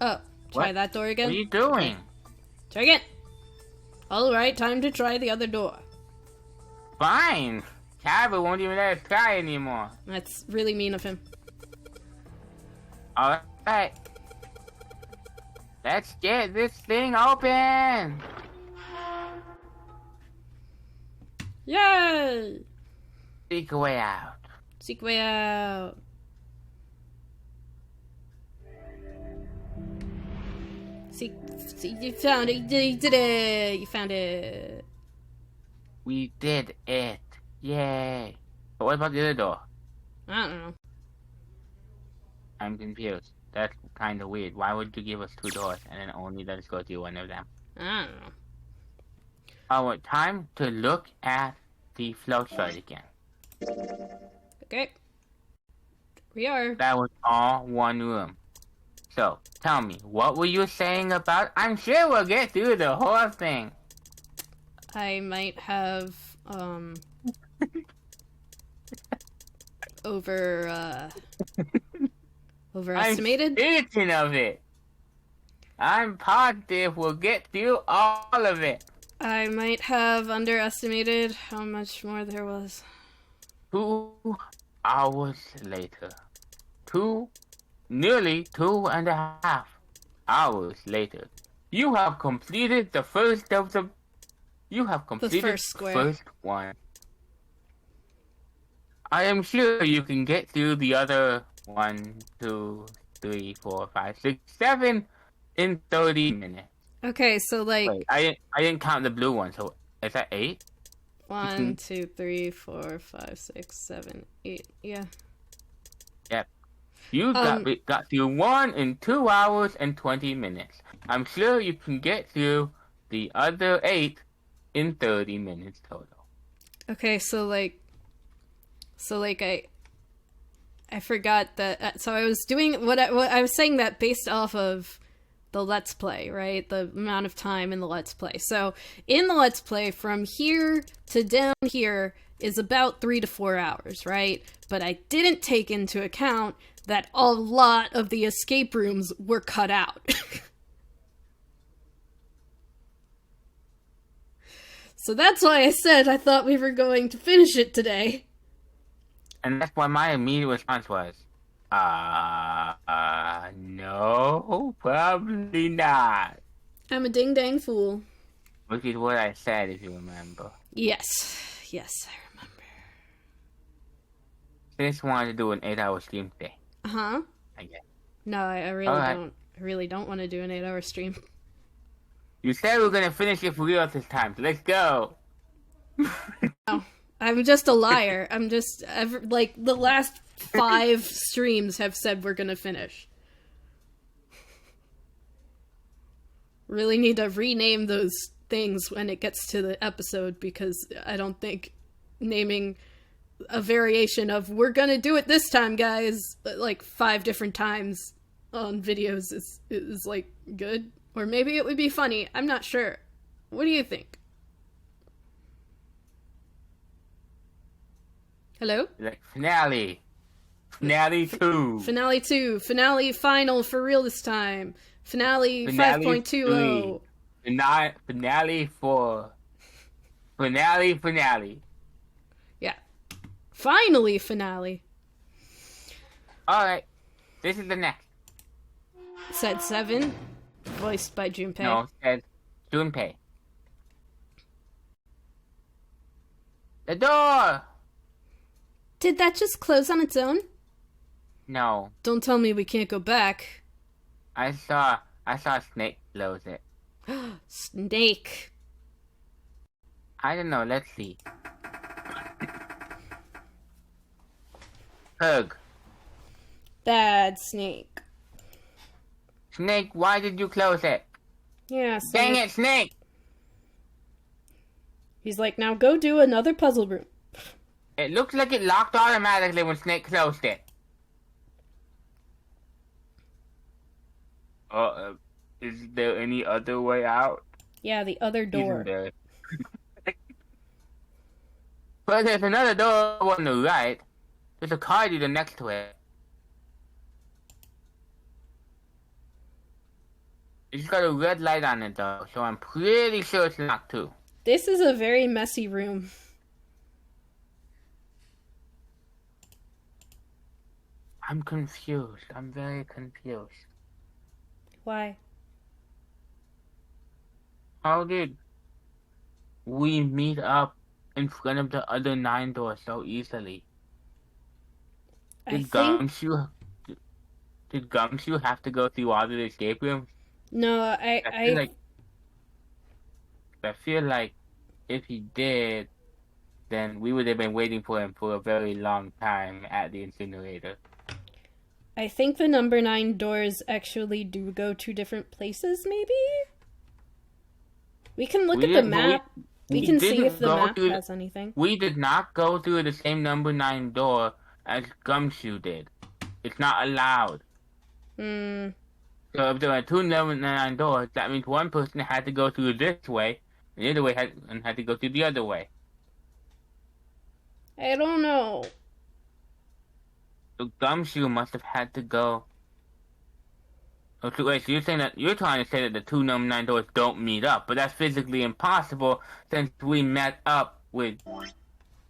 Oh, try What? that door again? What are you doing? Try again. Alright, time to try the other door. Fine! Cabot won't even let us try anymore. That's really mean of him. Alright. Let's get this thing open! Yay! Seek a way out. Seek way out. See, you found it. You did it. You found it. We did it. Yay. But what about the other door? I don't know. I'm confused. That's kind of weird. Why would you give us 2 doors and then only let us go through one of them? I don't know. Oh, time to look at the flow chart again. Okay. We are. That was all one room. So, tell me, what were you saying about... I'm sure we'll get through the whole thing. I might have, overestimated? I'm certain of it. I'm positive we'll get through all of it. I might have underestimated how much more there was. 2 hours later. Nearly 2.5 hours later. You have completed the first of the... You have completed the first one. I am sure you can get through the other 1, 2, 3, 4, 5, 6, 7 in 30 minutes. Okay, so like... Wait, I didn't count the blue one, so is that 8? 1, 2, 3, 4, 5, 6, 7, 8. Yeah. Yep. You got through 1 in 2 hours and 20 minutes. I'm sure you can get through the other 8 in 30 minutes total. Okay, so I forgot that. So I was doing what I was saying that based off of the Let's Play, right? The amount of time in the Let's Play. So in the Let's Play, from here to down here is about 3 to 4 hours, right? But I didn't take into account that a lot of the escape rooms were cut out. So that's why I said I thought we were going to finish it today. And that's why my immediate response was, no, probably not. I'm a ding-dang fool. Which is what I said, if you remember. Yes, I remember. Just wanted to do an 8-hour stream today. Uh-huh. I guess. No, I really don't. I really don't want to do an 8-hour stream. You said we were gonna finish it for real this time, so let's go. No, I'm just a liar. Like, the last 5 streams have said we're gonna finish. Really need to rename those things when it gets to the episode, because I don't think naming a variation of "we're gonna do it this time, guys," like 5 different times on videos is like good. Or maybe it would be funny. I'm not sure. What do you think? Hello? Like finale. Finale 2. Finale 2. Finale final for real this time. Finale 5.20. Finale 4. Finale. Yeah. Finally finale. Alright. This is the next. Said 7. Voiced by Junpei. No, said Junpei. The door! Did that just close on its own? No. Don't tell me we can't go back. I saw Snake close it. Snake. I don't know, let's see. Pug. Bad Snake. Snake, why did you close it? Yeah, Snake. Dang it, Snake! He's like, now go do another puzzle room. It looks like it locked automatically when Snake closed it. Is there any other way out? Yeah, the other door. Isn't there? But there's another door on the right. There's a car dealer next to it. It's got a red light on it though, so I'm pretty sure it's locked too. This is a very messy room. I'm confused. I'm very confused. Why? How did we meet up in front of the other 9 doors so easily? Did Gumshoe have to go through all the escape rooms? No, I feel like if he did, then we would have been waiting for him for a very long time at the incinerator. I think the number 9 doors actually do go to different places, maybe? We can look at the map. We can see if the map has anything. We did not go through the same number 9 door as Gumshoe did. It's not allowed. So if there are 2 number 9 doors, that means one person had to go through this way, and the other way had to go through the other way. I don't know. So Gumshoe must have had to go. Okay, wait, so you're trying to say that the 2 number 9 doors don't meet up, but that's physically impossible since we met up with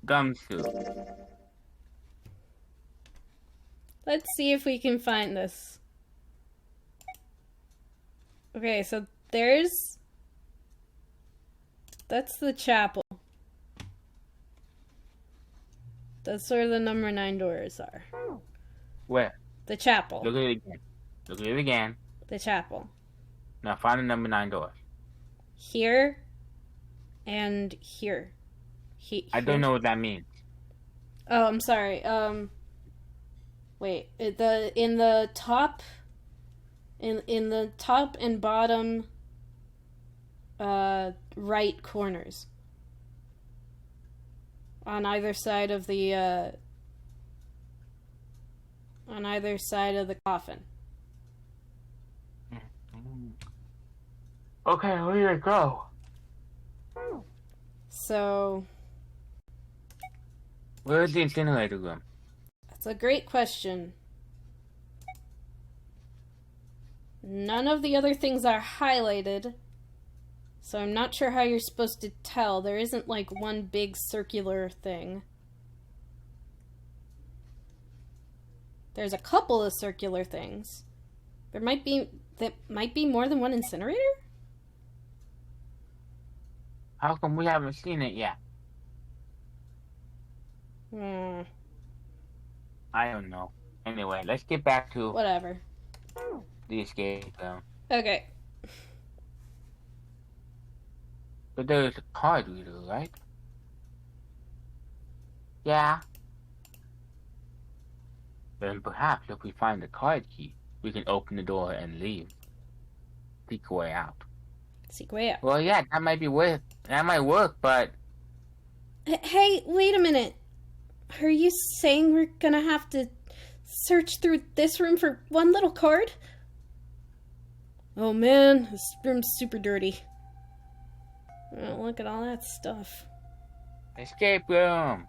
Gumshoe. Let's see if we can find this. Okay, so that's the chapel. That's where the number 9 doors are. Where? The chapel. Look at it again. Look at it again. The chapel. Now find the number 9 doors. Here and here. I don't know what that means. Oh, I'm sorry. Wait. In the top and bottom right corners. On either side of the, on either side of the coffin. Okay, where do I go? So, Where's the incinerator room? that's a great question. None of the other things are highlighted, so I'm not sure how you're supposed to tell. There isn't like one big circular thing. There's a couple of circular things. There might be more than one incinerator? How come we haven't seen it yet? I don't know. Anyway, let's get back to Whatever. the escape room. Okay. But there's a card reader, right? Yeah. Then perhaps if we find the card key, we can open the door and leave. Seek a way out. Seek way out. Well, yeah, that might work, but... Hey, wait a minute. Are you saying we're gonna have to search through this room for one little card? Oh man, this room's super dirty. Oh, look at all that stuff. Escape room!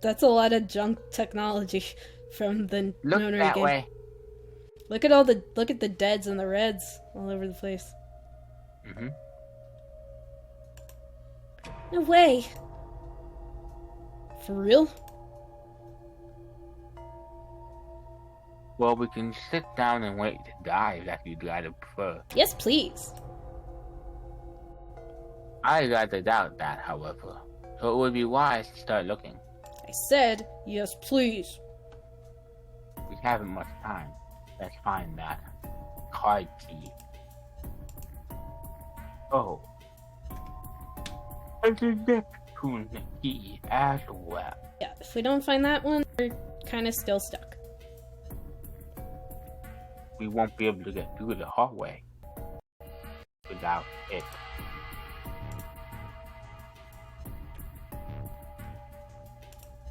That's a lot of junk technology from the Look Nonary that game. way. Look at the deads and the reds all over the place. Mm-hmm. No way. For real? Well, we can sit down and wait to die if you'd rather prefer. Yes, please. I rather doubt that, however. So it would be wise to start looking. I said, yes, please. We haven't much time. Let's find that card key. Oh. And the Neptune key as well. Yeah, if we don't find that one, we're kind of still stuck. We won't be able to get through the hallway without it.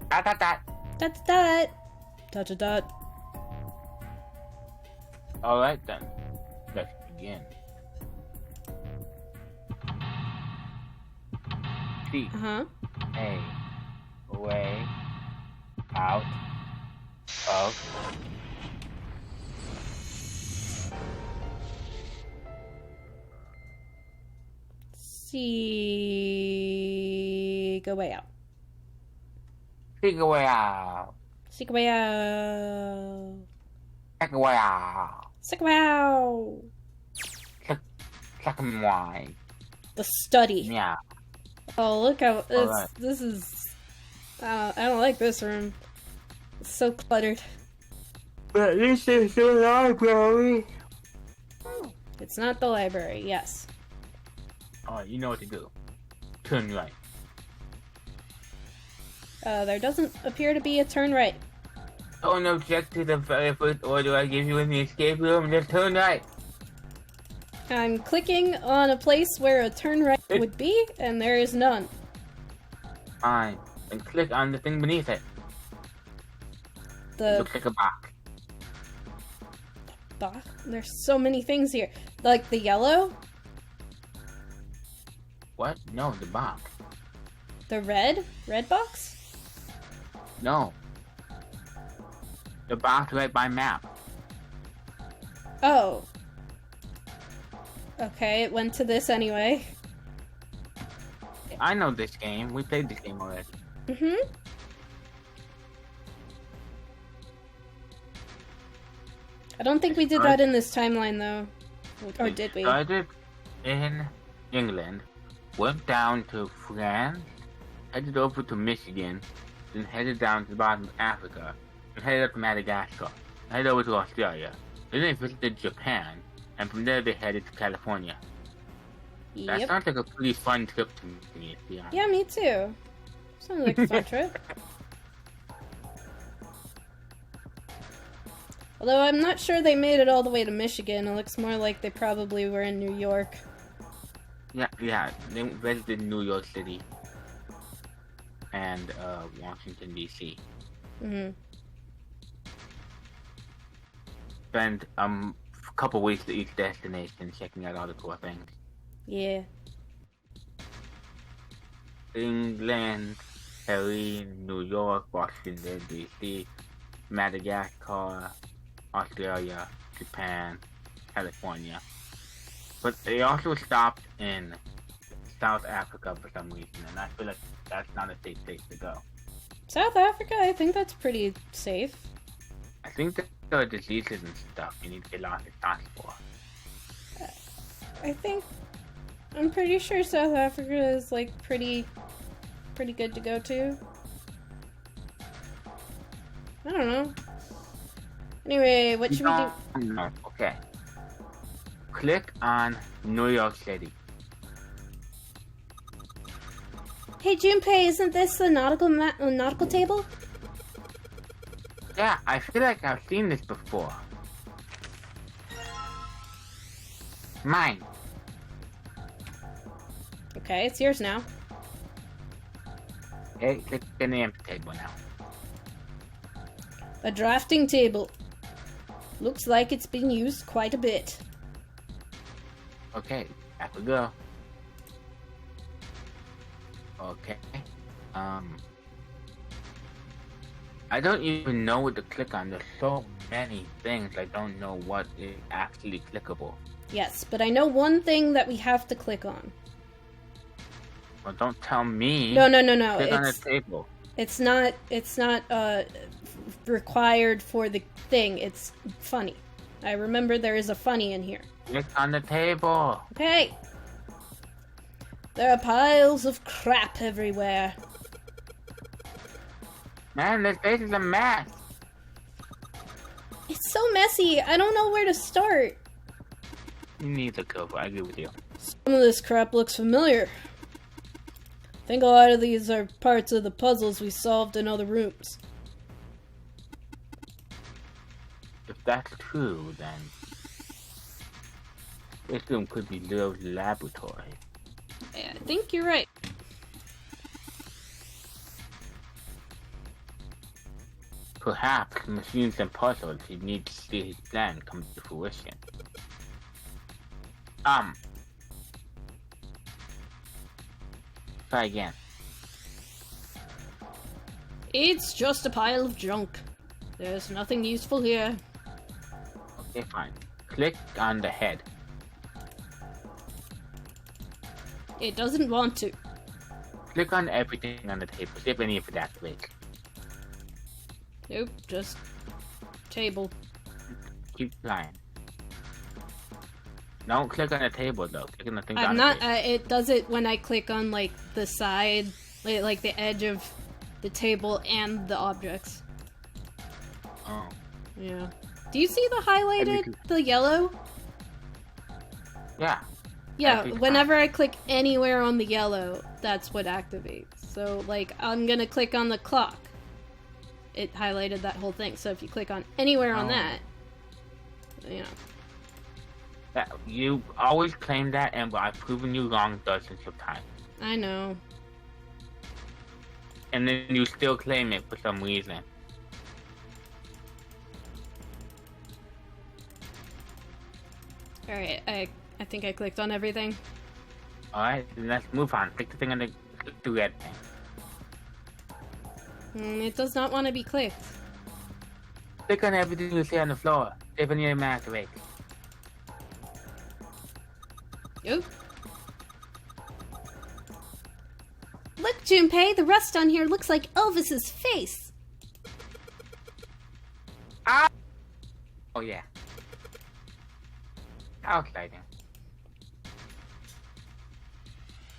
Dot. That's that. Touch a dot. Alright then. Let's begin. C. A. Way. Out. Of. Seek a way out. Seek a way out. Seek a way out. Seek a way out. Seek a way out. Second way. The study. Yeah. Oh, look how Alright. this is. I don't like this room. It's so cluttered. But this is the library. It's not the library. Yes. Alright, you know what to do. Turn right. There doesn't appear to be a turn right. Don't object to the very first order I give you in the escape room. Just turn right. I'm clicking on a place where a turn right would be, and there is none. Fine. And click on the thing beneath it. The Looks like a box. box. There's so many things here. Like the yellow, What? No, the box. the red box. No. The box right by map. Oh. Okay, it went to this anyway. I know this game. We played this game already. I don't think we did that in this timeline though. Or did we? Started in England, went down to France, headed over to Michigan, then headed down to the bottom of Africa, and headed up to Madagascar, headed over to Australia. Then they visited Japan, and from there they headed to California. That Yep. sounds like a pretty fun trip to me, to be honest. Yeah, me too. Sounds like a fun trip. Although I'm not sure they made it all the way to Michigan. It looks more like they probably were in New York. Yeah. They visited New York City and Washington D.C. Mm-hmm. Spent a couple weeks at each destination, checking out all the cool things. Yeah. England, Paris, New York, Washington D.C., Madagascar, Australia, Japan, California. But they also stopped in South Africa for some reason, and I feel like that's not a safe place to go. South Africa, I think that's pretty safe. I think that there are diseases and stuff you need to get lots of shots for. I'm pretty sure South Africa is like pretty good to go to. I don't know. Anyway, what should we do? No. Okay. Click on New York City. Hey Junpei, isn't this the nautical table? Yeah, I feel like I've seen this before. Mine. Okay, it's yours now. Okay, click on the empty table now. A drafting table. Looks like it's been used quite a bit. Okay, back we go. Okay. I don't even know what to click on. There's so many things. I don't know what is actually clickable. Yes, but I know one thing that we have to click on. Well, don't tell me. No. Click on the table. It's not required for the thing. It's funny. I remember there is a funny in here. Click on the table. Okay. There are piles of crap everywhere. Man, this place is a mess. It's so messy. I don't know where to start. You need to go. I agree with you. Some of this crap looks familiar. I think a lot of these are parts of the puzzles we solved in other rooms. If that's true, then this room could be Leo's laboratory. Yeah, I think you're right. Perhaps machines and puzzles he needs to see his plan come to fruition. Try again. It's just a pile of junk. There's nothing useful here. Okay, fine. Click on the head. It doesn't want to. Click on everything on the table. See if any of it activates. Nope, just table. Keep trying. Don't click on the table though. Click on the thing. I'm not. It does it when I click on like the side, like the edge of the table and the objects. Oh. Yeah. Do you see the highlighted, the yellow? Yeah. Yeah. Whenever I click anywhere on the yellow, that's what activates. So like, I'm gonna click on the clock. It highlighted that whole thing. So if you click on anywhere on that, you know. You always claim that, and I've proven you wrong dozens of times. I know. And then you still claim it for some reason. Alright, I think I clicked on everything. Alright, then let's move on. Click the thing on the red thing. It does not want to be clicked. Click on everything you see on the floor. See if any of them activate. Oop. Look, Junpei, the rust on here looks like Elvis's face. Ah! Oh yeah. How exciting.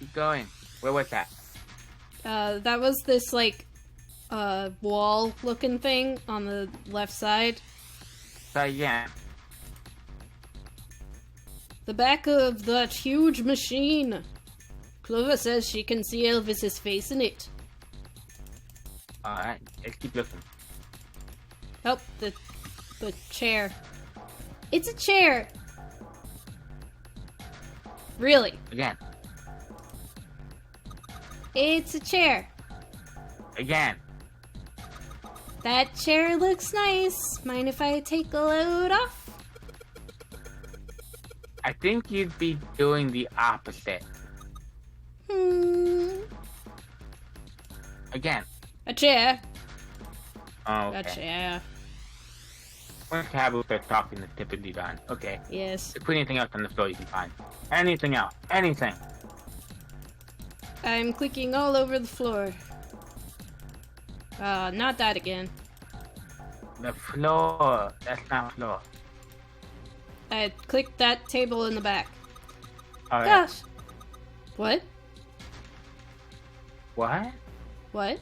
Keep going. Where was that? That was this, like, wall-looking thing on the left side. Try again. The back of that huge machine. Clover says she can see Elvis's face in it. Alright, let's keep looking. Oh, the chair. It's a chair! Really? Again. It's a chair. Again. That chair looks nice. Mind if I take a load off? I think you'd be doing the opposite. Again. A chair. Oh, okay. A chair. Once Taboo starts talking, it's typically done. Okay. Yes. Put anything else on the floor you can find. Anything else. Anything. I'm clicking all over the floor. Not that again. The floor. That's not floor. I clicked that table in the back. Alright. Gosh. What? What? What?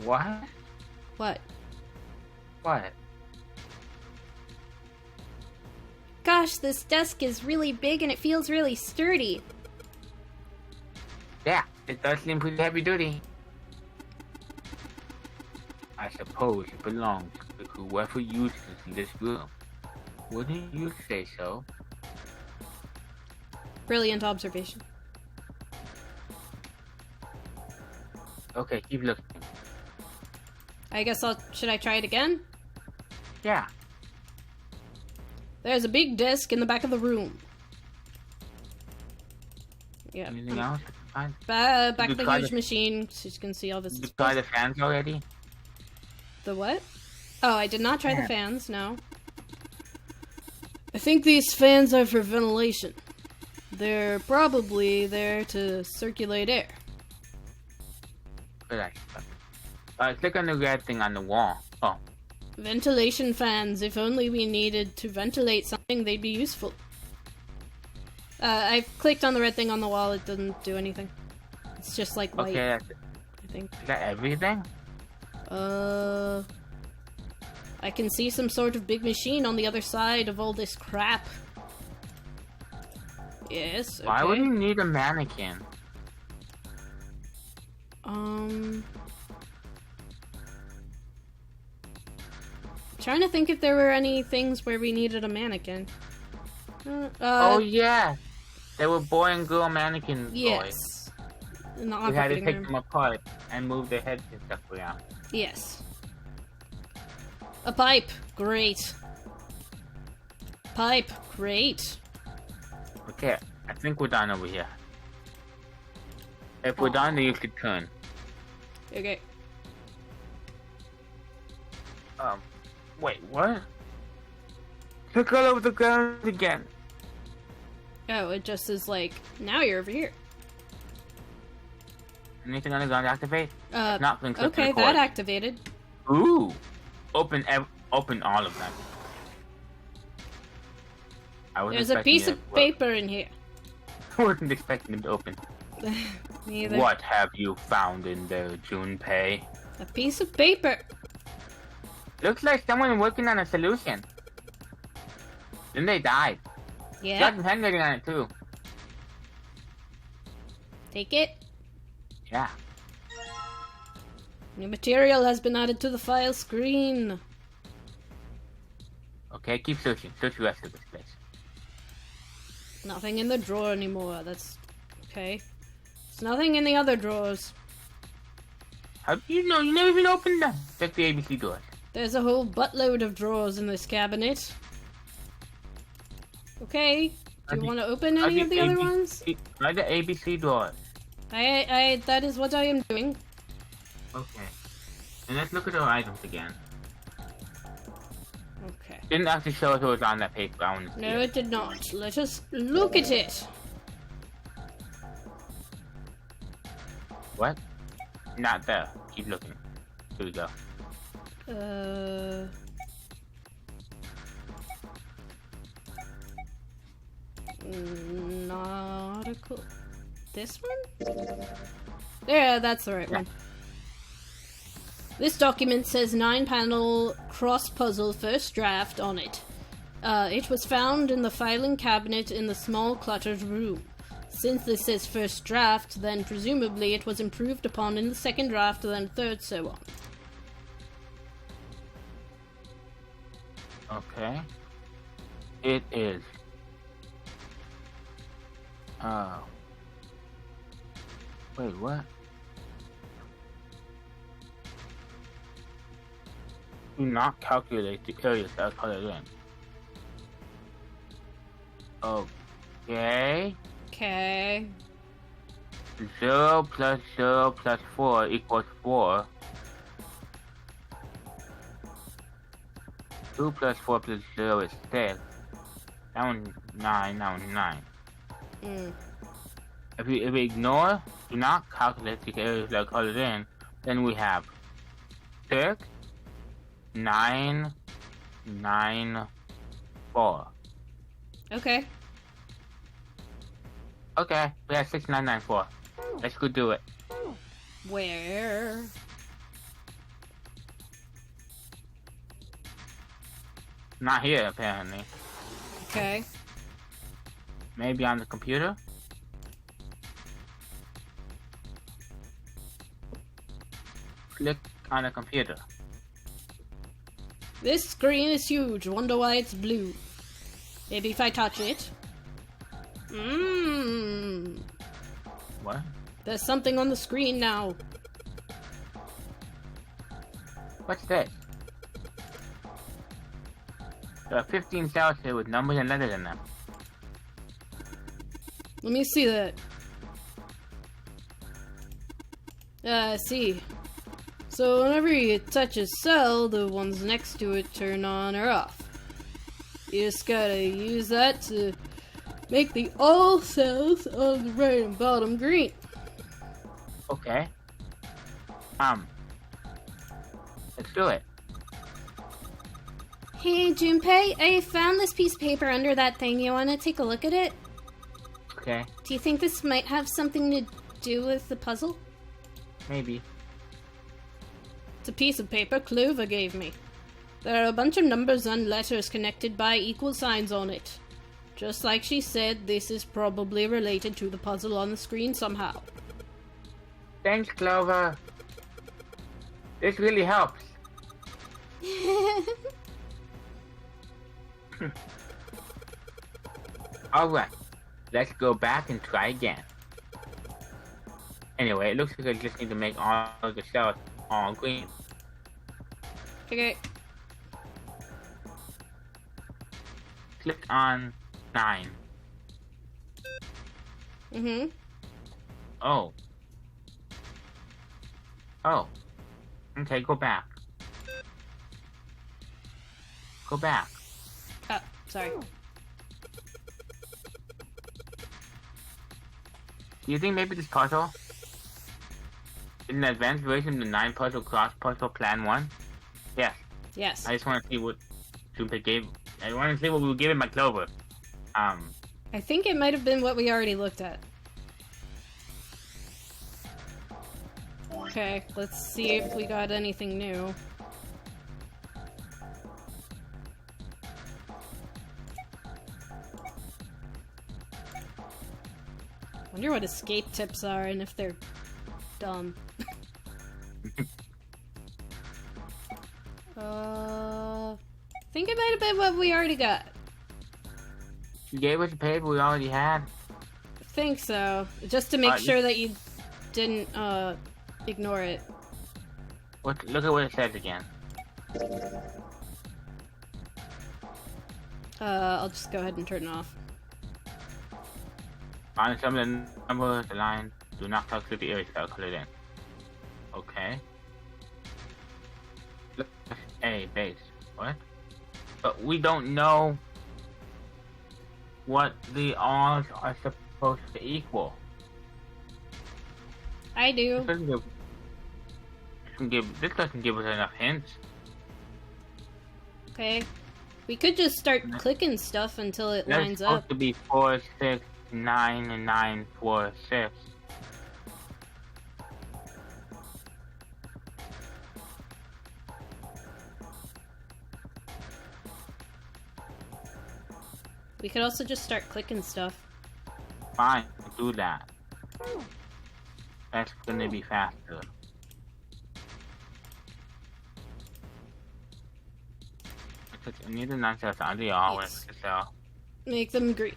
What? What? What? Gosh, this desk is really big and it feels really sturdy. Yeah, it does seem pretty heavy duty. I suppose it belongs to whoever uses this room. Wouldn't you say so? Brilliant observation. Okay, keep looking. I guess should I try it again? Yeah. There's a big desk in the back of the room. Yeah. Anything else? Fine. Back You the tried huge the- machine, so you can see all this. Did you try the fans already? The what? Oh, I did not try the fans, no. I think these fans are for ventilation. They're probably there to circulate air. Good idea. Click on the red thing on the wall. Oh. Ventilation fans. If only we needed to ventilate something, they'd be useful. I clicked on the red thing on the wall. It doesn't do anything. It's just like light, Okay, that's it. I think. Is that everything? I can see some sort of big machine on the other side of all this crap. Yes, okay. Why would you need a mannequin? Trying to think if there were any things where we needed a mannequin. Oh yeah, they were boy and girl mannequin yes. In the boys. We had to operating take room. them apart and move their heads and stuff around. Yes. A pipe. Great. Pipe. Great. Okay, I think we're done over here. If we're done, then you could turn. Okay. Wait, what? Look all over the ground again. Oh, it just is like, now you're over here. Anything on the ground activate? Not been clicked okay, record. that activated. Ooh! Open all of them. I wasn't There's a expecting piece it of to- paper in here. I wasn't expecting them to open. Neither. What have you found in there, Junpei? A piece of paper. Looks like someone working on a solution. Then they died. Yeah. Got handwriting on it too. Take it. Yeah. New material has been added to the file screen. Okay, keep searching. Search the rest of this place. Nothing in the drawer anymore. That's okay. There's nothing in the other drawers. How do you know? You never even opened them. Check the ABC doors. There's a whole buttload of drawers in this cabinet. Okay. Do you want to open any of the other ones? Try the ABC doors. That is what I am doing. Okay. And let's look at our items again. Okay. Didn't actually show us what was on that paper. I want to see No, it did not. Let us look at it. What? Not there. Keep looking. Here we go. Nautical. This one? Yeah, that's the right one. This document says 9-panel cross-puzzle first draft on it. It was found in the filing cabinet in the small cluttered room. Since this says first draft, then presumably it was improved upon in the second draft, then third, so on. Okay. It is. Oh. Wait, what? Do not calculate the areas that are colored in. Okay. Okay. 0 plus 0 plus 4 equals 4. 2 plus 4 plus 0 is 6. That one's 9, that one's 9. If we ignore, do not calculate the areas that are colored in, then we have 6, 9, 9, 4. Okay. Okay, we have 6, 9, 9, 4. Let's go do it. Where? Not here, apparently. Okay. Maybe on the computer? Click on the computer. This screen is huge. Wonder why it's blue. Maybe if I touch it. What? There's something on the screen now. What's this? There are 15 cells here with numbers and letters in them. Let me see that. See. So whenever you touch a cell, the ones next to it turn on or off. You just gotta use that to make the all cells on the right and bottom green. Okay. Let's do it. Hey, Junpei, I found this piece of paper under that thing. You wanna take a look at it? Okay, Do you think this might have something to do with the puzzle? maybe. It's a piece of paper Clover gave me. There are a bunch of numbers and letters connected by equal signs on it. Just like she said, this is probably related to the puzzle on the screen somehow. Thanks, Clover. This really helps. Alright, let's go back and try again. Anyway, it looks like I just need to make all of the cells all green. Okay. Click on 9. Oh. Oh. Okay, go back. Go back. Oh, sorry. Do you think maybe this puzzle is an advanced version of the 9 puzzle cross puzzle plan 1? Yes. Yes. I just want to see what Junpei gave. I want to see what we were given by Clover. I think it might have been what we already looked at. Okay, let's see if we got anything new. Wonder what escape tips are and if they're dumb. I think it might have been what we already got. You gave us the paper we already had? I think so. Just to make sure that you didn't, ignore it. Look at what it says again. I'll just go ahead and turn it off. On some of the numbers, the line, do not calculate the areas that are colored in. Okay. A base. What? But we don't know what the odds are supposed to equal. I do. This doesn't give us enough hints. Okay. We could just start clicking stuff until it lines It's supposed up. to be 4, 6, 9, and 9, 4, 6. We could also just start clicking stuff. Fine, do that. That's gonna be faster. I need to not just on the always so. Make them green.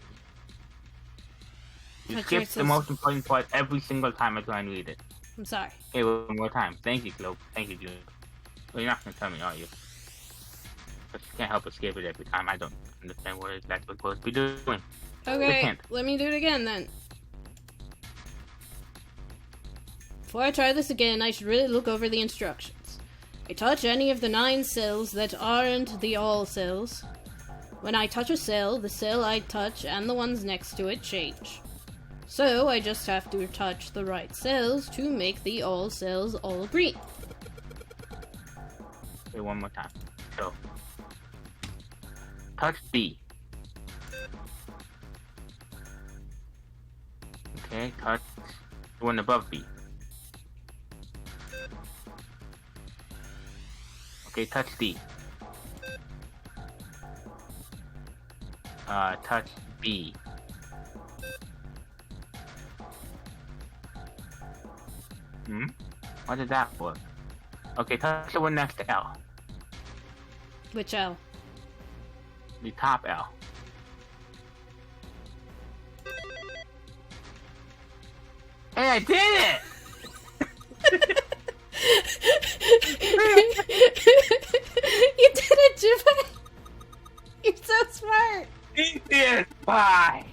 You Touch skip yourself. the most important part every single time I try and read it. I'm sorry. Okay, one more time. Thank you, Globe. Thank you, June. Well, you're not gonna tell me, are you? help escape it every time. I don't understand what that's supposed to be doing. Okay, let me do it again then. Before I try this again, I should really look over the instructions. I touch any of the 9 cells that aren't the all cells. When I touch a cell, the cell I touch and the ones next to it change. So I just have to touch the right cells to make the all cells all green. Okay, one more time. So, touch B. Okay, touch the one above B. Okay, touch D. Touch B. What did that work? Okay, touch the one next to L. Which L? The top L. Hey, I did it! You did it, Junpei! You're so smart! Easiest pie!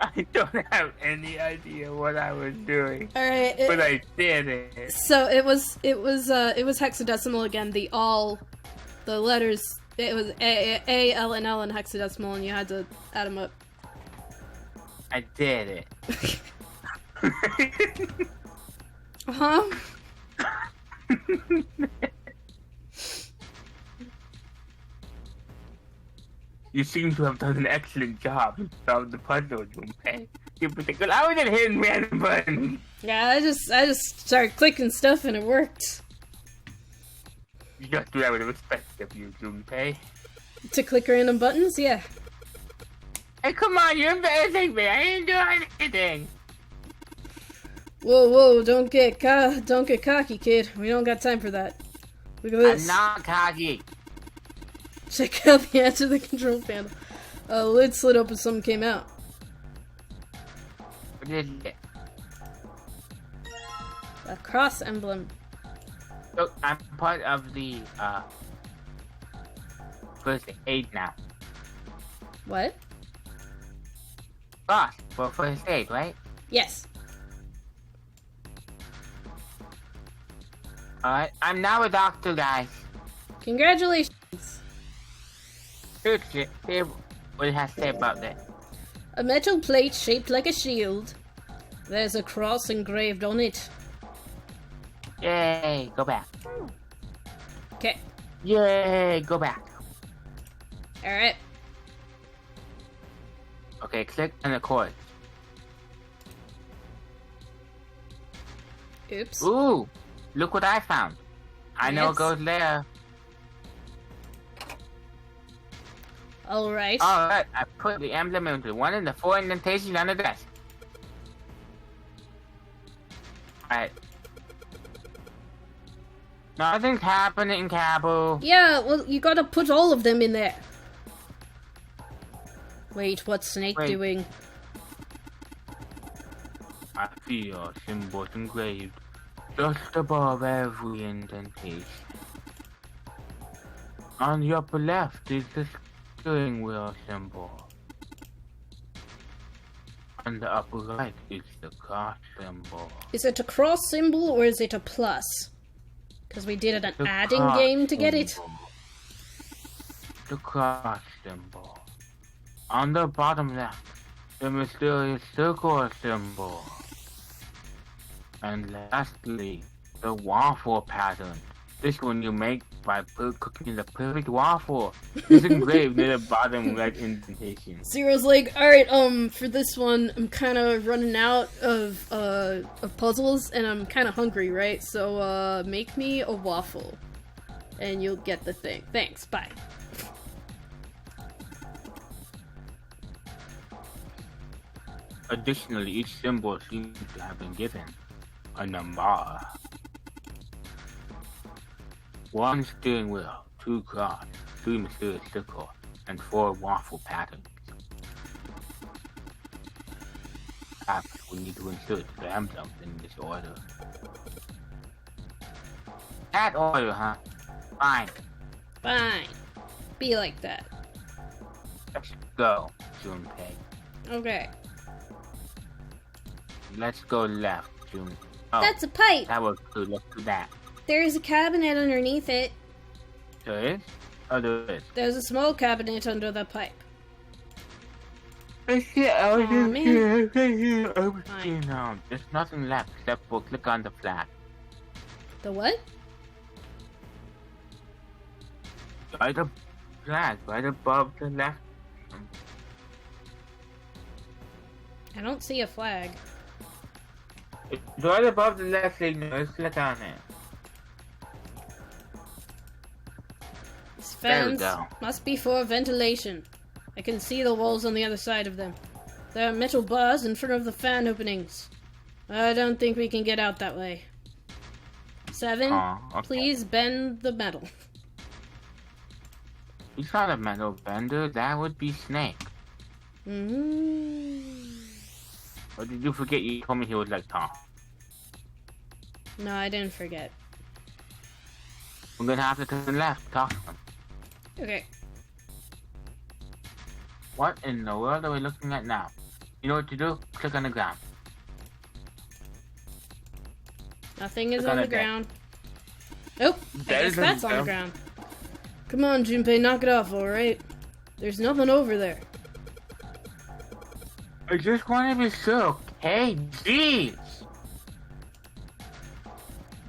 I don't have any idea what I was doing. Alright, but I did it. So it was hexadecimal again, the letters, it was A, L, and L in hexadecimal, and you had to add them up. I did it. Uh-huh. You seem to have done an excellent job to solve the puzzle, Junpei. Well, I was just hitting random buttons. Yeah, I just started clicking stuff and it worked. You just do that with respect of you, Junpei. To click random buttons? Yeah. Hey, come on, you're embarrassing me. I didn't do anything. Whoa, don't get cocky, kid. We don't got time for that. Look at this. I'm not cocky. Check out the edge of the control panel. The lid slid open, something came out. What is it? A cross emblem. So, I'm part of the, first aid now. What? Boss, for first aid, right? Yes. Alright, I'm now a doctor, guys. Congratulations. Here's what it has to say about that. A metal plate shaped like a shield. There's a cross engraved on it. Yay, go back. Okay. Yay, go back. Alright. Okay, click on the chords. Oops. Ooh, look what I found. I know Yes. it goes there. Alright. Alright, I put the emblem into one of the 4 indentations on the desk. Alright. Nothing's happening, Cabo. Yeah, well, you gotta put all of them in there. Wait, what's Snake doing? I feel symbols engraved just above every indentation. On the upper left is the steering wheel symbol. On the upper right is the cross symbol. Is it a cross symbol or is it a plus? Because we did an The adding cross game to get it. symbol. The cross symbol. On the bottom left, the mysterious circle symbol. And lastly, the waffle pattern. This one you make by cooking the perfect waffle. It's engraved near the bottom right indentation. Zero's like, alright, for this one, I'm kinda running out of puzzles, and I'm kinda hungry, right? So, make me a waffle. And you'll get the thing. Thanks, bye. Additionally, each symbol seems to have been given a number. 1 steering wheel, 2 cross, 3 mysterious circle, and 4 waffle patterns. Perhaps we need to insert the emblems in this order. That oil, huh? Fine. Fine. Be like that. Let's go, Junpei. Okay. Let's go left, Junpei. Oh, That's a pipe! that was good. Let's do that. There's a cabinet underneath it. There is? Oh, there is. There's a small cabinet under the pipe. I see man. everything now. There's nothing left except for click on the flag. The what? Right the flag, right above the left. I don't see a flag. It's right above the left signal. Let's click on it. These There we fans go. must be for ventilation. I can see the walls on the other side of them. There are metal bars in front of the fan openings. I don't think we can get out that way. 7, Okay. please bend the metal. He's not a metal bender. That would be Snake. Or did you forget you told me he was like Tom? No, I didn't forget. We're gonna have to turn left. Talk to him. Okay. What in the world are we looking at now? You know what to do? Click on the ground. Nothing is Click on on the it there. ground. Oh, I That guess isn't that's on the down. ground. Come on, Junpei, knock it off, alright? There's nothing over there. I just want to be sure. Hey, jeez.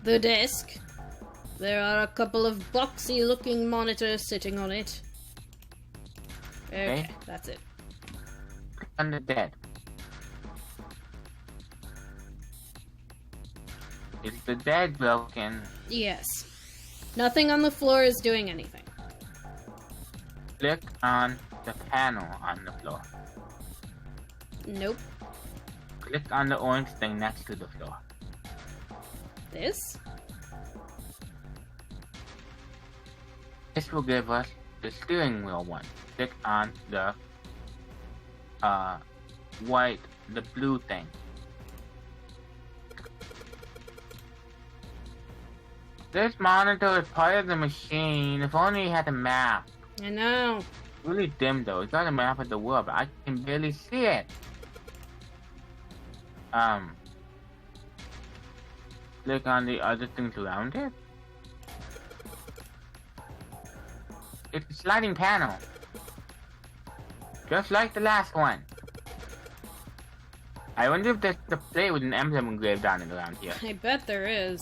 The desk. There are a couple of boxy looking monitors sitting on it. Okay, Okay. that's it. Click on the dead. Is the dead broken? Yes. Nothing on the floor is doing anything. Click on the panel on the floor. Nope. Click on the orange thing next to the floor. This? This will give us the steering wheel one. Click on the the blue thing. This monitor is part of the machine. If only it had a map. I know. Really dim though. It's got a map of the world, but I can barely see it. Click on the other things around it. It's a sliding panel. Just like the last one. I wonder if there's a plate with an emblem engraved on it around here. I bet there is.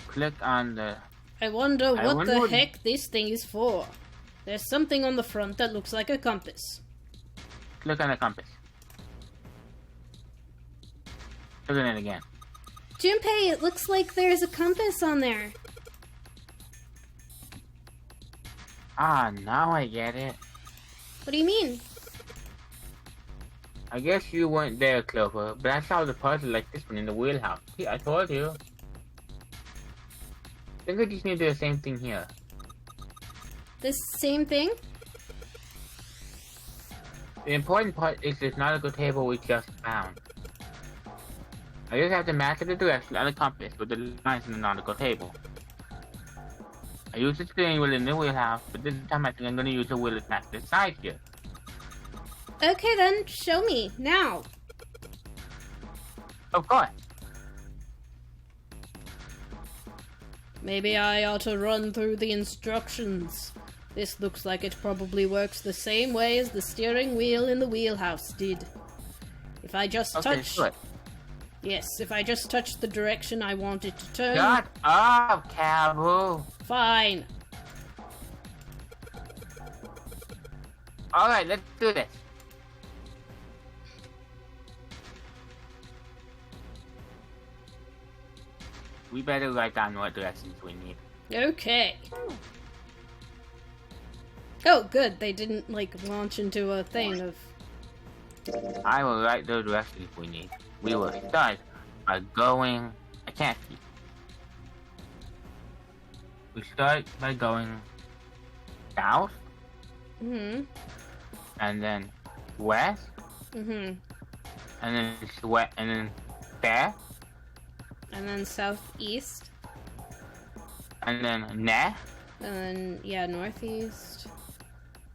Click on the... I wonder I what wonder the what- heck this thing is for. There's something on the front that looks like a compass. Click on the compass. Click on it again. Junpei, it looks like there's a compass on there. Ah, now I get it. What do you mean? I guess you weren't there, Clover, but I saw the puzzle like this one in the wheelhouse. See, I told you. I think I just need to do the same thing here. This same thing? The important part is this nautical table we just found. I just have to match the direction on the compass with the lines in the nautical table. I used the steering wheel in the wheelhouse, but this time I think I'm going to use the wheel attached to the side here. Okay then, show me, now. Of course. Maybe I ought to run through the instructions. This looks like it probably works the same way as the steering wheel in the wheelhouse did. If I just Okay, touch... good. Yes, if I just touch the direction I want it to turn... Shut up, Cabu. Fine. Alright, let's do this. We better write down what directions we need. Okay. Oh, good. They didn't, like, launch into a thing of... I will write the directions we need. We will start by going... I can't see. We start by going south, Mm-hmm. and then west, Mm-hmm. and then there, And then southeast. And then ne. And then, yeah, northeast.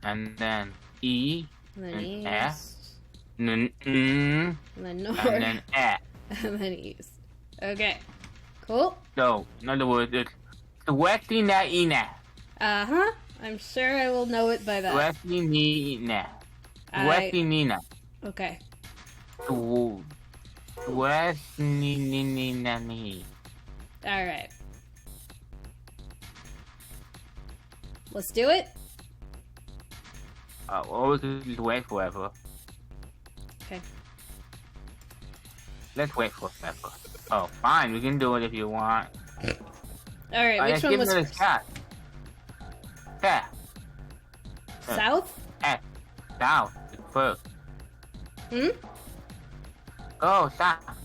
And then e. And then and east. And And then north. and then e. And then east. Okay. Cool. So, in other words, it's Swesti na ina. Uh-huh. I'm sure I will know it by that. Swesti ni ina. Swesti nina. Okay. Swesti ni na ni. Alright. Let's do it. Or we could just wait forever. Okay. Let's wait forever. Oh, fine, we can do it if you want. Alright, which one was first? Shot. Yeah. South? South. First. Hmm? Go, south.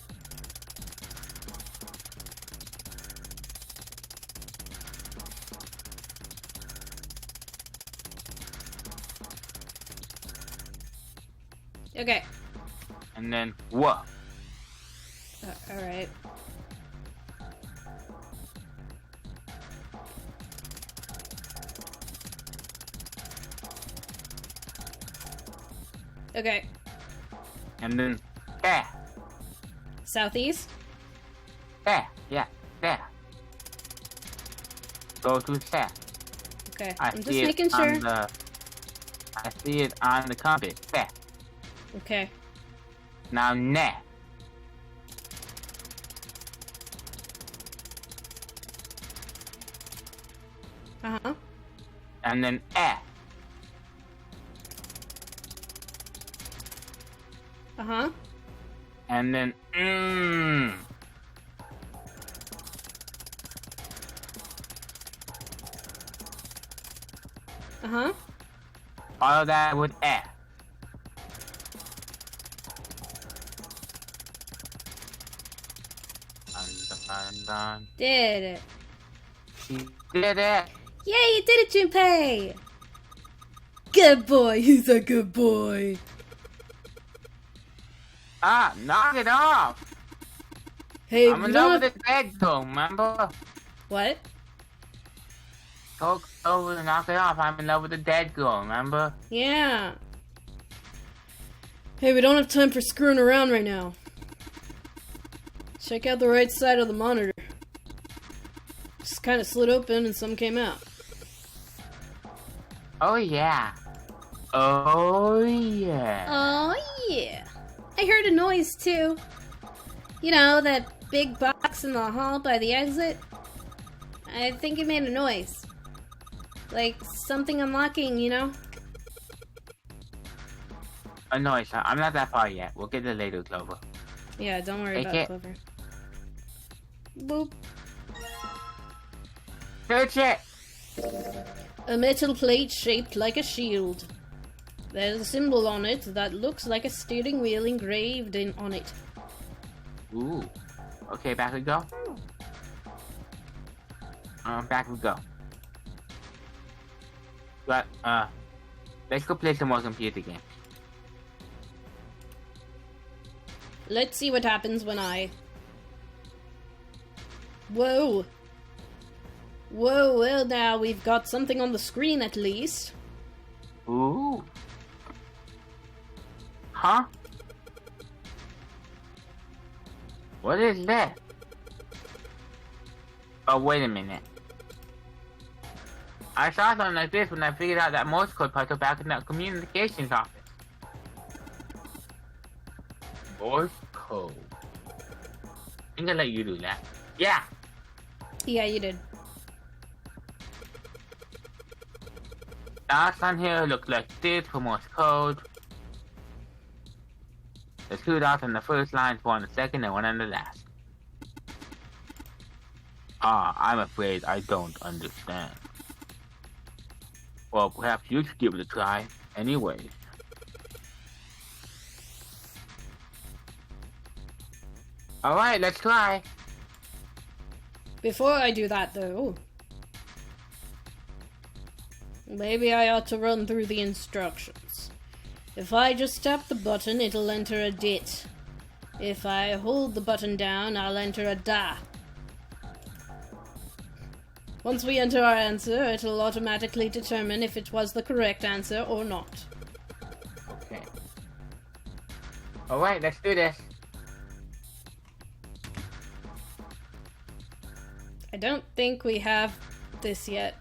Okay. And then what? Alright. Okay. And then there. Southeast? There. Yeah. There. Go to there. Okay. I I'm just see it making on sure. I see it on the compass. There. Okay. Now ne. Uh-huh. And then eh. Uh-huh. And then Uh-huh. Follow that with eh. Dun. Did it. She did it. Yay, you did it, Junpei! Good boy, he's a good boy. Ah, knock it off. Hey, I'm we in don't love have... with the dead girl, remember? What? Talk over and knock it off. I'm in love with the dead girl, remember? Yeah. Hey, we don't have time for screwing around right now. Check out the right side of the monitor. Just kind of slid open and some came out. Oh yeah. Oh yeah. Oh yeah. I heard a noise too. You know, that big box in the hall by the exit? I think it made a noise. Like something unlocking, you know? Oh no, I'm not that far yet. We'll get it later, Clover. Yeah, don't worry Take about it. Clover. Boop. Search it! A metal plate shaped like a shield. There's a symbol on it that looks like a steering wheel engraved on it. Ooh. Okay, back we go. Back we go. But, let's go play some more computer games. Let's see what happens when I... Whoa! Whoa, well now we've got something on the screen at least. Ooh. Huh? What is that? Oh, wait a minute. I saw something like this when I figured out that Morse code puzzle back in that communications office. Morse code. I'm gonna let you do that. Yeah! Yeah, you did. Dots on here look like this for Morse code. There's 2 dots on the first line, 4 on the second, and 1 on the last. Ah, I'm afraid I don't understand. Well, perhaps you should give it a try. Anyways. Alright, let's try. Before I do that though... Maybe I ought to run through the instructions. If I just tap the button, it'll enter a dit. If I hold the button down, I'll enter a da. Once we enter our answer, it'll automatically determine if it was the correct answer or not. Okay. Alright, let's do this. I don't think we have this yet.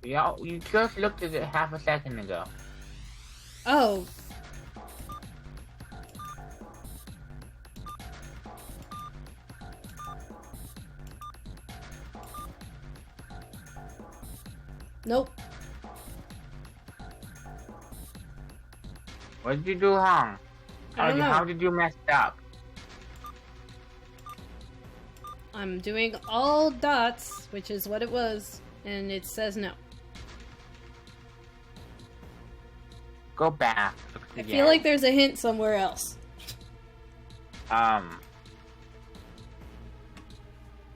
Yeah, you just looked at it half a second ago. Oh. Nope. What did you do wrong? I don't know. How did you mess up? I'm doing all dots, which is what it was, and it says no. Go back. I feel like there's a hint somewhere else. Look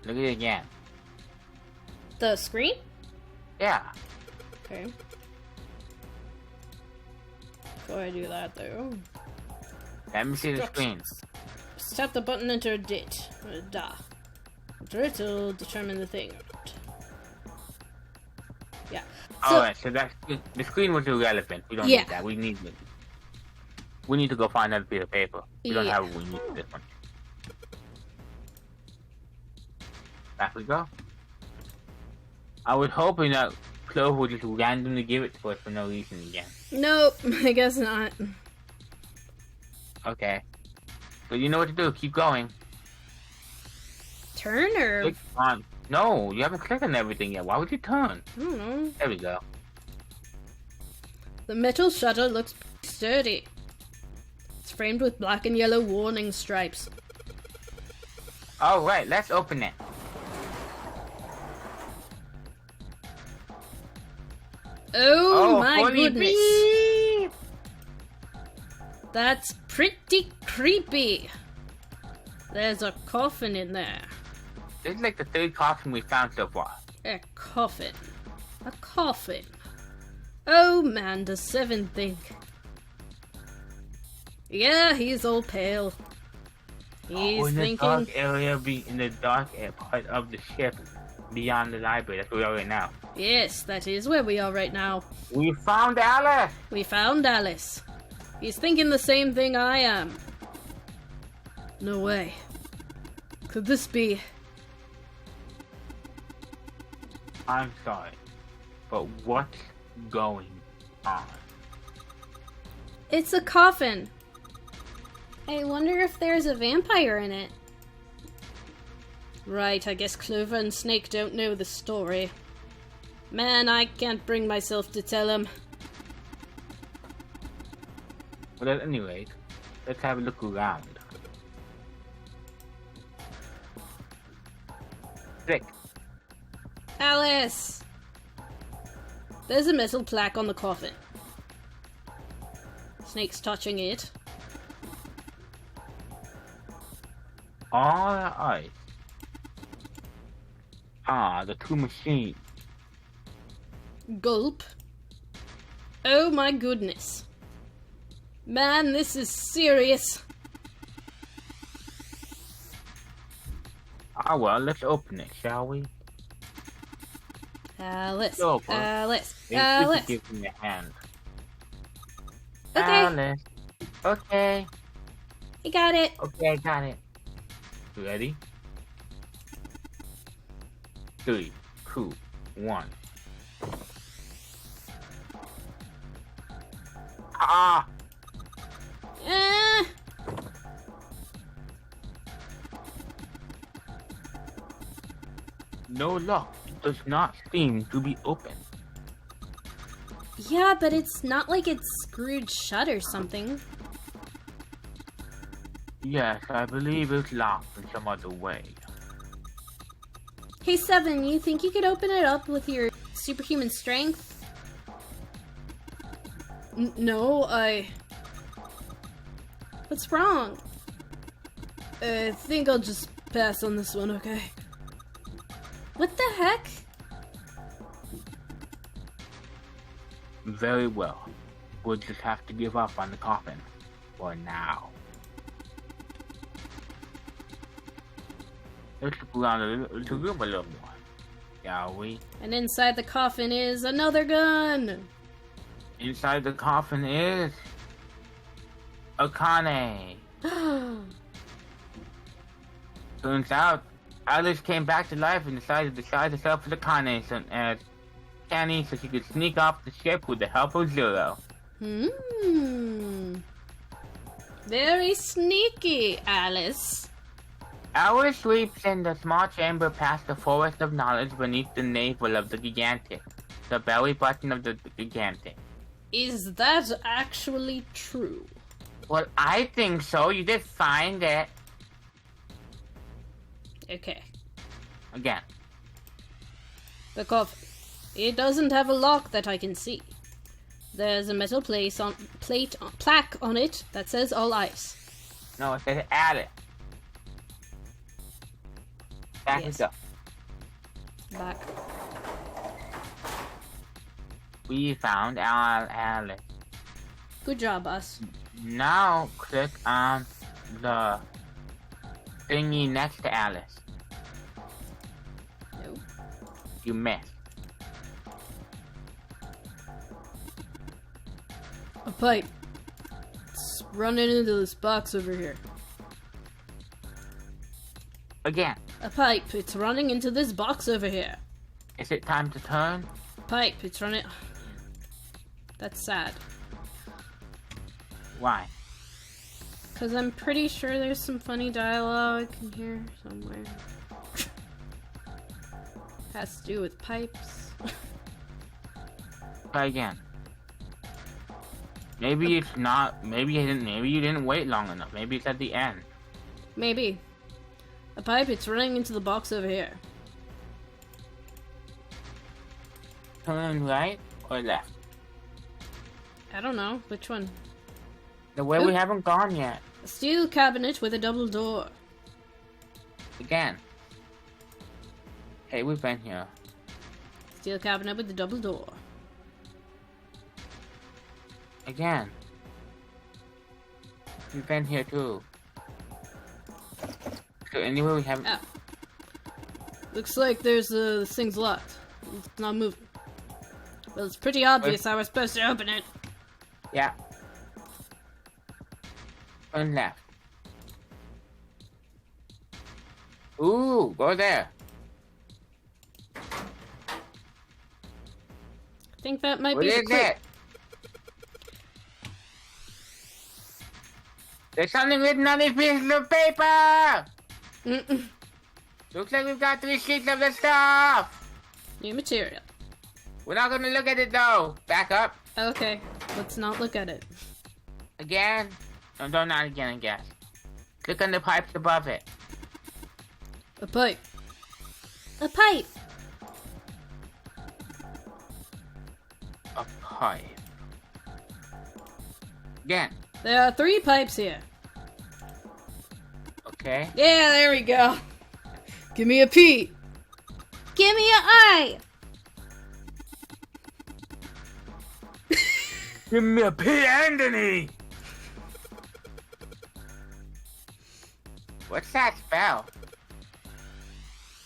at it again. The screen? Yeah. Okay. Before I do that, though, Let me see the screen. set the button into a dit. Da. It'll determine the thing. Yeah. So, Alright, so that's the screen was irrelevant. We don't need that. We need to go find another piece of paper. We don't have what we need for this one. Back we go. I was hoping that Clove would just randomly give it to us for no reason again. Nope, I guess not. Okay. So you know what to do. Keep going. Turn or? Click on. No, you haven't clicked on everything yet. Why would you turn? I don't know. There we go. The metal shutter looks pretty sturdy. It's framed with black and yellow warning stripes. Alright, let's open it. Oh my holy goodness. beep. That's pretty creepy. There's a coffin in there. This is like the third coffin we found so far. A coffin. A coffin. Oh man, does Seven think? Yeah, he's all pale. He's in the thinking. dark area, in the dark part of the ship, beyond the library. That's where we are right now. Yes, that is where we are right now. We found Alice. We found Alice. He's thinking the same thing I am. No way. Could this be? I'm sorry, but what's going on? It's a coffin. I wonder if there's a vampire in it. Right, I guess Clover and Snake don't know the story. Man, I can't bring myself to tell him. But at any rate, let's have a look around. Sick. Alice! There's a metal plaque on the coffin. Snake's touching it. Alright. Ah, the two machines. Gulp. Oh my goodness. Man, this is serious. Ah well, let's open it, shall we? Alice. Go, bro. Alice. If Alice. you give me a hand. Okay. Alice. Okay. You got it. Okay, I got it. You ready? 3, 2, 1. Ah! Eh. No luck. It does not seem to be open. Yeah, but it's not like it's screwed shut or something. Yes, I believe it's locked in some other way. Hey, Seven, you think you could open it up with your superhuman strength? No, What's wrong? I think I'll just pass on this one, okay? What the heck? Very well. We'll just have to give up on the coffin. For now. Let's look around the room a little more. Shall we? And inside the coffin is another gun! Inside the coffin is... Akane. Turns out, Alice came back to life and decided to disguise herself as Akane as Kenny so she could sneak off the ship with the help of Zero. Very sneaky, Alice. Alice sweeps in the small chamber past the forest of knowledge beneath the navel of the Gigantic, the belly button of the Gigantic. Is that actually true? Well, I think so. You did find it. Okay. Again. The coffin. It doesn't have a lock that I can see. There's a metal plaque on it that says all ice. No, it says Alice. Back Yes. it up. Back. We found our Alice. Good job, us. Now click on the thingy next to Alice. No. You missed. A pipe. It's running into this box over here. Again. A pipe. It's running into this box over here. Is it time to turn? Pipe. It's running... That's sad. Why? Because I'm pretty sure there's some funny dialogue in here somewhere. Has to do with pipes. Try again. Maybe it's not. Maybe you didn't wait long enough. Maybe it's at the end. Maybe. A pipe, it's running into the box over here. Turn right or left? I don't know. Which one? The way we haven't gone yet. A steel cabinet with a double door. Again. Hey, we've been here. Steel cabinet with a double door. Again. We've been here too. So anyway, we haven't... Ah. Looks like there's this thing's locked. It's not moving. Well, it's pretty obvious how we're supposed to open it. Yeah. Turn left. Ooh, go there. I think that might What be the is quick. it? There's something written on these pieces of paper! Looks like we've got 3 sheets of the stuff! New material. We're not gonna look at it though. Back up. Okay, let's not look at it. Again? No, not again, I guess. Click on the pipes above it. A pipe. A pipe! A pipe. Again. There are 3 pipes here. Okay. Yeah, there we go. Give me a P. Give me an I. Give me a P, Anthony! What's that spell?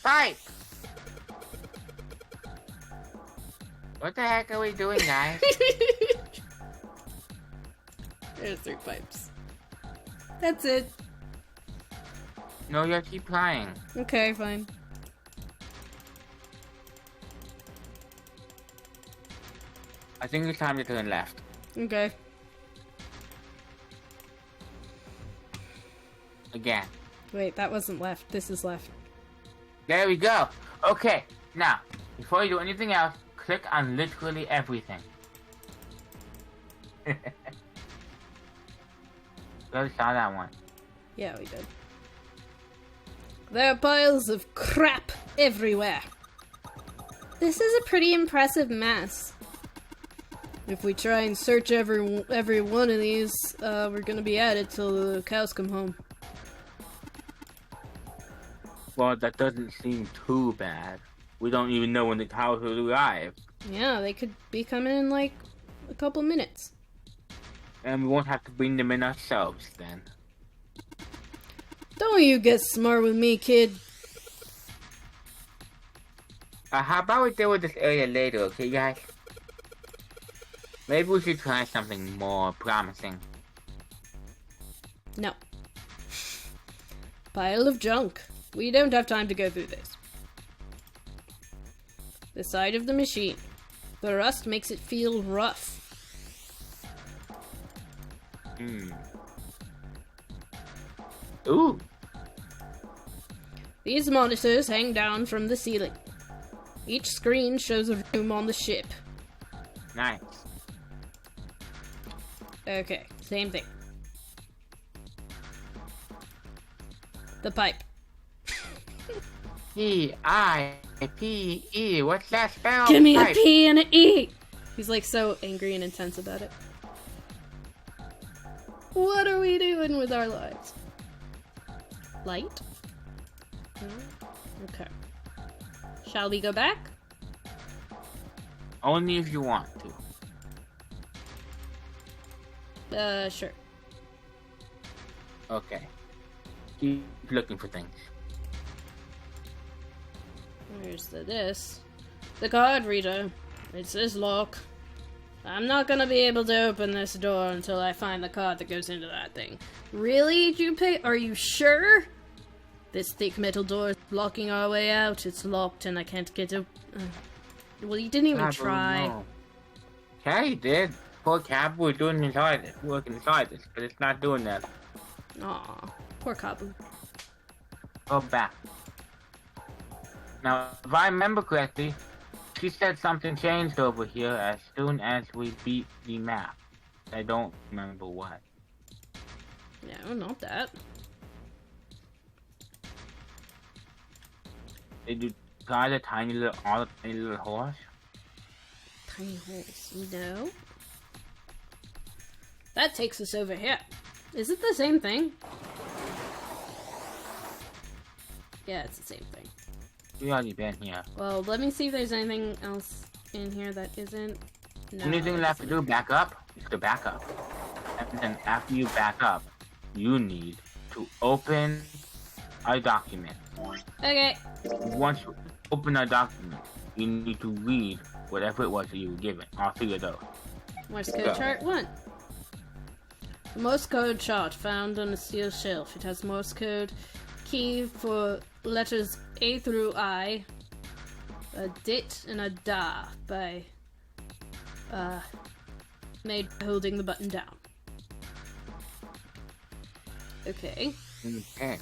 Pipe! What the heck are we doing, guys? There's 3 pipes. That's it. No, you keep trying. Okay, fine. I think it's time to turn left. Okay. Again. Wait, that wasn't left. This is left. There we go. Okay, now, before you do anything else, click on literally everything. We already saw that one. Yeah, we did. There are piles of crap everywhere. This is a pretty impressive mess. If we try and search every one of these, we're gonna be at it till the cows come home. Well, that doesn't seem too bad. We don't even know when the cows will arrive. Yeah, they could be coming in like a couple minutes. And we won't have to bring them in ourselves then. Don't you get smart with me, kid. How about we deal with this area later, okay, guys? Maybe we should try something more promising. No. Pile of junk. We don't have time to go through this. The side of the machine. The rust makes it feel rough. Ooh. These monitors hang down from the ceiling. Each screen shows a room on the ship. Nice. Okay, same thing. The pipe. P-I-P-E. What's that spell? Give me a Pipe. P and an E! He's like so angry and intense about it. What are we doing with our lives? Light? Okay. Shall we go back? Only if you want to. Sure. Okay. Keep looking for things. Where's this? The card reader. It's this lock. I'm not gonna be able to open this door until I find the card that goes into that thing. Really, Junpei? Are you sure? This thick metal door is blocking our way out. It's locked and I can't get it. Well, you didn't even try. Yeah, you did. Poor Cab was working inside this, but it's not doing that. Aw, poor Kabu. Go back. Now, if I remember correctly, she said something changed over here as soon as we beat the map. I don't remember what. No, not that. Did you try the tiny little horse? Tiny holes. No. That takes us over here. Is it the same thing? Yeah, it's the same thing. We already been here. Well, let me see if there's anything else in here that isn't. No, Only thing left to do, back up, is to back up. And then after you back up, you need to open a document. Okay. Once you open a document, you need to read whatever it was that you were given. All three of those. Morse code chart 1. The Morse code chart found on a steel shelf. It has Morse code key for letters A through I, a dit and a da by made by holding the button down. Okay. Okay.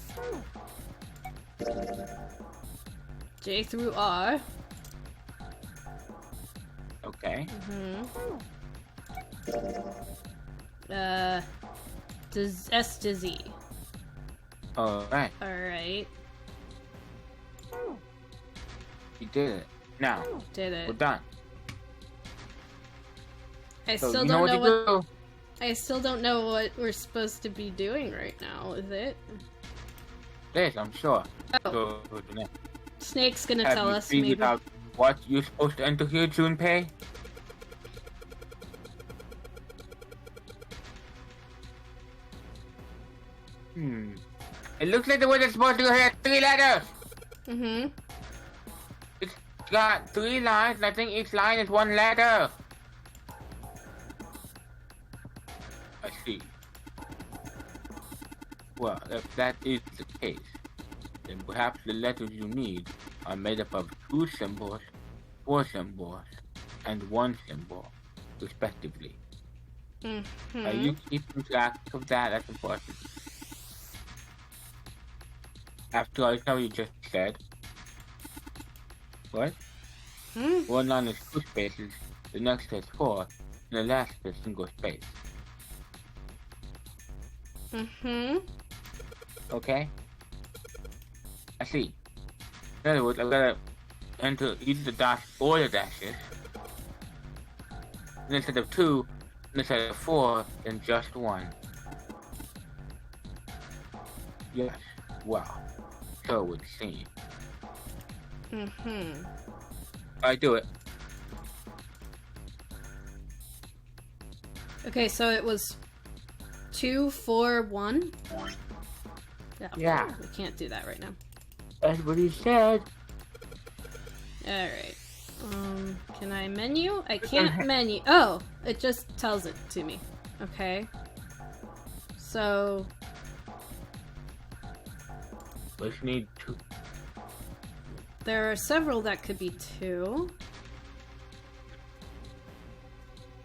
J through R. Okay. Does S to Z. Alright. Alright. You did it. Now, Did it. we're done. I So still you don't know know what to what do. I still don't know what we're supposed to be doing right now, is it? Yes, I'm sure. Oh. So, Snake's gonna have tell you us, figured maybe. out what you're supposed to enter here, Junpei? It looks like the word is supposed to have 3 letters. Mm-hmm. It's got 3 lines, and I think each line is 1 letter. I see. Well, if that is the case, then perhaps the letters you need are made up of 2 symbols, 4 symbols, and 1 symbol, respectively. Mm-hmm. Are you keeping track of that? That's important. After all, that's not what you just said. What? One line is 2 spaces, the next is 4, and the last is single space. Mm-hmm. Okay? I see. In other words, I've got to enter either the dash or the dashes. And instead of 2, instead of 4, then just 1. Yes. Wow. So it would seem. Mm-hmm. I do it. Okay, so it was 2, 4, 1? Yeah. We can't do that right now. That's what he said. Alright. Can I menu? I can't menu. Oh, it just tells it to me. Okay. So... Let's need 2. There are several that could be 2.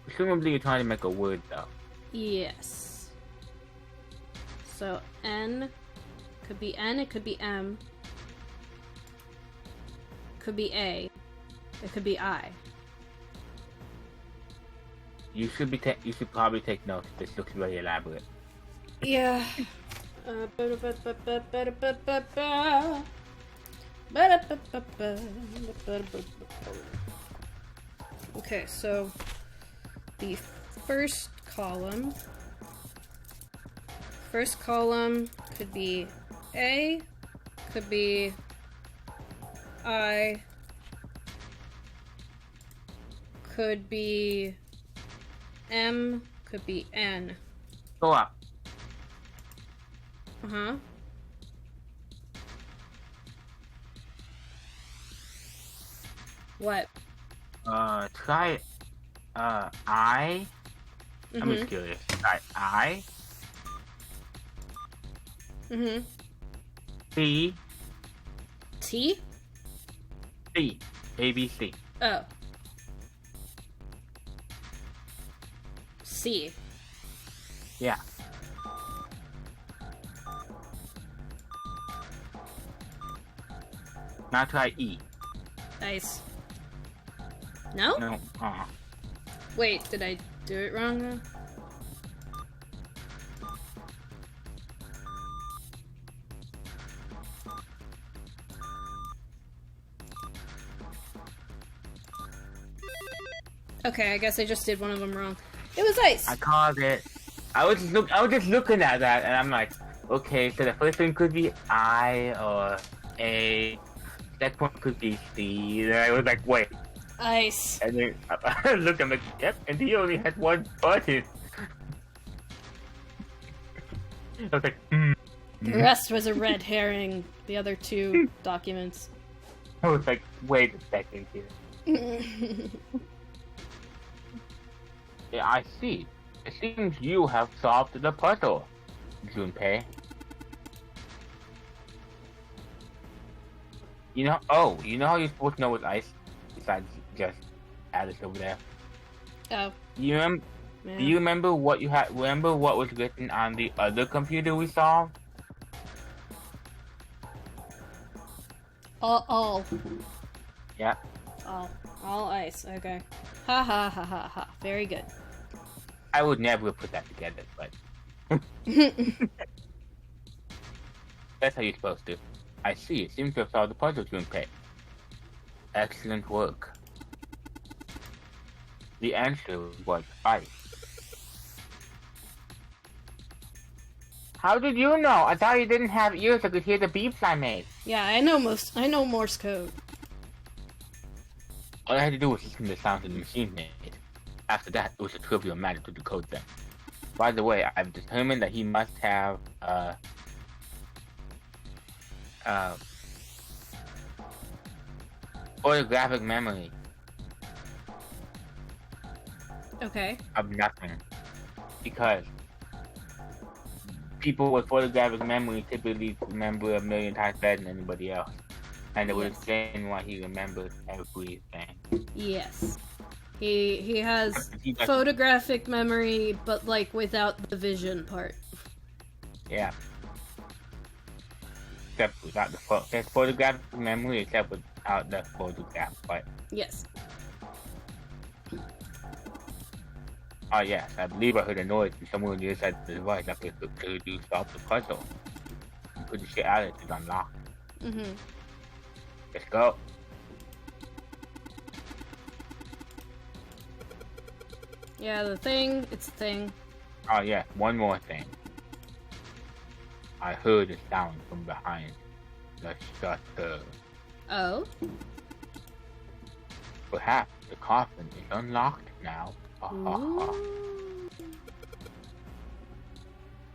Presumably you're trying to make a word, though. Yes. So, N. Could be N, it could be M. Could be A. It could be I. You should probably take notes. This looks very elaborate. Yeah. Okay, so the first column could be A, could be I, could be M, could be N. Go up. Uh-huh. What? Try, I. I'm just curious. Try I. Mm-hmm. C. T? C. A, B, C. Oh. C. Yeah. Now try E. Nice. No? No. Wait, did I do it wrong though? Okay, I guess I just did one of them wrong. It was ice. I called it. I was just looking at that, and I'm like, okay, so the first one could be I or A. Second one could be C. And I was like, wait. Ice. And then I looked, I'm like, yep, and he only had one button. I was like, The rest was a red herring. The other 2 documents. I was like, wait a second here. Yeah, I see. It seems you have solved the puzzle, Junpei. You know how you're supposed to know what's ice? Besides just Alice over there. Oh. Do you remember what you had? Remember what was written on the other computer we solved? All. Yeah. All ice. Okay. Ha ha ha ha ha. Very good. I would never put that together, but that's how you're supposed to. I see. It seems to have solved the puzzle, Junpei. Excellent work. The answer was ice. How did you know? I thought you didn't have ears that could hear the beeps I made. Yeah, I know Morse code. All I had to do was listen to the sounds the machine made. After that, it was a trivial matter to decode them. By the way, I've determined that he must have, photographic memory. Okay. Of nothing. Because people with photographic memory typically remember a million times better than anybody else. And it would explain why he remembers everything. Yes. He has photographic memory, but like without the vision part. Yeah. Except without the there's photographic memory except without the photograph part. Yes. Oh yes, I believe I heard a noise from someone on the other side of the device after to solve the puzzle. And put the shit out of it to unlock. Mm-hmm. Let's go. Yeah, it's a thing. Oh yeah, one more thing. I heard a sound from behind the shutter. Oh? Perhaps the coffin is unlocked now.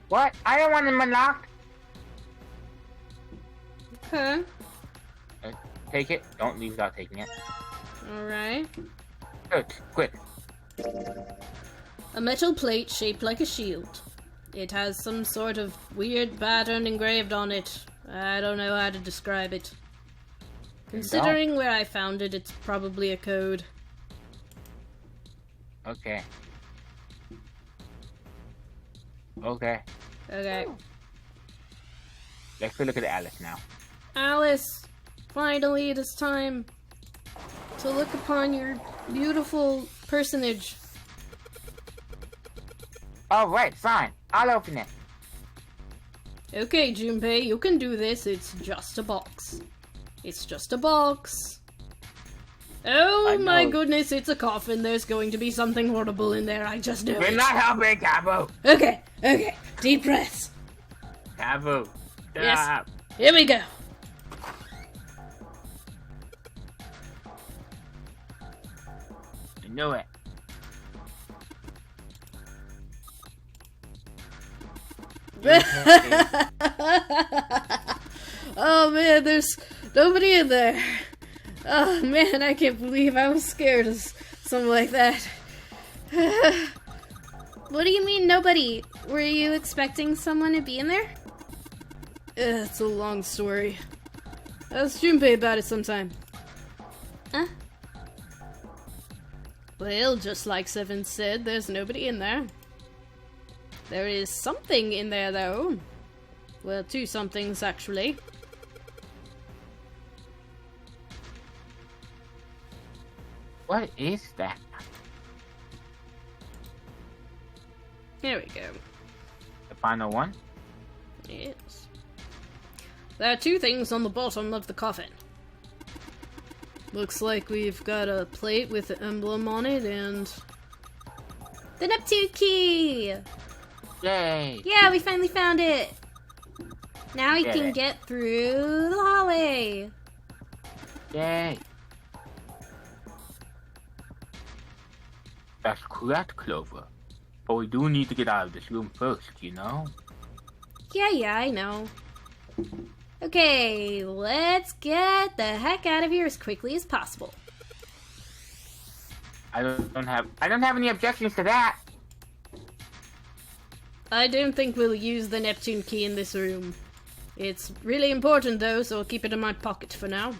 What? I don't want him unlocked. Okay. take it. Don't leave without taking it. Alright. Good, quick. A metal plate shaped like a shield. It has some sort of weird pattern engraved on it. I don't know how to describe it. Considering where I found it, it's probably a code. Okay. Okay. Okay. Let's go look at Alice now. Alice, finally it is time to look upon your beautiful personage. Alright, fine. I'll open it. Okay, Junpei, you can do this. It's just a box. It's just a box. Oh my goodness, it's a coffin. There's going to be something horrible in there. I just know We're it. not helping, Taboo. Okay, okay. Deep breaths. Taboo. Stop. Yes. Here we go. I knew it. Oh man, there's nobody in there. Oh man, I can't believe I was scared of something like that. What do you mean nobody? Were you expecting someone to be in there? It's a long story. Ask Junpei about it sometime. Huh? Well, just like Seven said, there's nobody in there. There is something in there, though. Well, two somethings, actually. What is that? Here we go. The final one? Yes. There are two things on the bottom of the coffin. Looks like we've got a plate with the emblem on it and... The Neptune key! Yay! Yeah, we finally found it! Now we Get can it. get through the hallway! Yay! That's correct, Clover. But we do need to get out of this room first, you know? Yeah, I know. Okay, let's get the heck out of here as quickly as possible. I don't have any objections to that. I don't think we'll use the Neptune key in this room. It's really important, though, so I'll keep it in my pocket for now.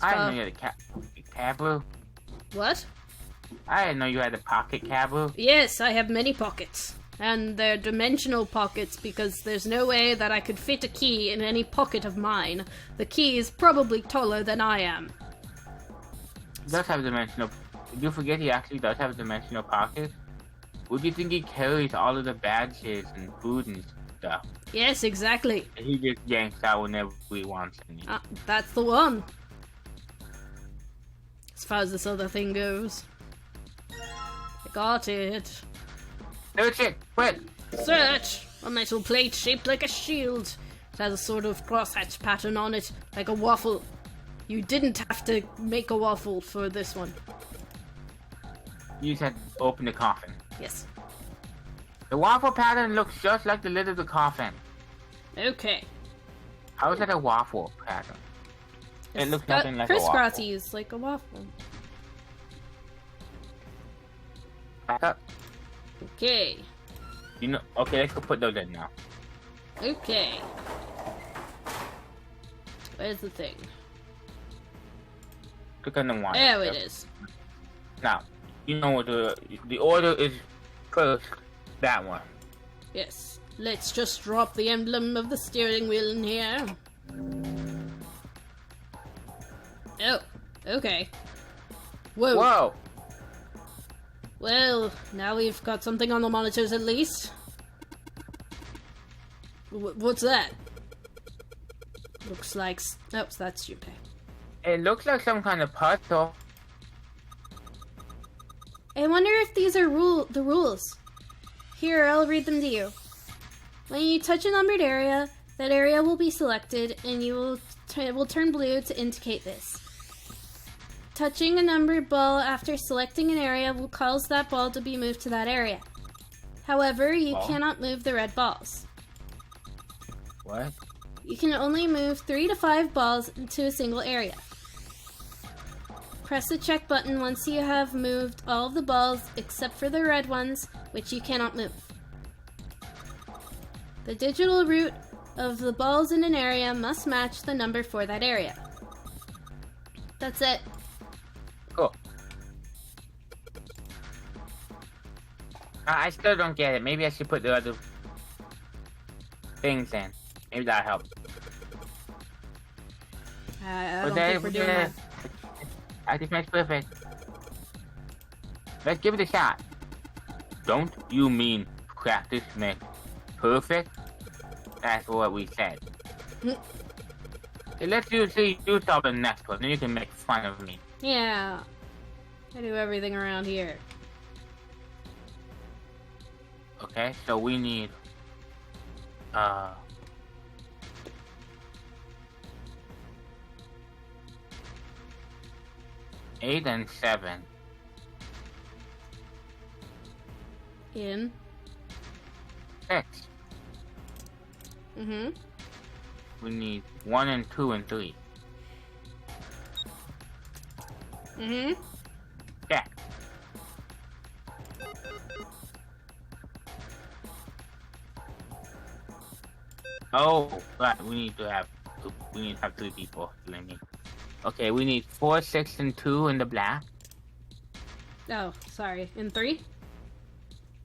I didn't know you had a caboo. What? I didn't know you had a pocket caboo. Yes, I have many pockets. And they're dimensional pockets because there's no way that I could fit a key in any pocket of mine. The key is probably taller than I am. He does have dimensional. Did you forget he actually does have a dimensional pocket? Would you think he carries all of the badges and food and stuff? Yes, exactly. And he just yanks out whenever he wants. That's the one. As far as this other thing goes. I got it. Search it! Quick! Search! A metal plate shaped like a shield. It has a sort of crosshatch pattern on it, like a waffle. You didn't have to make a waffle for this one. You just had to open the coffin. Yes. The waffle pattern looks just like the lid of the coffin. Okay. How is that a waffle pattern? It looks nothing like a waffle. Crisscrossies, like a waffle. Back up. Okay. You know. Okay, let's go put those in now. Okay. Where's the thing? Click on the one. There it is. Now, you know what the order is first. That one. Yes. Let's just drop the emblem of the steering wheel in here. Oh, okay. Whoa. Whoa! Well, now we've got something on the monitors at least. What's that? Looks like... Oh, that's Junpei. It looks like some kind of puzzle. I wonder if these are the rules. Here, I'll read them to you. When you touch a numbered area, that area will be selected, and it will turn blue to indicate this. Touching a numbered ball after selecting an area will cause that ball to be moved to that area. However, you cannot move the red balls. What? You can only move 3 to 5 balls into a single area. Press the check button once you have moved all of the balls except for the red ones, which you cannot move. The digital route of the balls in an area must match the number for that area. That's it. Cool. I still don't get it. Maybe I should put the other things in. Maybe that'll help. I don't think we're doing that. I think that's perfect. Let's give it a shot. Don't you mean practice makes perfect? That's what we said. Okay, let's see you solve the next one, then you can make fun of me. Yeah. I do everything around here. Okay, so we need 8 and 7. In. 6. Mm-hmm. We need 1 and 2 and 3. Mm-hmm. Yeah. Oh, right. We need to have 3 people. Okay, we need 4, 6, and 2 in the black. Oh, sorry. In 3?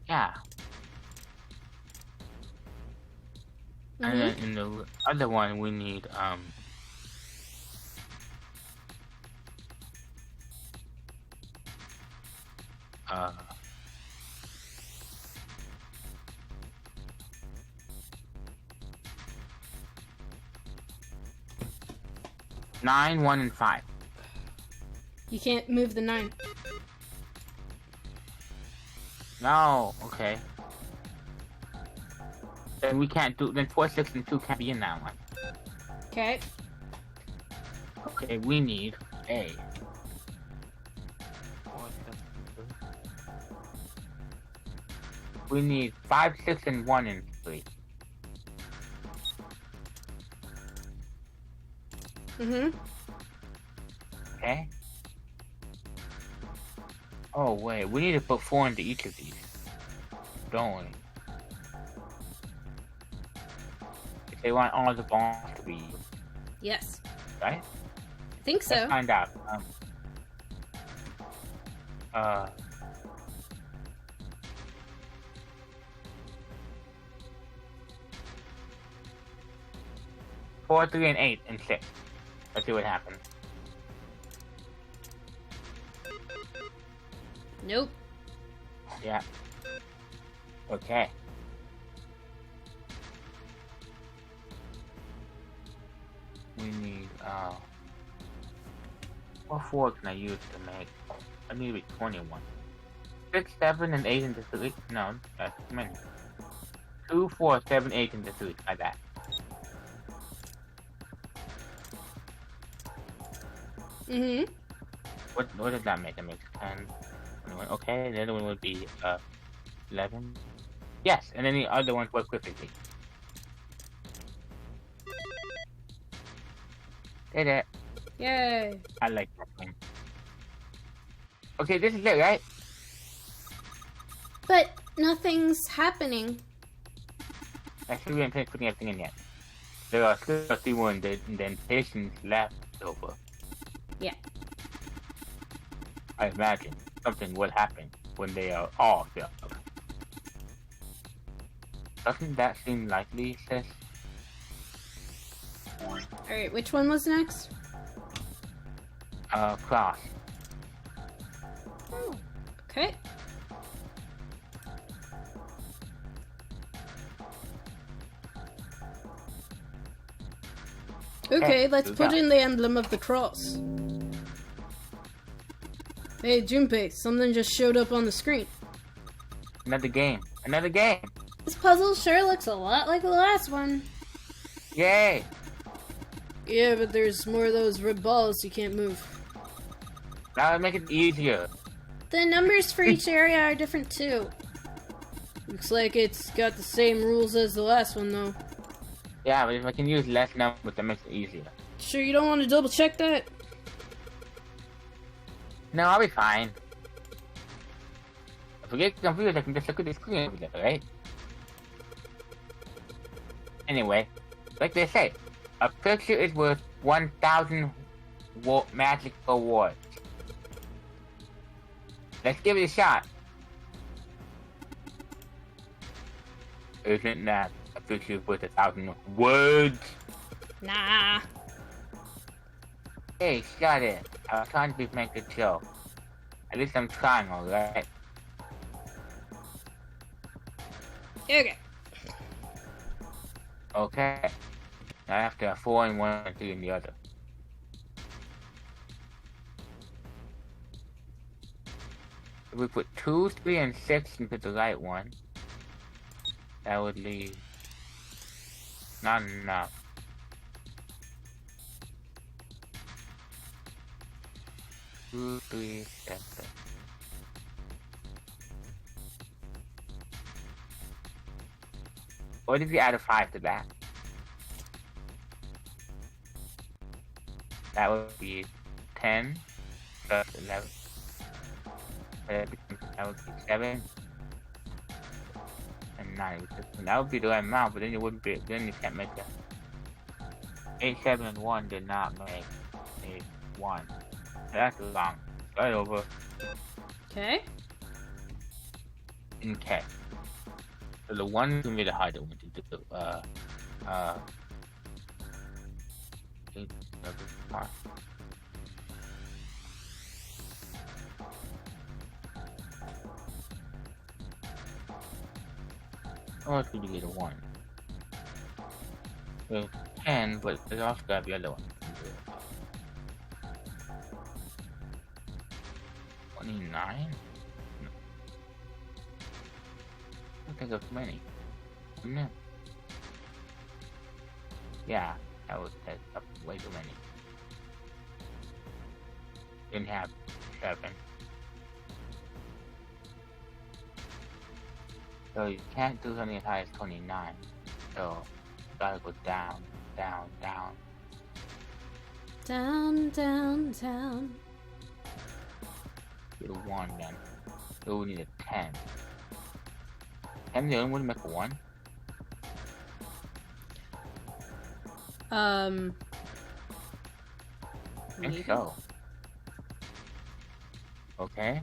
Yeah. Mm-hmm. And then in the other one, we need 9, 1, and 5. You can't move the 9. No, okay. Then we can't do. Then 4, 6, and 2 can't be in that one. Okay. Okay, we need a. 4, 6, 2. We need 5, 6, and 1 and 3. Mm-hmm. Okay. Oh wait, we need to put 4 into each of these, don't we? If they want all the balls to be used, Yes. right? I think so. Let's find out. Four, 3, and 8, and 6. Let's see what happens. Nope. Yeah. Okay. We need, what 4 can I use to make? I need to be 21. 6, 7, and 8 into 3. No, that's too many. 2, 4, 7, 8 into 3. Like that. Mm-hmm. What does that make? That makes 10. 21. Okay, the other one would be 11. Yes, and then the other ones work quickly. Did it. Yay. I like that one. Okay, this is it, right? But nothing's happening. Actually, we haven't finished putting everything in yet. There are still 3 indentations left over. Yeah. I imagine something will happen when they are all filled. Doesn't that seem likely, sis? Alright, which one was next? Cross. Okay. Okay, let's put in the emblem of the cross. Hey, Junpei, something just showed up on the screen. Another game. Another game! This puzzle sure looks a lot like the last one. Yay! Yeah, but there's more of those red balls you can't move. That'll make it easier. The numbers for each area are different too. Looks like it's got the same rules as the last one, though. Yeah, but if I can use less numbers, that makes it easier. Sure you don't want to double check that? No, I'll be fine. If I get confused, I can just look at the screen over there, right? Anyway, like they say, a picture is worth 1,000 magic rewards. Let's give it a shot. Isn't that a picture worth 1,000 words? Nah. Hey, shut it. I was trying to make a joke. At least I'm trying, alright? Okay. Okay. Now I have to have 4 in one and 3 in the other. If we put 2, 3, and 6 into the right one, that would leave not enough. Two, 3, 7. What if you add a 5 to that? That would be 10 plus 11. That would be 7 and 9. That would be the right amount, but then you wouldn't be. Then you can't make that. 8, 7, and 1 did not make 8, 1. That's wrong. Right over. Okay. Okay. So the one can be the harder one to do. Or it's going to get a 1. So 10, but there's also got to be the other one. 29? No. I don't think of many. No. Yeah, that was up way too many. Didn't have 7. So you can't do something as high as 29. So you gotta go down, down, down. Down, down, down. Get a 1 then. So we need a 10. 10 the only one to make a 1? I think so. Okay.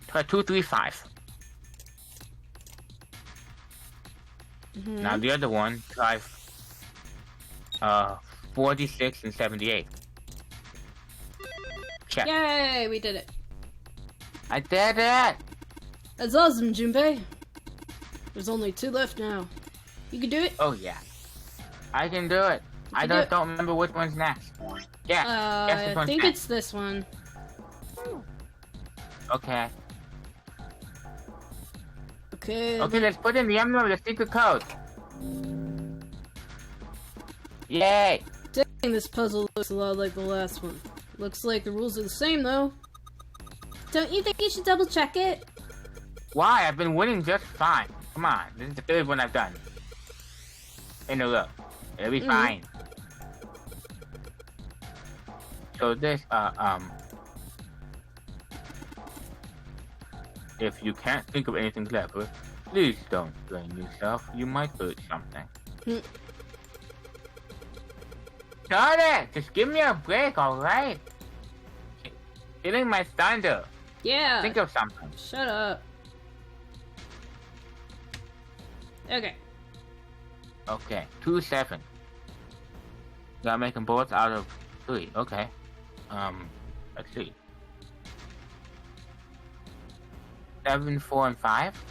Try 2, 3, 5. Mm-hmm. Now the other one, try 46 and 78. Check. Yay, we did it. I did it! That's awesome, Junpei. There's only 2 left now. You can do it? Oh yeah. I can do it. I just don't remember which one's next. Yeah. Guess this I one's think next. it's this one. Okay. Okay. Okay, let's put in the emblem of the secret code. Yay! Dang, this puzzle looks a lot like the last one. Looks like the rules are the same, though. Don't you think you should double check it? Why? I've been winning just fine. Come on, this is the 3rd one I've done. In a row. It'll be fine. So this, if you can't think of anything clever, please don't blame yourself. You might hurt something. Darn it! Just give me a break, alright? Stealing my thunder. Yeah. Think of something. Shut up. Okay. Okay, 2, 7. Gotta make them both out of 3. Okay. Let's see. 7, 4, and 5.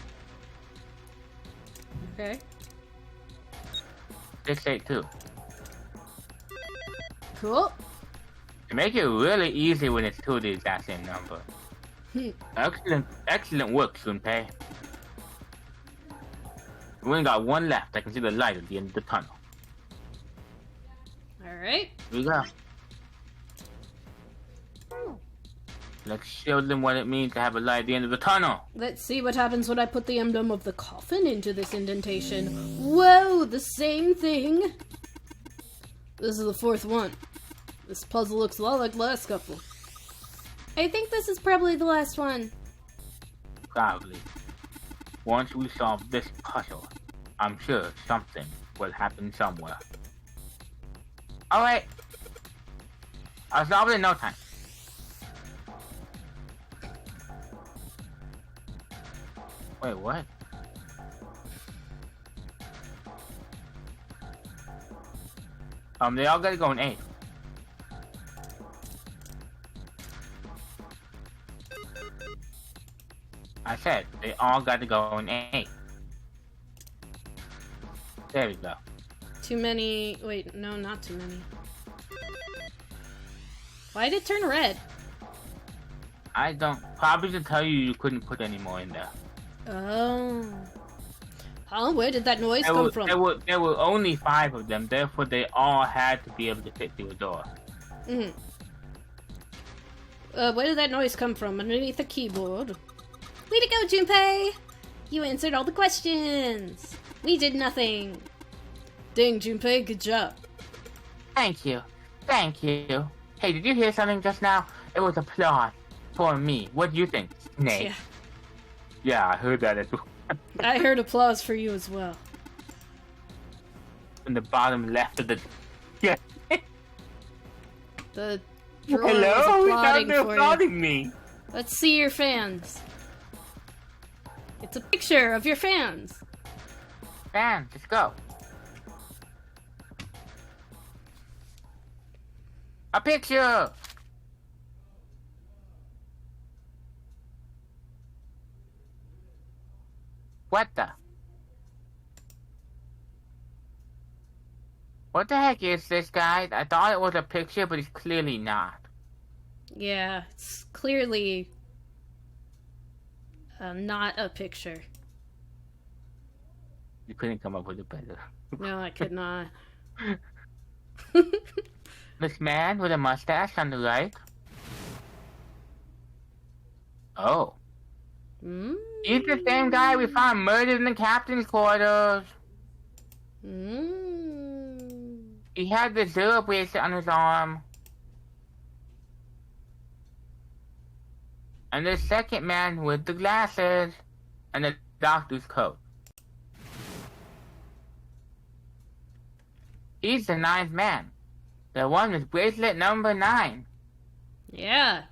Okay. 6, 8, 2. Cool. To make it really easy when it's 2 of the exact same number. Excellent work, Junpei. We only got 1 left. I can see the light at the end of the tunnel. Alright. Here we go. Let's show them what it means to have a light at the end of the tunnel. Let's see what happens when I put the emblem of the coffin into this indentation. Whoa, the same thing. This is the fourth one. This puzzle looks a lot like the last couple. I think this is probably the last one. Probably. Once we solve this puzzle, I'm sure something will happen somewhere. Alright. I'll solve it in no time. Wait, what? They all gotta go in A. I said, they all gotta go in A. There we go. Too many... Wait, no, not too many. Why did it turn red? I don't... Probably to tell you couldn't put any more in there. Oh. Huh? Where did that noise come from? There were only 5 of them, therefore they all had to be able to fit through a door. Mm-hmm. Where did that noise come from? Underneath the keyboard? Way to go, Junpei! You answered all the questions. We did nothing. Dang, Junpei, good job. Thank you. Thank you. Hey, did you hear something just now? It was applause for me. What do you think, Snake? Yeah. Yeah, I heard that as well. I heard applause for you as well. In the bottom left of the... Yeah. The drawer was Hello? applauding They're for applauding you. me. Let's see your fans. It's a picture of your fans. Fans, let's go. A picture! What the? What the heck is this, guys? I thought it was a picture, but it's clearly not. Yeah, it's clearly not a picture. You couldn't come up with a better. No, I could not. This man with a mustache on the right. Oh. Mm. He's the same guy we found murdered in the captain's quarters. Mm. He had the zero bracelet on his arm. And the second man with the glasses and the doctor's coat. He's the 9th man. The one with bracelet number 9. Yeah.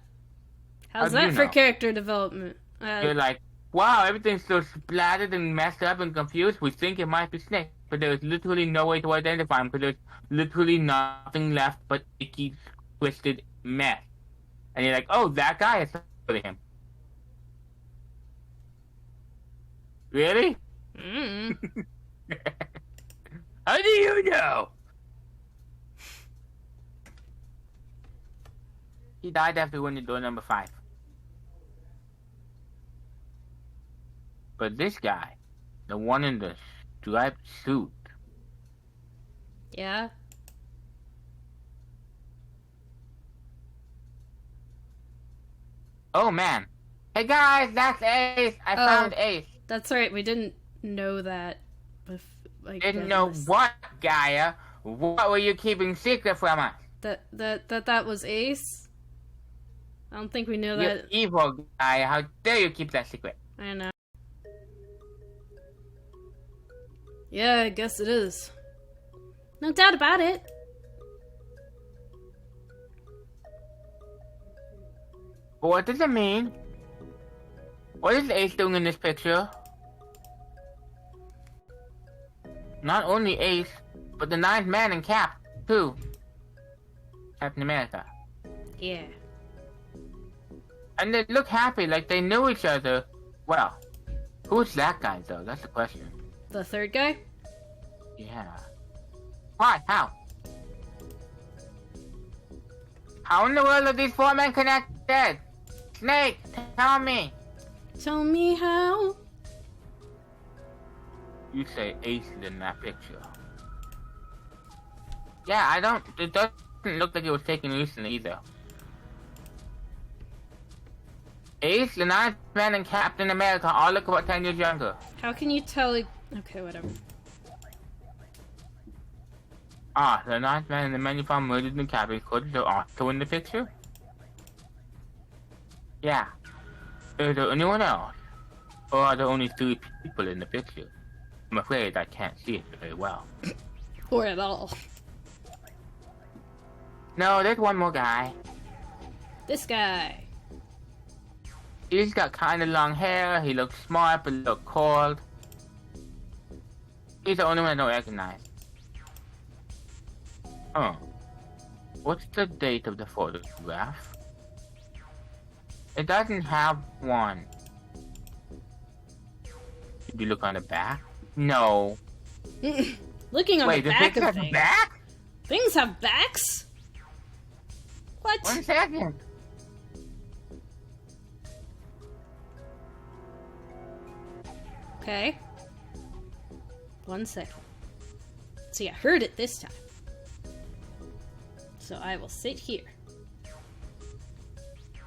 How's How do that you for know? character development? You're like, wow, everything's so splattered and messed up and confused. We think it might be Snake, but there's literally no way to identify him because there's literally nothing left but icky, twisted mess. And you're like, oh, that guy is really him. Really? Mm. How do you know? He died after winning door number 5. But this guy, the one in the striped suit. Yeah. Oh man. Hey guys, that's Ace. I found Ace. That's right. We didn't know that. Didn't know what, Gaia? What were you keeping secret from us? That was Ace. I don't think we knew You're that. evil, Gaia. How dare you keep that secret? I know. Yeah, I guess it is. No doubt about it. But what does it mean? What is Ace doing in this picture? Not only Ace, but the 9th man in Cap, too. Captain America. Yeah. And they look happy, like they knew each other. Well, who's that guy, though? That's the question. The third guy? Yeah. Why? How? How in the world are these 4 men connected? Snake, tell me. Tell me how. You say Ace is in that picture. Yeah, it doesn't look like it was taken recently either. Ace, the Ninth Man, and Captain America all look about 10 years younger. How can you tell? Okay, whatever. Ah, the Ninth Man and the man you found murdered in the cabin. Could they also in the picture? Yeah. Is there anyone else? Or are there only 3 people in the picture? I'm afraid I can't see it very well. Or at all. No, there's one more guy. This guy. He's got kind of long hair. He looks smart, but look cold. He's the only one I don't recognize. Oh. What's the date of the photograph? It doesn't have one. Did you look on the back? No. Looking on Wait, the back thing of has a things. back? Things have backs? What? 1 second. Okay. 1 second. See, I heard it this time. So I will sit here.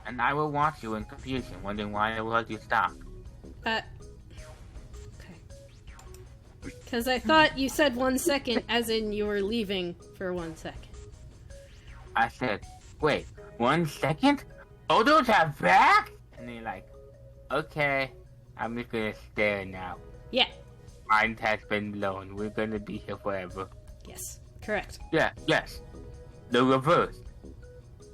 And I will watch you in confusion, wondering why it was you stopped. Okay. Because I thought you said 1 second, as in you were leaving for 1 second. I said, wait, 1 second? Photos have back? And they're like, okay, I'm just gonna stare now. Yeah. Mine has been blown. We're gonna be here forever. Yes. Correct. Yeah, yes. The reverse.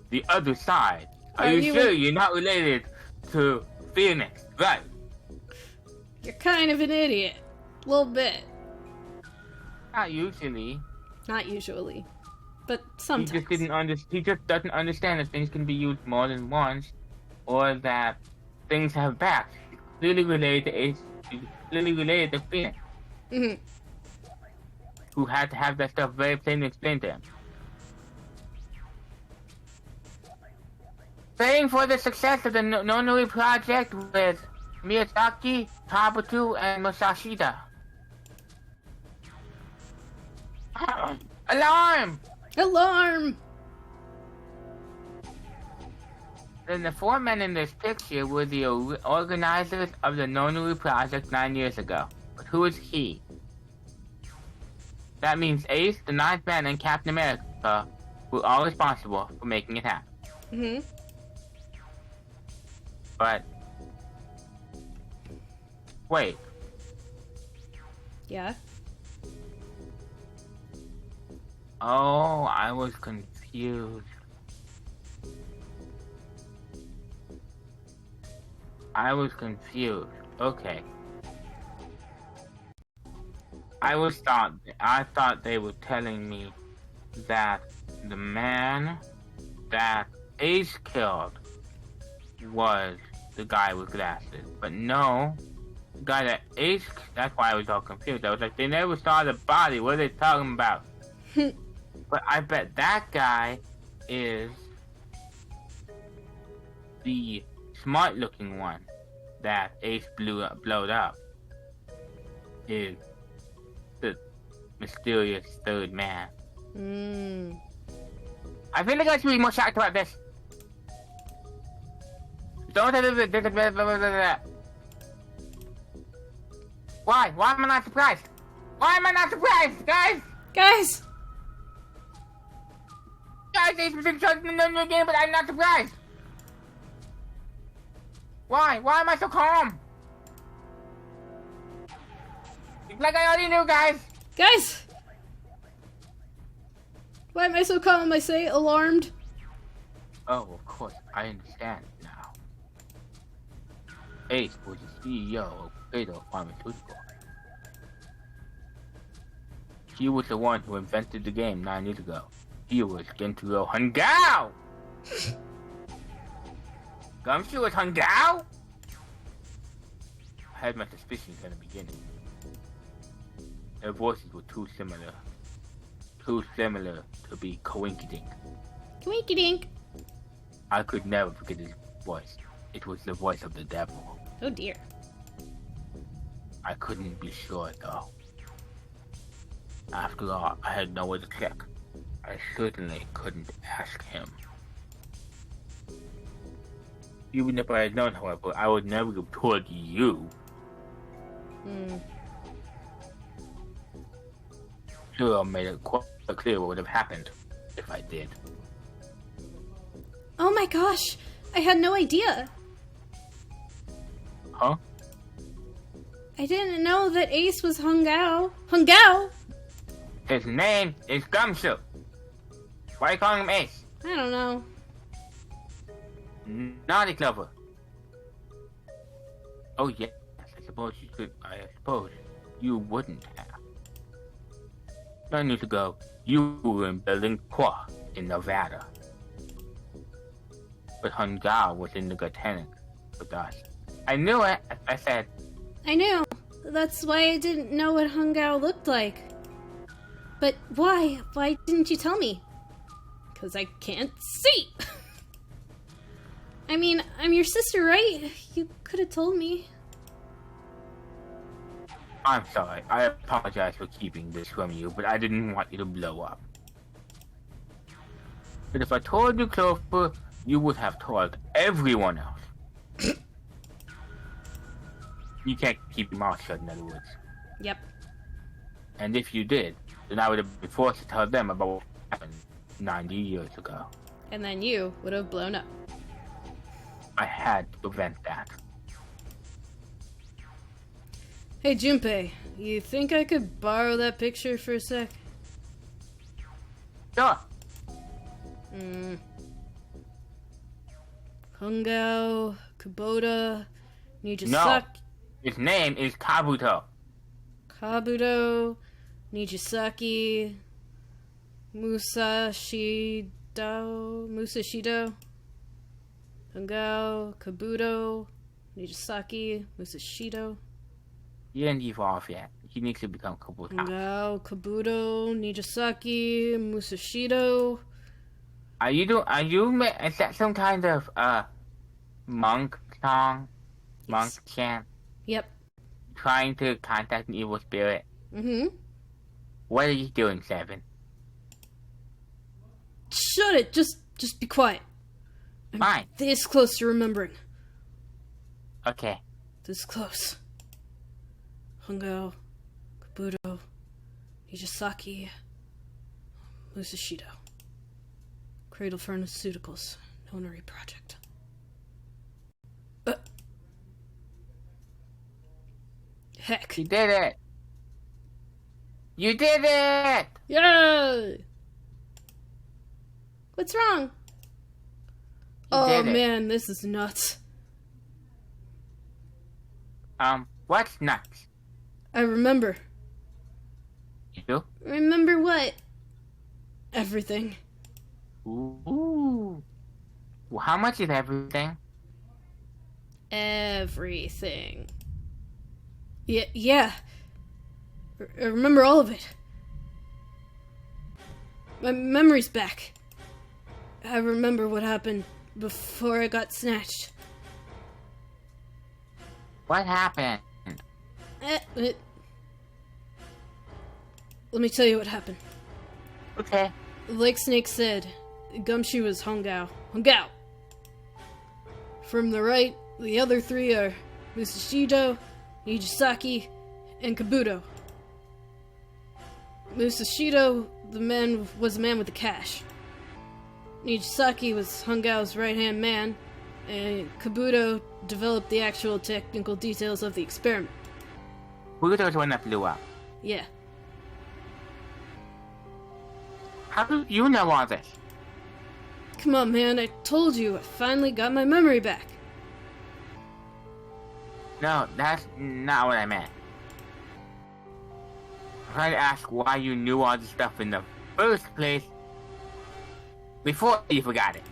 The other side. Are Are you you sure in- you're not related to Phoenix? Right. You're kind of an idiot. A little bit. Not usually. Not usually. But He sometimes. he just doesn't understand that things can be used more than once, or that things have backs. He's clearly related to Ace. He's clearly related to Phoenix, Mhm. who had to have that stuff very plainly explained to him. Praying for the success of the Nonori project with Miyazaki, Tabatu, and Masashida. Alarm! Alarm! Then the 4 men in this picture were the organizers of the Nonori project 9 years ago. But who is he? That means Ace, the Ninth Man, and Captain America were all responsible for making it happen. Mm-hmm. But wait, Yeah. oh, I was confused. Okay. I thought they were telling me that the man that Ace killed was the guy with glasses. But no, the guy that Ace, that's why I was all confused. I was like, they never saw the body. What are they talking about? But I bet that guy is the smart looking one that Ace blowed up. Is the mysterious third man. Mm. I feel like I should be more shocked about this. Don't Why? Why am I not surprised? Why am I not surprised, guys? Guys! Guys, Ace was in charge in the new game, but I'm not surprised. Why? Why am I so calm? It's like I already knew, guys. Guys! Why am I so calm? I say alarmed. Oh, of course, I understand now. Ace was the CEO of Fatal Pharmaceutical. He was the one who invented the game 9 years ago. He was Gentaro Hungao! Gumshoe was Hungao? I had my suspicions in the beginning. Their voices were too similar. Too similar to be coincident. Twinky dink. I could never forget his voice. It was the voice of the devil. Oh dear. I couldn't be sure though. After all, I had nowhere to check. I certainly couldn't ask him. Even if I had known, however, I would never have told you. Sure, I made it quite clear what would have happened if I did. Oh my gosh! I had no idea! Huh? I didn't know that Ace was Hungao. Hungao? His name is Gumshoe. Why are you calling him Ace? I don't know. Naughty Clover. Oh yes, I suppose you could. I suppose you wouldn't have. 9 years ago, you were in Building 4 in Nevada. But Hungao was in the Titanic with us. I knew it, I said. I knew. That's why I didn't know what Hungao looked like. But why? Why didn't you tell me? 'Cause I can't see! I mean, I'm your sister, right? You could have told me. I'm sorry. I apologize for keeping this from you, but I didn't want you to blow up. But if I told you, Clover, you would have told everyone else. You can't keep your mouth shut, in other words. Yep. And if you did, then I would have been forced to tell them about what happened 90 years ago. And then you would have blown up. I had to prevent that. Hey, Junpei, you think I could borrow that picture for a sec? Sure. Hungao, Kubota, No. Nijisaki, His name is Kabuto. Kabuto, Nijisaki, Musashido, Hungao, Kabuto, Nijisaki, Musashido, He didn't evolve yet. He needs to become Kabuto. Hungao, Kabuto, Nijisaki, Musashido. Is that some kind of, monk song? Monk chant? Yep. Trying to contact an evil spirit? What are you doing, Seven? Shut it! Just be quiet. I'm Fine. this close to remembering. Okay. This close. Hungao, Kabuto, Nijisaki, Musashido. Cradle Pharmaceuticals, Nonary Project. Heck. You did it! You did it! Yay! What's wrong? Oh did it. man, this is nuts. What's nuts? I remember. You do? Remember what? Everything. Ooh. Well, how much is everything? Everything. Yeah. I remember all of it. My memory's back. I remember what happened before I got snatched. What happened? Let me tell you what happened. Okay. Like Snake said, Gumshoe was Hungao. Hungao! From the right, the other three are Musashido, Nijisaki, and Kabuto. Musashido, was the man with the cash. Nijisaki was Hungao's right-hand man, and Kabuto developed the actual technical details of the experiment. Who's the one that blew up? Yeah. How do you know all this? Come on, man, I told you, I finally got my memory back. No, that's not what I meant. I'm trying to ask why you knew all this stuff in the first place before you forgot it.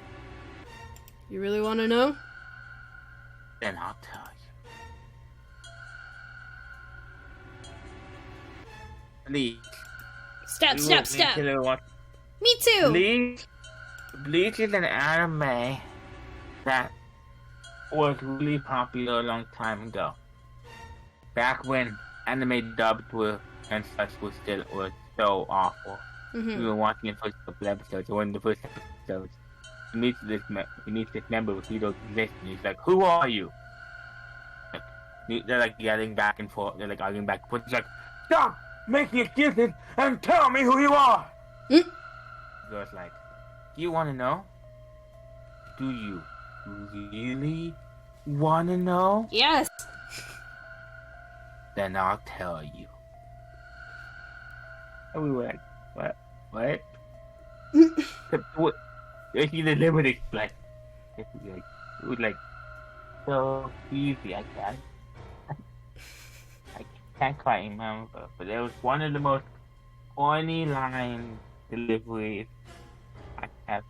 You really want to know? Then I'll tell you. Please. Stop! Me too! Bleach is an anime that was really popular a long time ago. Back when anime dubs were and such was so awful. We were watching the first couple episodes, one of the first episodes. he meets this member with Tito's exist, and he's like, "Who are you?" They're like yelling back and forth. They're like arguing back and forth. He's like, "Stop making excuses and tell me who you are." So it's like, "You want to know? Do you really want to know?" Yes. Then I'll tell you. And we were like, "What? What?" He delivered it like, it was like so easy. I can't quite remember, but it was one of the most corny line deliveries I have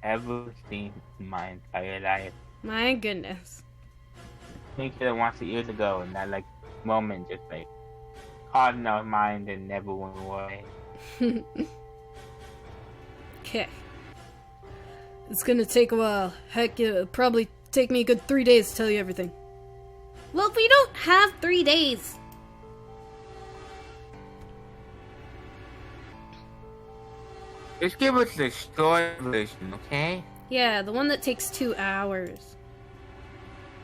ever seen in my entire life. My goodness. I think I watched it years ago, and that like moment just like caught in our mind and never went away. Okay. It's gonna take a while. Heck, it'll probably take me a good 3 days to tell you everything. Well, we don't have 3 days. Just give us the short version, okay? Yeah, the one that takes 2 hours.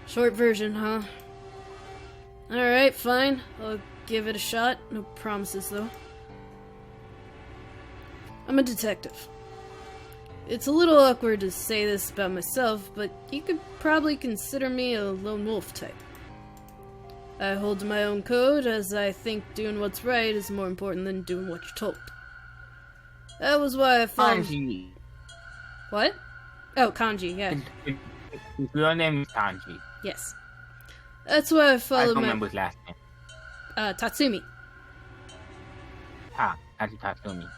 Short version, huh? Alright, fine. I'll give it a shot. No promises, though. I'm a detective. It's a little awkward to say this about myself, but you could probably consider me a lone wolf type. I hold to my own code, as I think doing what's right is more important than doing what you're told. That was why I found... Kanji. What? Oh, Kanji, yeah. His real name is Kanji. Yes. That's why I I followed don't my... remember his last name. Tatsumi. Kanji Tatsumi.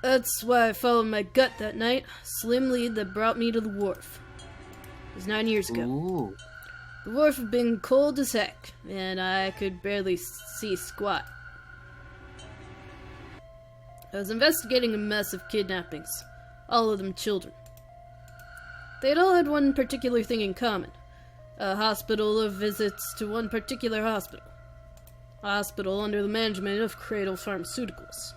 That's why I followed my gut that night. Slim lead that brought me to the wharf. It was 9 years ago. Ooh. The wharf had been cold as heck, and I could barely see squat. I was investigating a mess of kidnappings, all of them children. They'd all had one particular thing in common. A hospital of visits to one particular hospital. A hospital under the management of Cradle Pharmaceuticals.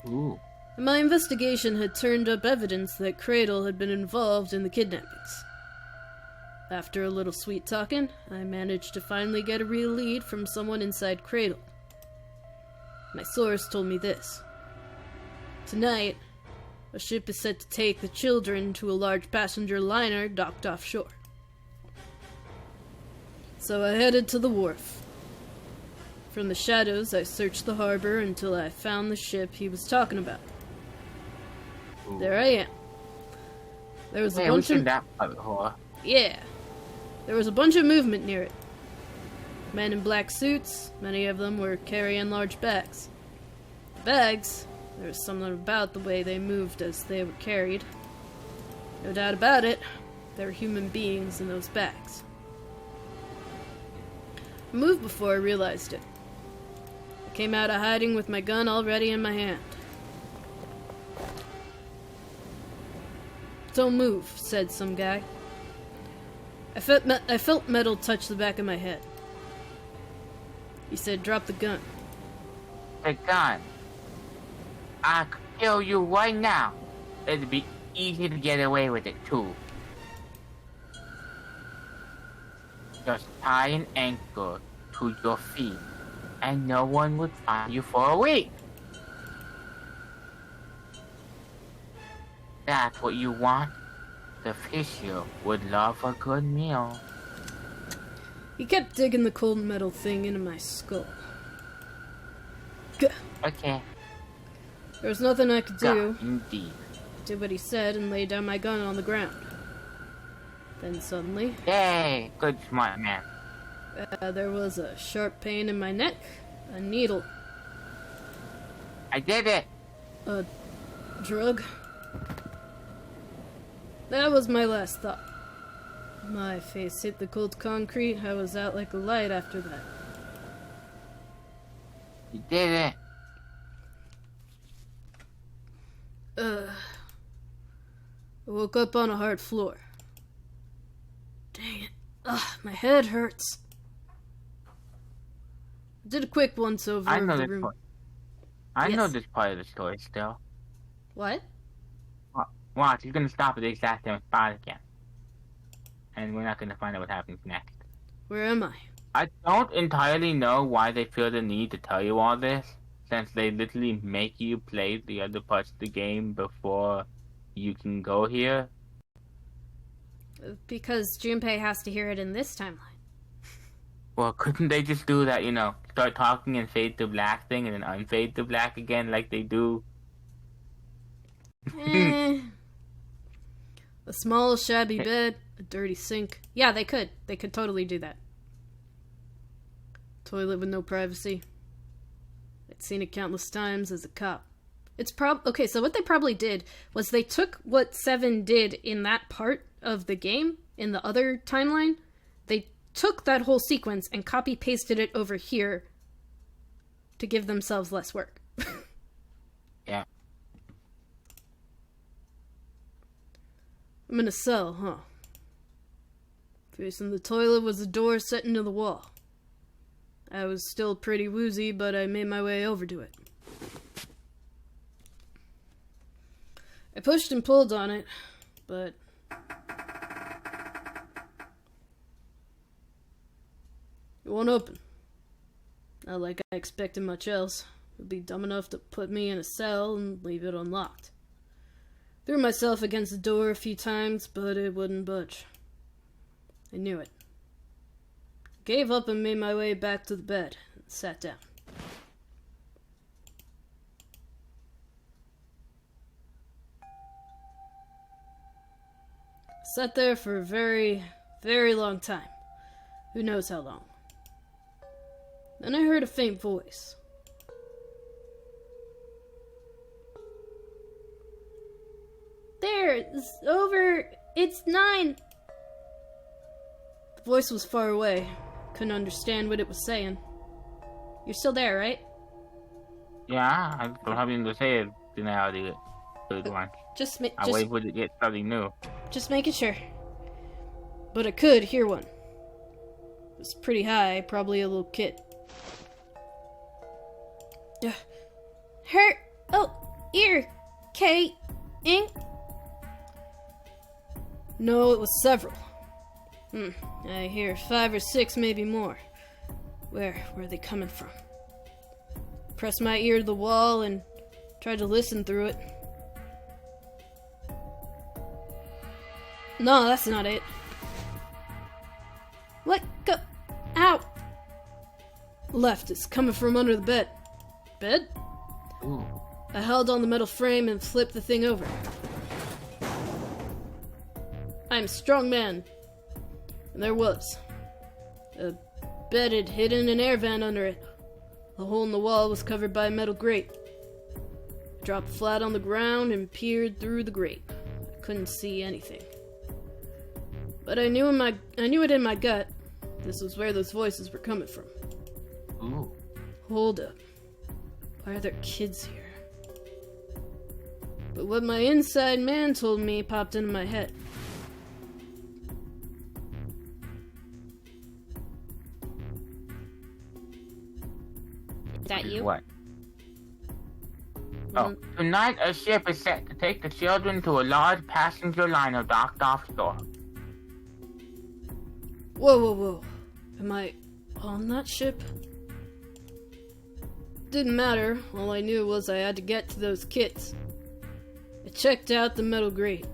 Ooh. And my investigation had turned up evidence that Cradle had been involved in the kidnappings. After a little sweet talking, I managed to finally get a real lead from someone inside Cradle. My source told me this. Tonight, a ship is set to take the children to a large passenger liner docked offshore. So I headed to the wharf. From the shadows, I searched the harbor until I found the ship he was talking about. Ooh. There I am. There was a Hey, bunch we've of... seen that part before. Yeah. There was a bunch of movement near it. Men in black suits, many of them were carrying large bags. The bags, there was something about the way they moved as they were carried. No doubt about it, there were human beings in those bags. I moved before I realized it. I came out of hiding with my gun already in my hand. "Don't move," said some guy. I felt metal touch the back of my head. He said, "Drop the gun." The gun. I could kill you right now. It'd be easy to get away with it too. Just tie an anchor to your feet, and no one would find you for a week. That's what you want? The fisher would love a good meal. He kept digging the cold metal thing into my skull. Okay. There was nothing I could do. Indeed. Did what he said and laid down my gun on the ground. Then suddenly, Yay! Good smart man. there was a sharp pain in my neck, a needle, I did it! a drug. That was my last thought. My face hit the cold concrete. I was out like a light after that. You did it! I woke up on a hard floor. Dang it. My head hurts. I did a quick once over I of know the this room. part. I know Yes. this part of the story still. What? Watch, he's gonna stop at the exact same spot again. And we're not gonna find out what happens next. Where am I? I don't entirely know why they feel the need to tell you all this, since they literally make you play the other parts of the game before you can go here. Because Junpei has to hear it in this timeline. Well, couldn't they just do that, start talking and fade to black thing and then unfade to black again like they do? A small, shabby bed, a dirty sink. Yeah, they could. They could totally do that. Toilet with no privacy. I'd seen it countless times as a cop. Okay, so what they probably did was they took what 7 did in that part of the game, in the other timeline. They took that whole sequence and copy-pasted it over here to give themselves less work. Yeah. I'm in a cell, huh? Facing the toilet was a door set into the wall. I was still pretty woozy, but I made my way over to it. I pushed and pulled on it, but it won't open. Not like I expected much else. It would be dumb enough to put me in a cell and leave it unlocked. Threw myself against the door a few times, but it wouldn't budge. I knew it. Gave up and made my way back to the bed and sat down. Sat there for a very, very long time. Who knows how long. Then I heard a faint voice. There, it's over. It's 9. The voice was far away. Couldn't understand what it was saying. You're still there, right? Yeah, I'm having to say it in how to get good one. I wait for it to get something new. Just making sure. But I could hear one. It was pretty high, probably a little kid. Hurt. Oh, ear. Ing. No, it was several. I hear 5 or 6, maybe more. Where are they coming from? Pressed my ear to the wall and tried to listen through it. No, that's not it. What? Go. Ow! Left is coming from under the bed. Bed? Ooh. I held on the metal frame and flipped the thing over. I'm a strong man. And there was. A bed had hidden an air vent under it. The hole in the wall was covered by a metal grate. I dropped flat on the ground and peered through the grate. I couldn't see anything. But I knew it in my gut. This was where those voices were coming from. Ooh. Hold up. Why are there kids here? But what my inside man told me popped into my head. Is that you? What? Oh, tonight a ship is set to take the children to a large passenger liner docked offshore. Whoa. Am I on that ship? Didn't matter. All I knew was I had to get to those kids. I checked out the metal grate.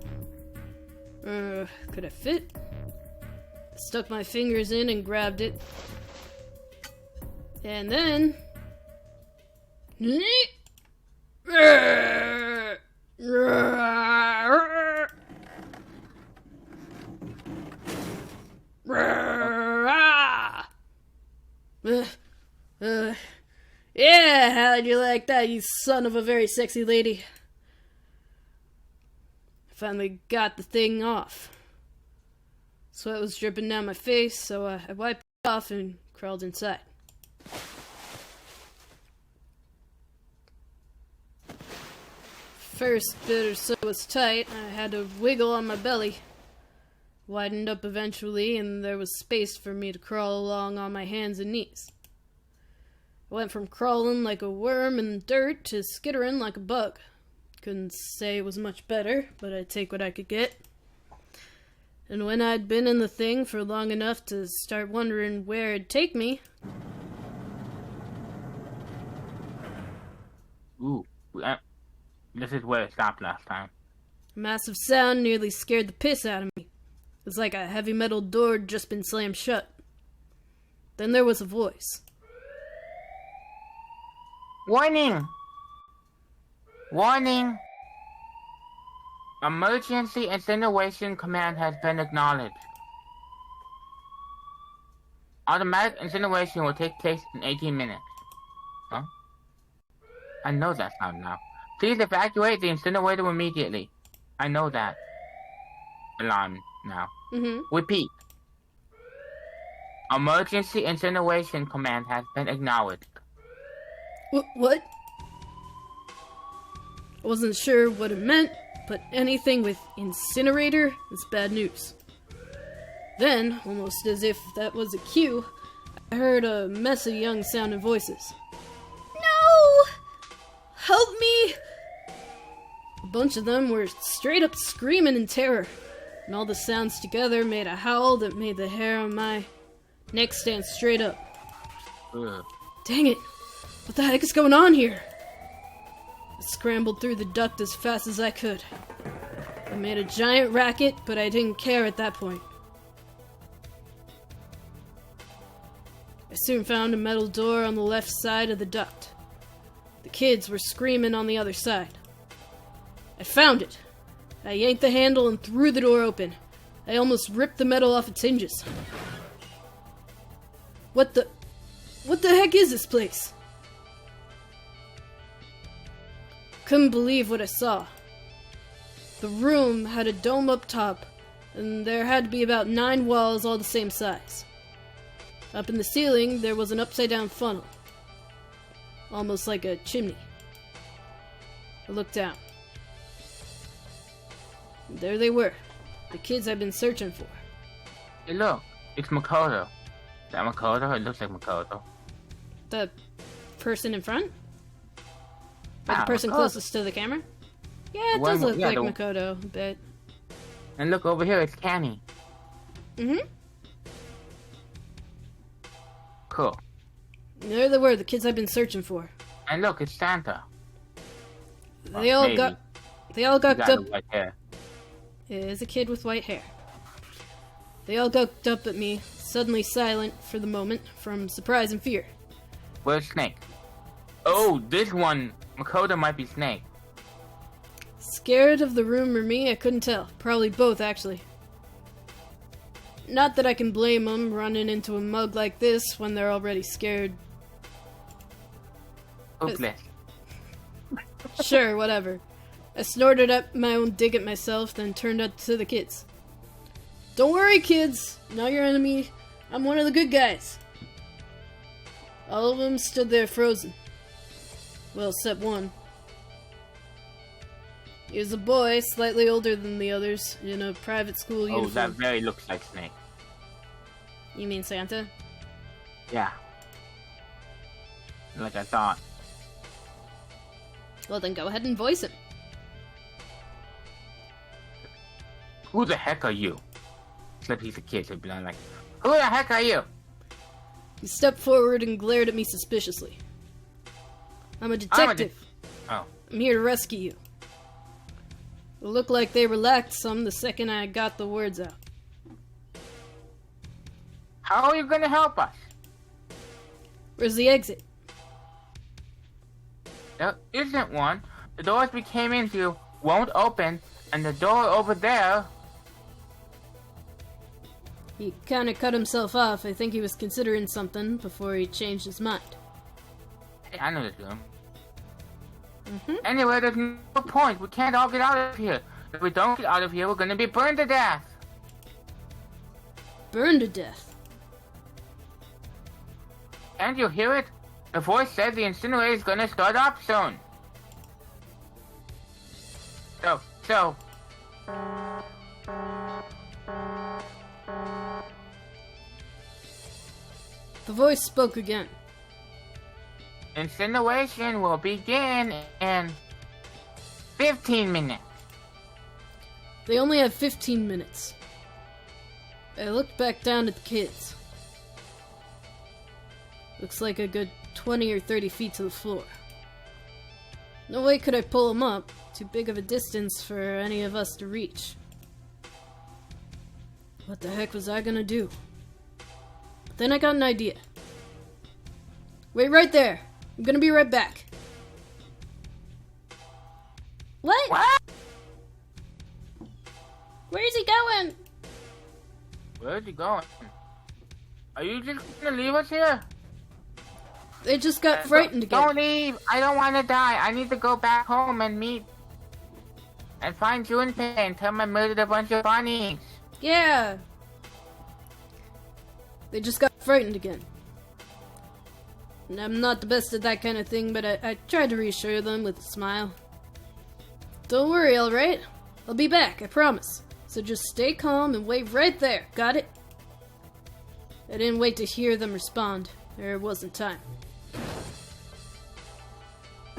Could I fit? I stuck my fingers in and grabbed it. And then... Yeah, how'd you like that, you son of a very sexy lady? I finally got the thing off. Sweat was dripping down my face, so I wiped it off and crawled inside. First bit or so was tight. I had to wiggle on my belly. Widened up eventually, and there was space for me to crawl along on my hands and knees. I went from crawling like a worm in the dirt to skittering like a bug. Couldn't say it was much better, but I'd take what I could get. And when I'd been in the thing for long enough to start wondering where it'd take me... Ooh, this is where it stopped last time. A massive sound nearly scared the piss out of me. It was like a heavy metal door had just been slammed shut. Then there was a voice. Warning! Warning! Emergency incineration command has been acknowledged. Automatic incineration will take place in 18 minutes. Huh? I know that sound now. Please evacuate the incinerator immediately. I know that alarm now. Repeat. Emergency incineration command has been acknowledged. What? I wasn't sure what it meant, but anything with incinerator is bad news. Then, almost as if that was a cue, I heard a mess of young sounding voices. No! Help me! A bunch of them were straight up screaming in terror, and all the sounds together made a howl that made the hair on my neck stand straight up. Ugh. Dang it! What the heck is going on here? I scrambled through the duct as fast as I could. I made a giant racket, but I didn't care at that point. I soon found a metal door on the left side of the duct. The kids were screaming on the other side. I found it. I yanked the handle and threw the door open. I almost ripped the metal off its hinges. What the heck is this place? Couldn't believe what I saw. The room had a dome up top, and there had to be about 9 walls all the same size. Up in the ceiling, there was an upside-down funnel. Almost like a chimney. I looked down. And there they were. The kids I'd been searching for. Hey look, it's Makoto. Is that Makoto? It looks like Makoto. The person in front? Or the person Makoto. closest to the camera? Yeah, it does look like Makoto a bit. And look over here, it's Canny. Cool. And there they were, the kids I've been searching for. And look, it's Santa. They all got up. White hair. It is a kid with white hair. They all gawked up at me, suddenly silent for the moment, from surprise and fear. Where's Snake? Oh, this one, Makoto might be Snake. Scared of the room or me, I couldn't tell. Probably both, actually. Not that I can blame them running into a mug like this when they're already scared. Hopeless. Sure, whatever. I snorted up my own dig at myself, then turned up to the kids. Don't worry, kids. Not your enemy. I'm one of the good guys. All of them stood there frozen. Well, except one. He was a boy, slightly older than the others, in a private school uniform. Oh, that very looks like Snake. You mean Santa? Yeah. Like I thought. Well, then go ahead and voice him. Who the heck are you? Except he's a kid, so he'd be like, who the heck are you? He stepped forward and glared at me suspiciously. I'm a detective. Oh. I'm here to rescue you. It looked like they relaxed some the second I got the words out. How are you gonna help us? Where's the exit? There isn't one. The doors we came into won't open, and the door over there... He kinda cut himself off. I think he was considering something before he changed his mind. Hey, I know this room. Anyway, there's no point. We can't all get out of here. If we don't get out of here, we're gonna be burned to death. Burned to death? Can't you hear it? The voice said the incinerator is gonna start up soon. So... The voice spoke again. Incineration will begin in 15 minutes. They only have 15 minutes. I looked back down at the kids. Looks like a good 20 or 30 feet to the floor. No way could I pull them up. Too big of a distance for any of us to reach. What the heck was I gonna do? But then I got an idea. Wait right there. I'm gonna be right back. What? What? Where's he going? Where's he going? Are you just gonna leave us here? They just got frightened again. Don't leave! I don't want to die. I need to go back home and meet and find Junpei and tell him I murdered a bunch of bunnies. Yeah. They just got frightened again. And I'm not the best at that kind of thing, but I tried to reassure them with a smile. Don't worry, alright? I'll be back, I promise. So just stay calm and wait right there, got it? I didn't wait to hear them respond. There wasn't time.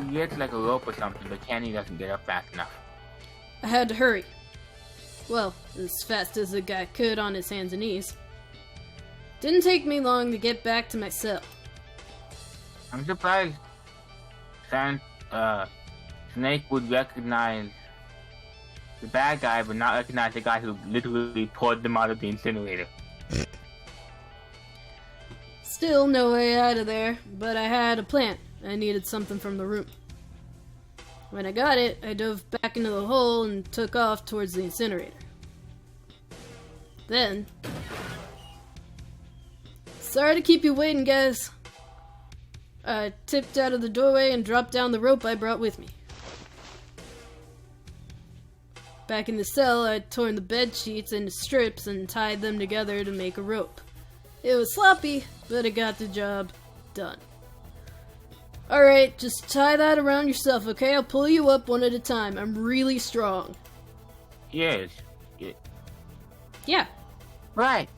He gets like a rope or something, but Kenny doesn't get up fast enough. I had to hurry. Well, as fast as a guy could on his hands and knees. Didn't take me long to get back to my cell. I'm surprised Snake would recognize the bad guy, but not recognize the guy who literally poured them out of the incinerator. Still no way out of there, but I had a plan. I needed something from the room. When I got it, I dove back into the hole and took off towards the incinerator. Then... Sorry to keep you waiting, guys. I tipped out of the doorway and dropped down the rope I brought with me. Back in the cell, I'd torn the bed sheets into strips and tied them together to make a rope. It was sloppy, but it got the job done. Alright, just tie that around yourself, okay? I'll pull you up one at a time. I'm really strong. Yes. Yeah. Right.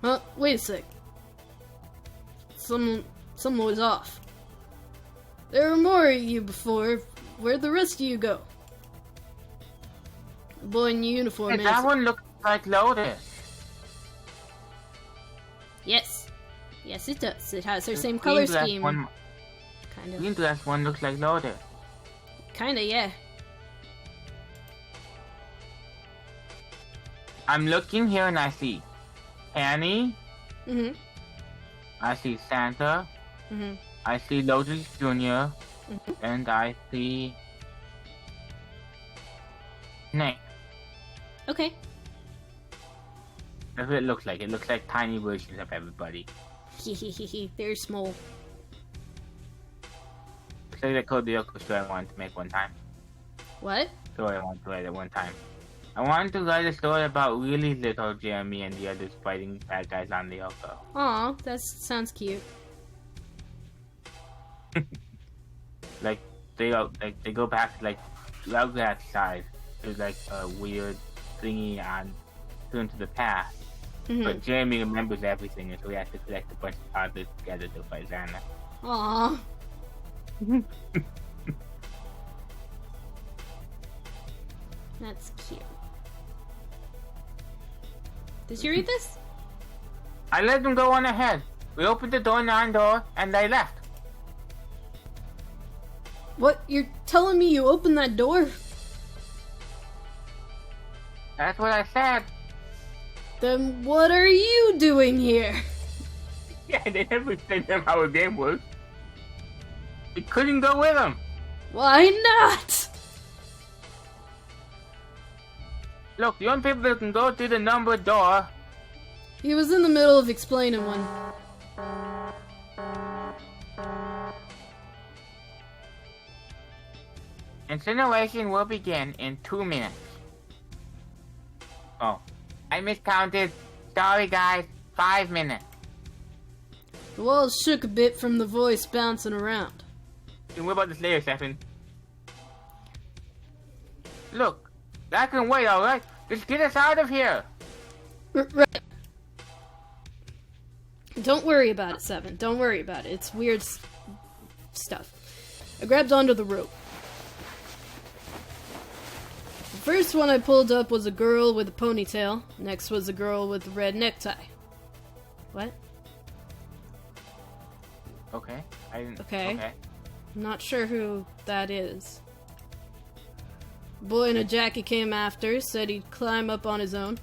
Huh? Wait a sec. Someone was off. There were more of you before. Where'd the rest of you go? The boy in uniform Hey, that answered. one looks like Lotus. Yes. Yes, it does. It has her The same green color dress scheme. One, Kind of. green dress one looks like Lotus. Kinda, yeah. I'm looking here and I see Annie. Mm-hmm. I see Santa. Mm-hmm. I see Lotus Jr. Mhm. And I see Snake. Okay. That's what it looks like. It looks like tiny versions of everybody. They're small. It's like the Code Lyoko story I wanted to make one time. What? Story I wanted to write at one time. I wanted to write a story about really little Jeremy and the others fighting bad guys on Lyoko. Aw, that sounds cute. Like they go back to like Rugrats size. There's like a weird thingy on Turn to the Past. Mm-hmm. But Jeremy remembers everything, and so he has to collect a bunch of toddlers together to fight Xana. Aw. That's cute. Did you read this? I let them go on ahead. We opened the door, and they left. What? You're telling me you opened that door? That's what I said. Then what are you doing here? Yeah, they never said them how a game works. We couldn't go with them. Why not? Look, the only people that can go through the numbered door. He was in the middle of explaining one. Incineration will begin in 2 minutes. Oh, I miscounted. Sorry, guys. 5 minutes. The walls shook a bit from the voice bouncing around. And what about this later, Stefan? Look, that can wait, alright? Just get us out of here. Right. Don't worry about it, Seven. Don't worry about it. It's weird stuff. I grabbed onto the rope. first one I pulled up was a girl with a ponytail. Next was a girl with a red necktie. What? Okay. Okay. I'm not sure who that is. The boy in a jacket came after, said he'd climb up on his own.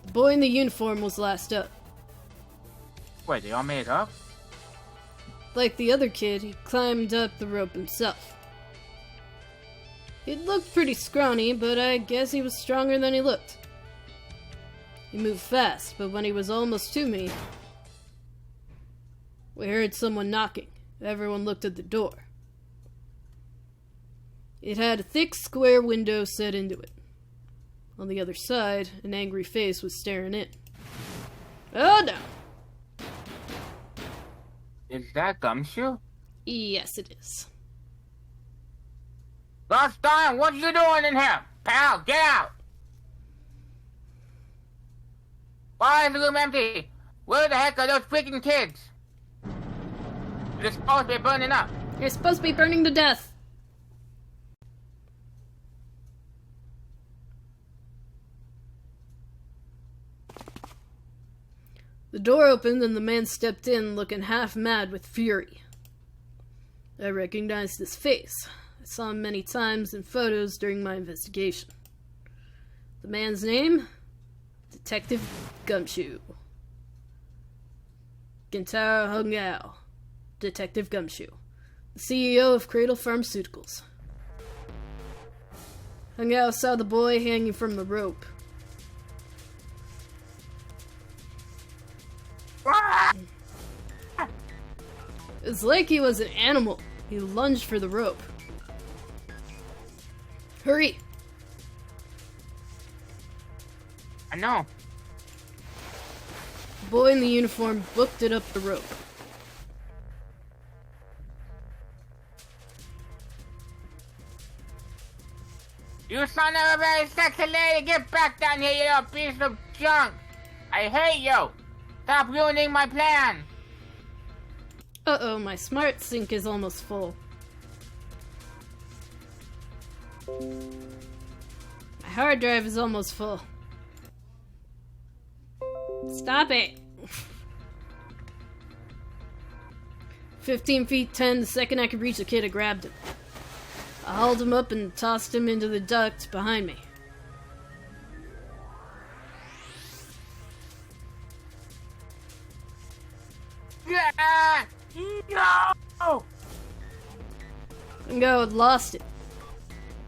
The boy in the uniform was last up. Wait, they all made it up? Like the other kid, he climbed up the rope himself. He looked pretty scrawny, but I guess he was stronger than he looked. He moved fast, but when he was almost to me, we heard someone knocking. Everyone looked at the door. It had a thick square window set into it. On the other side, an angry face was staring in. Oh no! Is that Gumshoe? Yes, it is. Lost Time, what you doing in here? Pal, get out! Why is the room empty? Where the heck are those freaking kids? They're supposed to be burning up. You're supposed to be burning to death. The door opened and the man stepped in, looking half mad with fury. I recognized his face. I saw him many times in photos during my investigation. The man's name? Detective Gumshoe. Gentaro Hungao. Detective Gumshoe. The CEO of Cradle Pharmaceuticals. Hungao saw the boy hanging from the rope. It's like he was an animal. He lunged for the rope. Hurry! I know. The boy in the uniform booked it up the rope. You son of a very sexy lady, get back down here, you little piece of junk! I hate you! Stop ruining my plan! Uh-oh, my smart sink is almost full. My hard drive is almost full. Stop it! 15 feet 10, the second I could reach the kid, I grabbed him. I hauled him up and tossed him into the duct behind me. Yeah! No! Bingo had lost it.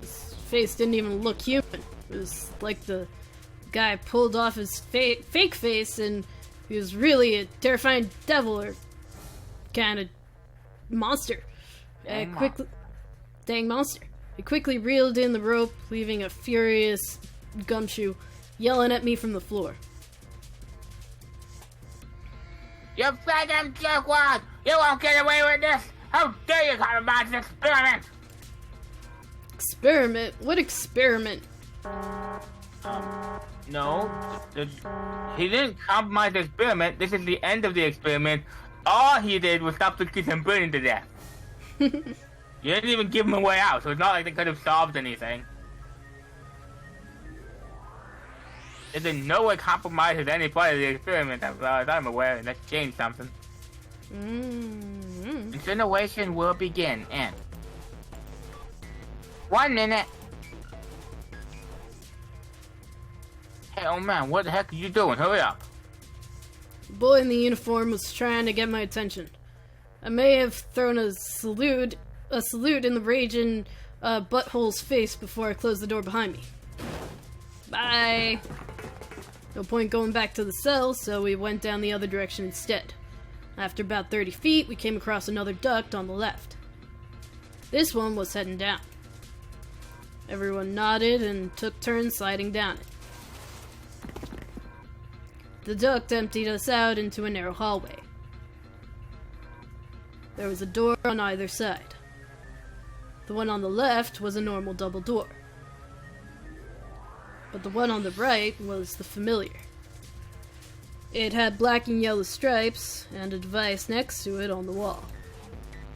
His face didn't even look human. It was like the guy pulled off his fake face and he was really a terrifying devil or kind of monster. Dang monster. I quickly reeled in the rope, leaving a furious Gumshoe yelling at me from the floor. You freaking jerkwad! You won't get away with this! How dare you compromise this experiment! Experiment? What experiment? No, he didn't compromise the experiment. This is the end of the experiment. All he did was stop the kids from burning to death. You didn't even give him a way out, so it's not like they could have solved anything. It in no way compromises any part of the experiment, as far as I'm aware, and let's change something. Incineration will begin in 1 minute. Hey, oh man, what the heck are you doing? Hurry up. The boy in the uniform was trying to get my attention. I may have thrown a salute in the raging butthole's face before I closed the door behind me. Bye! No point going back to the cell, so we went down the other direction instead. After about 30 feet, we came across another duct on the left. This one was heading down. Everyone nodded and took turns sliding down it. The duct emptied us out into a narrow hallway. There was a door on either side. The one on the left was a normal double door. But the one on the right was the familiar. It had black and yellow stripes, and a device next to it on the wall.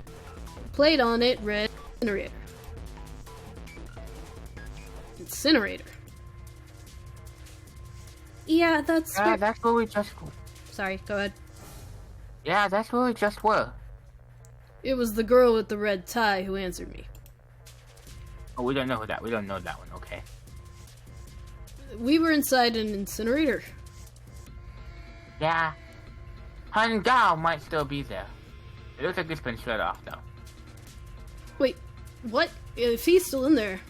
The plate on it read generator. incinerator. Yeah, that's Yeah, that's where we just... Sorry, go ahead. Yeah, that's where we just were. It was the girl with the red tie who answered me. Oh, we don't know that. We don't know that one, okay. We were inside an incinerator. Yeah. Han Gao might still be there. It looks like it's been shut off, though. Wait, what? If he's still in there...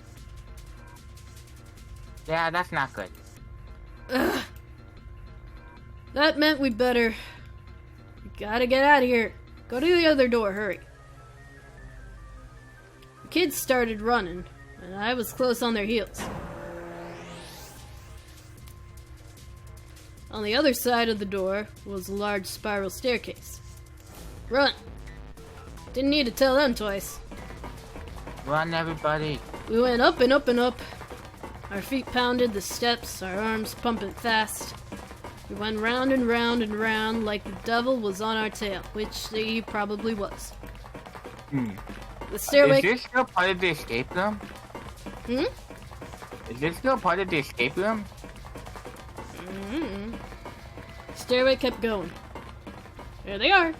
Yeah, that's not good. Ugh. That meant we better... We gotta get out of here. Go to the other door, hurry. The kids started running, and I was close on their heels. On the other side of the door was a large spiral staircase. Run! Didn't need to tell them twice. Run, everybody. We went up and up and up. Our feet pounded the steps, our arms pumping fast. We went round and round and round like the devil was on our tail, which he probably was. The stairway... Is this still part of the escape room? Hmm? Is this still part of the escape room? Mm-hmm. Stairway kept going. There they are.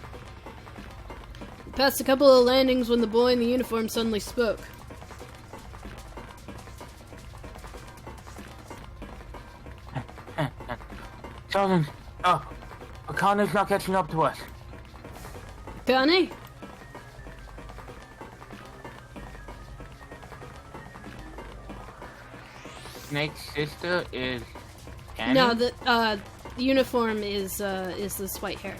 We passed a couple of landings when the boy in the uniform suddenly spoke. Sergeant, O'Connor's not catching up to us. Connie? Snake's sister is Annie? No, the uniform is this white hair.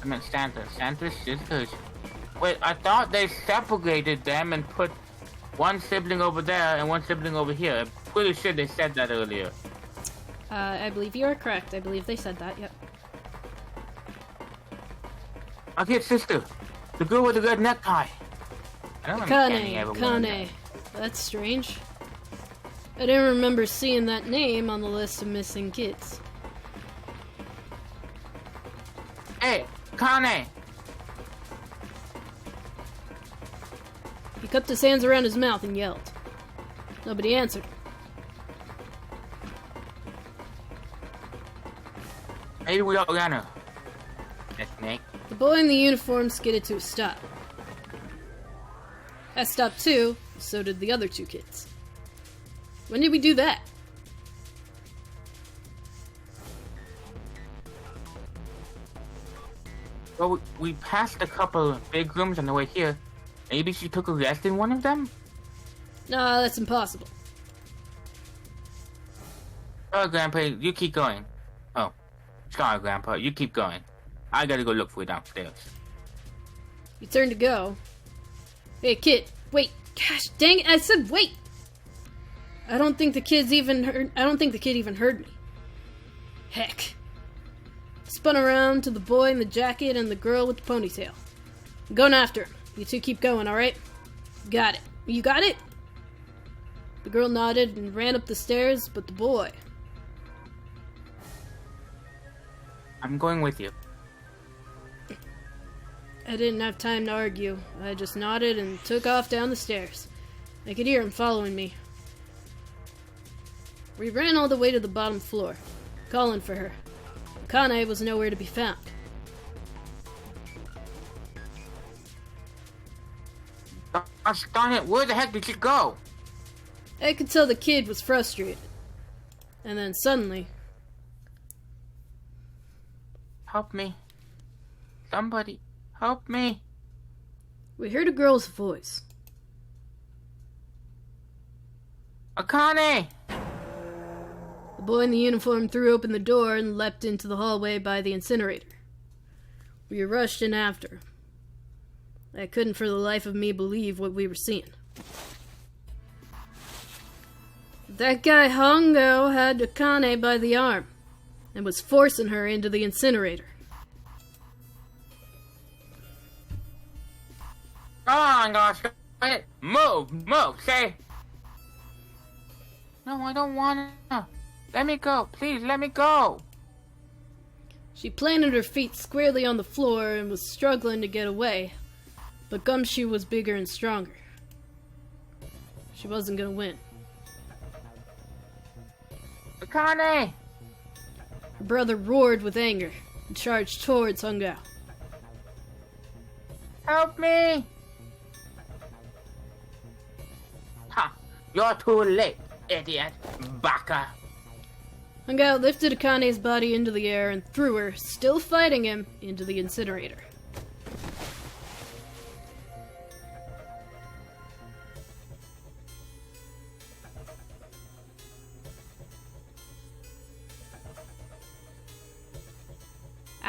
I meant Santa. Santa's sisters. Wait, I thought they separated them and put one sibling over there and one sibling over here. I'm pretty sure they said that earlier. I believe you are correct. I believe they said that, yep. Okay, sister. The girl with the red necktie. I don't understand any ever wearing that. Kane. That's strange. I didn't remember seeing that name on the list of missing kids. Hey, Kane! He cupped his hands around his mouth and yelled. Nobody answered him. Maybe we don't run her. That's Snake. The boy in the uniform skidded to a stop. I stopped too, so did the other two kids. When did we do that? Well, we passed a couple of big rooms on the way here. Maybe she took a rest in one of them? No, that's impossible. Oh, Grandpa, you keep going. Oh, sorry, Grandpa, you keep going. I gotta go look for you downstairs. You turned to go. Hey, kid, wait. Gosh, dang it, I said wait! I don't think the kid even heard me. Heck. Spun around to the boy in the jacket and the girl with the ponytail. I'm going after him. You two keep going, alright? Got it. You got it? The girl nodded and ran up the stairs, but the boy... I'm going with you. I didn't have time to argue. I just nodded and took off down the stairs. I could hear him following me. We ran all the way to the bottom floor, calling for her. Kane was nowhere to be found. Gosh darn it, where the heck did you go? I could tell the kid was frustrated. And then suddenly... Help me. Somebody, help me. we heard a girl's voice. Akane! The boy in the uniform threw open the door and leapt into the hallway by the incinerator. We rushed in after him. I couldn't for the life of me believe what we were seeing. That guy Hongo had Akane by the arm and was forcing her into the incinerator. Come on, gosh. Move, say. No, I don't wanna. Let me go, please, let me go. She planted her feet squarely on the floor and was struggling to get away, but Gumshoe was bigger and stronger. She wasn't gonna win. Akane! Her brother roared with anger and charged towards Hungao. Help me! Ha! You're too late, idiot! Baka! Hungao lifted Akane's body into the air and threw her, still fighting him, into the incinerator.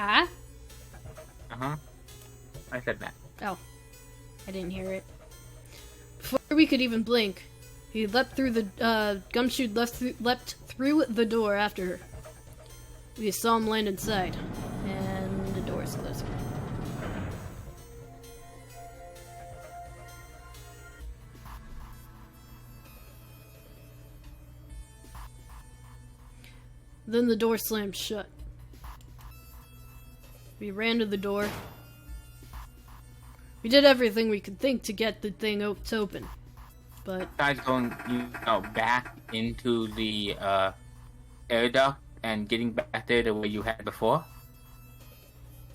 Ah? Uh-huh. I said that. Oh. I didn't hear it. Before we could even blink, he leapt through the, Gumshoe leapt through the door after her. We saw him land inside, and the door's closing. Then the door slammed shut. We ran to the door. We did everything we could think to get the thing to open. But Guys going, back into the, air duct and getting back there the way you had before?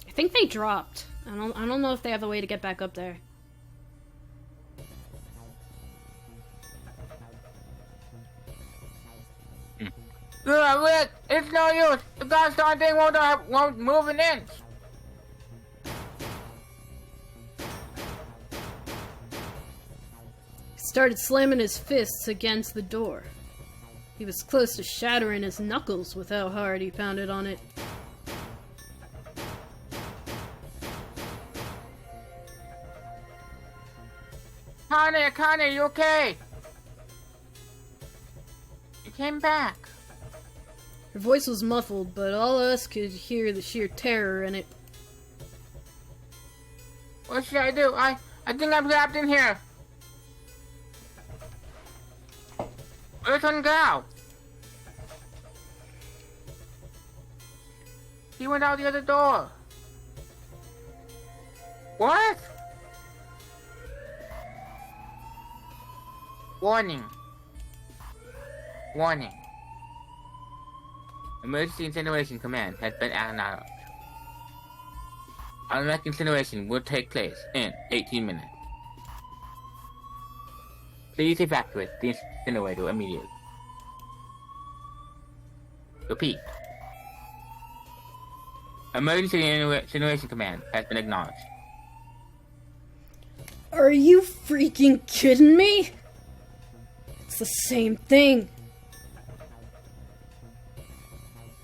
I think they dropped. I don't know if they have a way to get back up there. Rick, it's no use. The gosh darn thing won't move an inch. He started slamming his fists against the door. He was close to shattering his knuckles with how hard he pounded on it. Akane, you okay? You came back. Her voice was muffled, but all of us could hear the sheer terror in it. What should I do? I think I'm trapped in here. Where's Hungao? He went out the other door. What? Warning. Emergency incineration command has been acknowledged. Automatic incineration will take place in 18 minutes. Please evacuate the incinerator immediately. Repeat. Emergency incineration command has been acknowledged. Are you freaking kidding me? It's the same thing.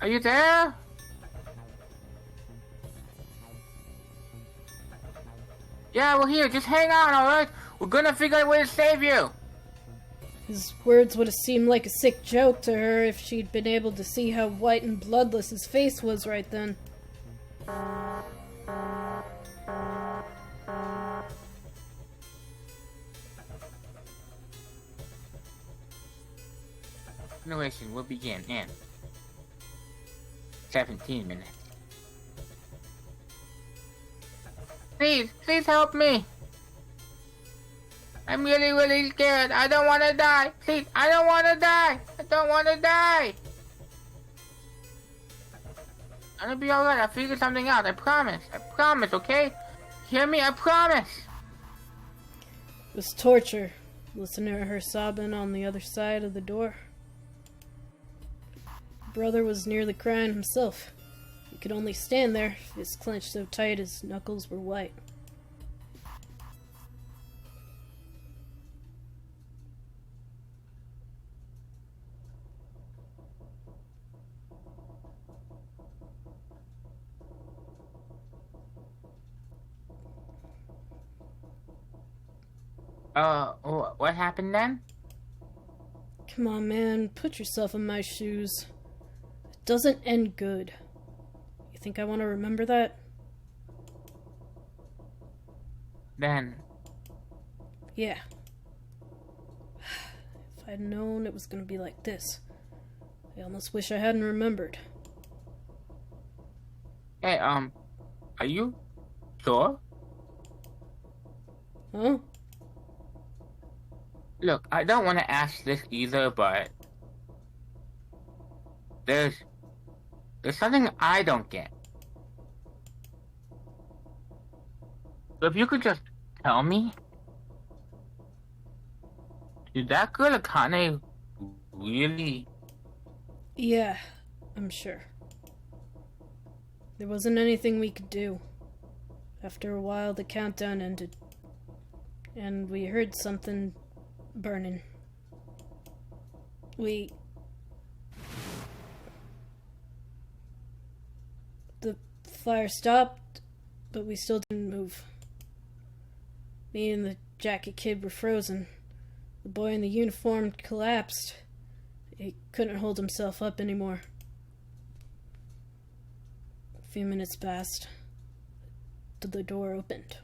Are you there? Yeah, we're here. Just hang on, alright? We're gonna figure out a way to save you. His words would have seemed like a sick joke to her if she'd been able to see how white and bloodless his face was right then. Incineration will begin in 17 minutes. Please help me. I'm really scared. I don't want to die. Please, I don't want to die. I don't want to die. I'm gonna be alright. I'll figure something out. I promise. I promise, okay? Hear me? I promise. It was torture, listening to her sobbing on the other side of the door. Her brother was nearly crying himself. He could only stand there, fists clenched so tight his knuckles were white. What happened then? Come on, man, put yourself in my shoes. It doesn't end good. You think I want to remember that? Then... Yeah. If I'd known it was gonna be like this, I almost wish I hadn't remembered. Hey, are you sure? Huh? Look, I don't want to ask this either, but there's something I don't get. So if you could just tell me, did that girl Akane really? Yeah, I'm sure. There wasn't anything we could do. After a while, the countdown ended. And we heard something burning. The fire stopped, but we still didn't move. Me and the jacket kid were frozen. The boy in the uniform collapsed. He couldn't hold himself up anymore. A few minutes passed. The door opened.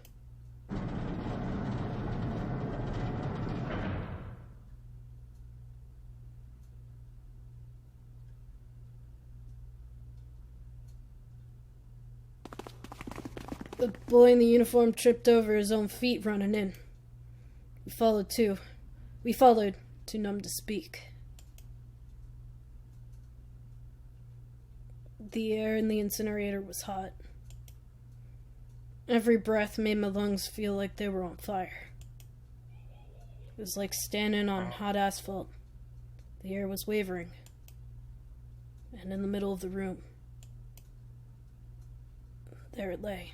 The boy in the uniform tripped over his own feet running in. We followed too. We followed, too numb to speak. The air in the incinerator was hot. Every breath made my lungs feel like they were on fire. It was like standing on hot asphalt. The air was wavering. And in the middle of the room, there it lay.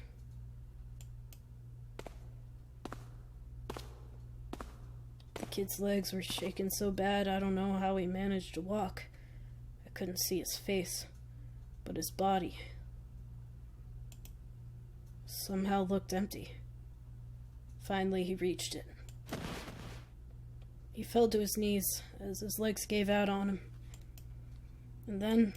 The kid's legs were shaking so bad I don't know how he managed to walk. I couldn't see his face, but his body somehow looked empty. Finally, he reached it. He fell to his knees as his legs gave out on him. And then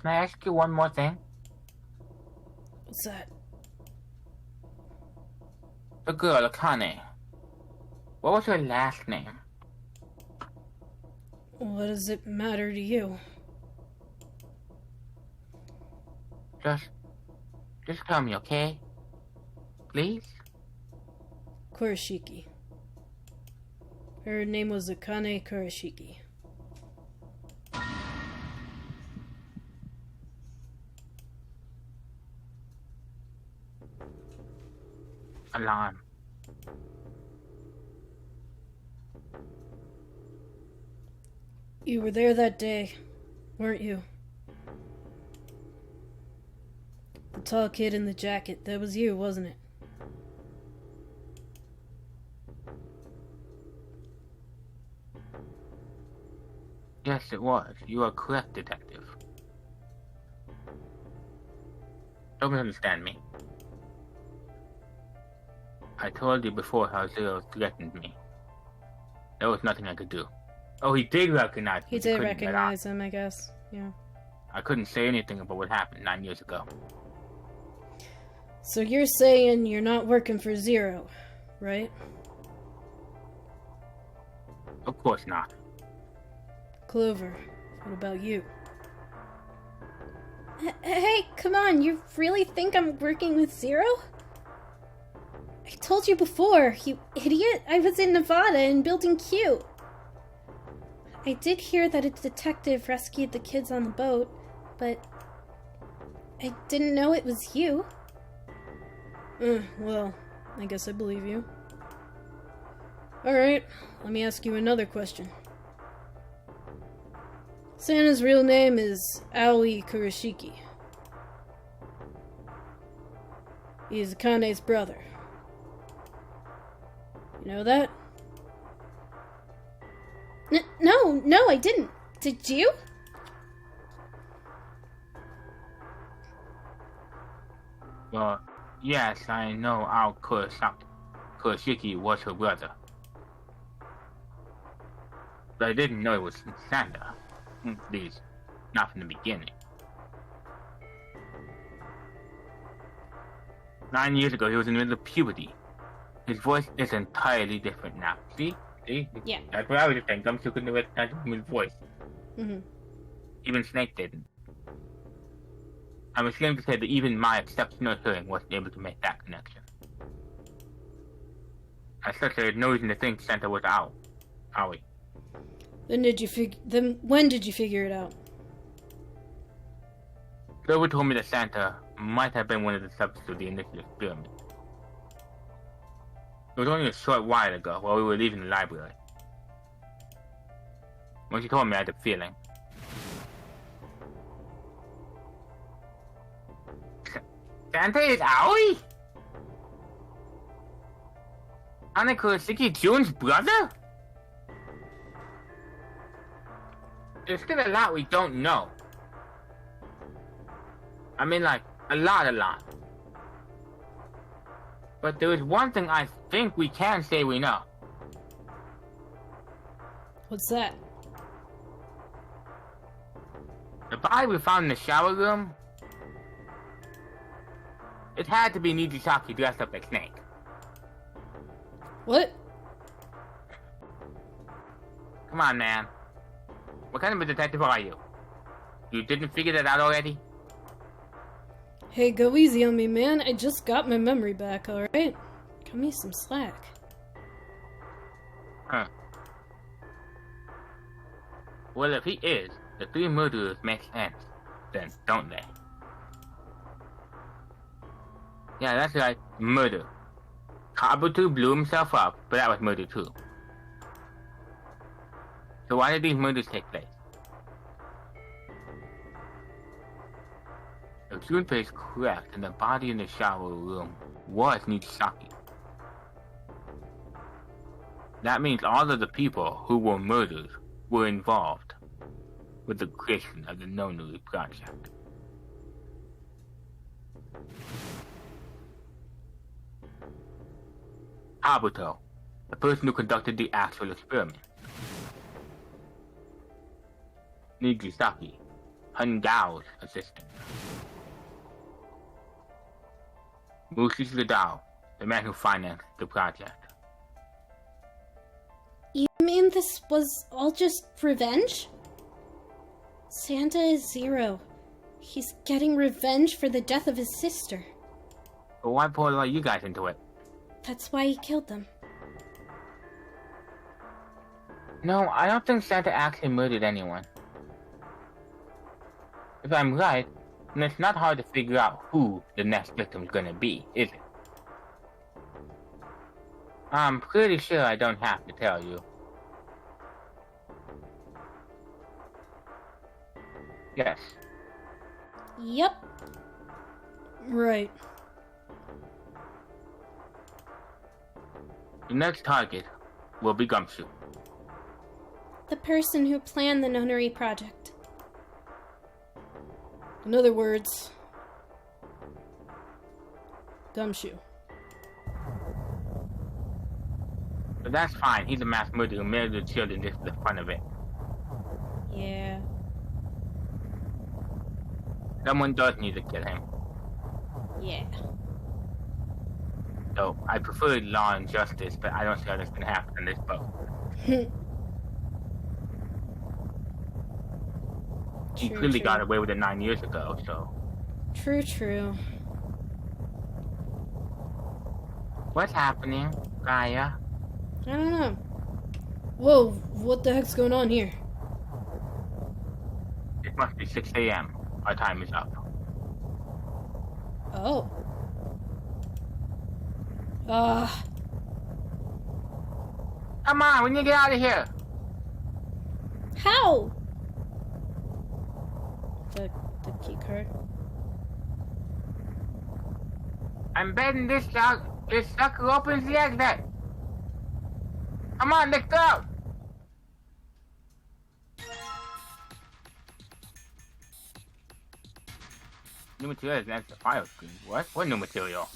Can I ask you one more thing? what's that? The girl, Akane. What was her last name? What does it matter to you? Just tell me, okay? Please? Kurashiki. Her name was Akane Kurashiki. Alarm. You were there that day, weren't you? The tall kid in the jacket, that was you, wasn't it? Yes, it was. You are correct, detective. Don't misunderstand me. I told you before how Zero threatened me. There was nothing I could do. Oh, he did recognize me. He did recognize him, I guess. Yeah. I couldn't say anything about what happened 9 years ago. So you're saying you're not working for Zero, right? Of course not. Clover, what about you? Hey, come on, you really think I'm working with Zero? I told you before, you idiot. I was in Nevada in Building Q. I did hear that a detective rescued the kids on the boat, but I didn't know it was you. Well, I guess I believe you. Alright, let me ask you another question. Santa's real name is Aoi Kurashiki. He is Akane's brother. You know that? No, I didn't. Did you? Well, yes, I know Ao Kurashiki was her brother. But I didn't know it was Santa. At least, not from the beginning. 9 years ago, he was in the middle of puberty. His voice is entirely different now. See? Yeah. That's what I was saying. Gumshoe couldn't recognize his voice. Mm-hmm. Even Snake didn't. I'm ashamed to say that even my exceptional hearing wasn't able to make that connection. As such, there is no reason to think Santa was out. Owie. Then when did you figure it out? Clover told me that Santa might have been one of the subjects of the initial experiment. It was only a short while ago, while we were leaving the library. When she told me, I had a feeling. Santa is Owie? Anna Kurosaki June's brother? There's still a lot we don't know. I mean, like, a lot. But there is one thing I think we can say we know. What's that? The body we found in the shower room, it had to be Nijisaki dressed up like Snake. What? Come on, man. What kind of a detective are you? You didn't figure that out already? Hey, go easy on me, man. I just got my memory back, alright? Cut me some slack. Huh. Well, if he is, the three murderers make sense, then, don't they? Yeah, that's right. Murder. Kabuto blew himself up, but that was murder too. So why did these murders take place? If Junpei is correct, and the body in the shower room was Nijisaki, that means all of the people who were murdered were involved with the creation of the Nonuri project. Kabuto, the person who conducted the actual experiment. Nijisaki, Hungao's assistant. Mushi Sadao, the man who financed the project. You mean this was all just revenge? Santa is Zero. He's getting revenge for the death of his sister. But why pull all you guys into it? That's why he killed them. No, I don't think Santa actually murdered anyone. If I'm right, then it's not hard to figure out who the next victim's gonna be, is it? I'm pretty sure I don't have to tell you. Yes. Yep. Right. The next target will be Gumshoe. The person who planned the Nonary project. In other words, Gumshoe. But that's fine, he's a mass murderer who murdered children just for the fun of it. Yeah. Someone does need to kill him. Yeah. So, I prefer law and justice, but I don't see how that's gonna happen in this boat. He clearly got away with it 9 years ago, so... True. What's happening, Gaia? I don't know. Whoa, what the heck's going on here? It must be 6 a.m. Our time is up. Oh. Come on, we need to get out of here! How? The key card. I'm betting this sucker opens the exit! Come on, let's go! New material is next to the file screen. What? What new material?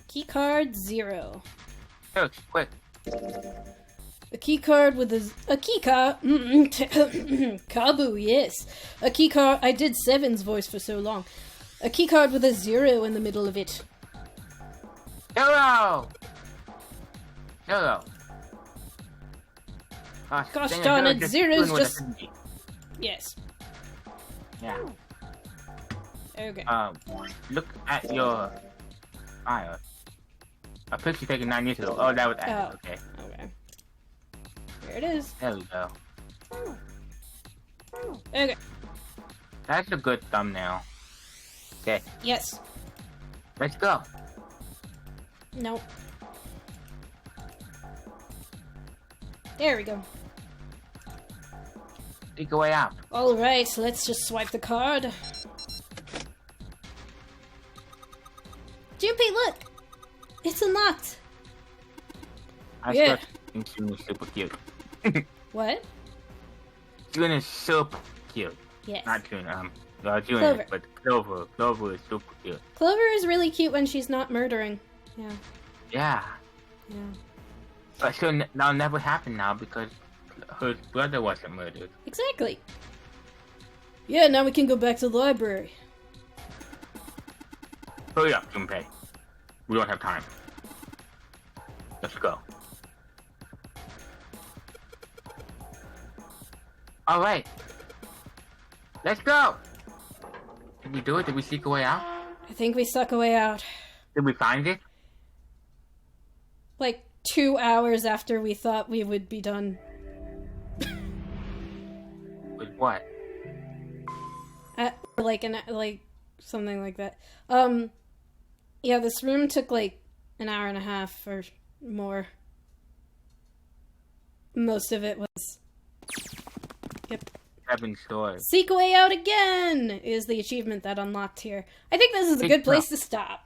Keycard 0. Search, quick. The key card with a key card. Kabu, yes. A key card. I did Seven's voice for so long. A key card with a 0 in the middle of it. Hello! Gosh darn it, zeros just... Just... Yes. Yeah. Okay. Look at your file. A picture taken 9 years ago. Oh, that was added. Okay. Okay. Here it is. There we go. Okay. That's a good thumbnail. Okay. Yes. Let's go. Nope. There we go. Take a way out. Alright, let's just swipe the card. Junpei, look! It's unlocked! I Yeah. think June is super cute. What? June is super cute. Yes. Not June, June, Clover. but Clover. Clover is super cute. Clover is really cute when she's not murdering. Yeah. Yeah. Yeah. But that'll never happen now because her brother wasn't murdered. Exactly. Yeah, now we can go back to the library. Hurry up, Junpei. We don't have time. Let's go. Alright. Let's go! Did we do it? Did we seek a way out? I think we stuck a way out. Did we find it? Like 2 hours after we thought we would be done. With what? Like something like that. Yeah, this room took like an hour and a half or more. Most of it was. Yep. 7 stores. Seek a way out again is the achievement that unlocked here. I think this is a good place to stop.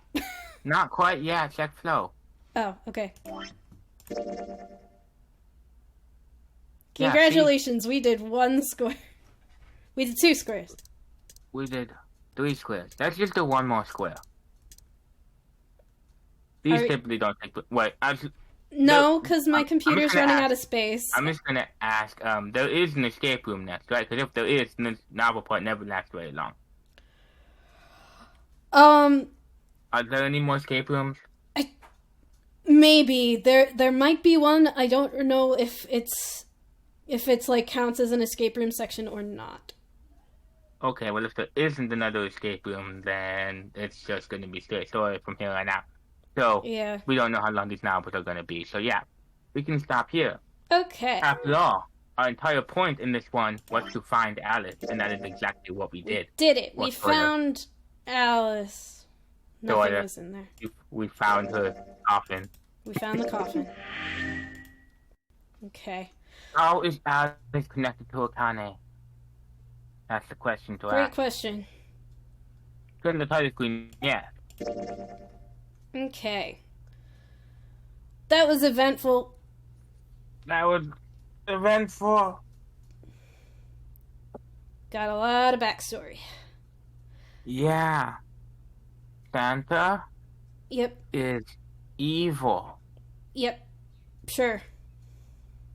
Not quite yet. Check flow. Oh, okay. Yeah, Congratulations, we did 1 square. We did 2 squares. We did 3 squares. Let's just do 1 more square. These typically don't take... Wait, No, because my computer's running out of space. I'm just gonna ask, there is an escape room next, right? Because if there is, then this novel part never lasts very long. Are there any more escape rooms? Maybe. There might be one. I don't know if it's like counts as an escape room section or not. Okay, well if there isn't another escape room, then it's just gonna be straight story from here on out. So, Yeah. we don't know how long these novels are gonna be. So yeah, we can stop here. Okay. After all, our entire point in this one was to find Alice, and that is exactly what we did. Did it. We What sort of- found Alice. Nothing Sort of. was in there. We found her coffin. We found the coffin. Okay. How is Alice connected to Akane? That's the question to Great ask. question. Couldn't the title screen? Yeah. Okay. That was eventful. That was eventful. Got a lot of backstory. Yeah. Santa Yep. is evil. Yep. Sure.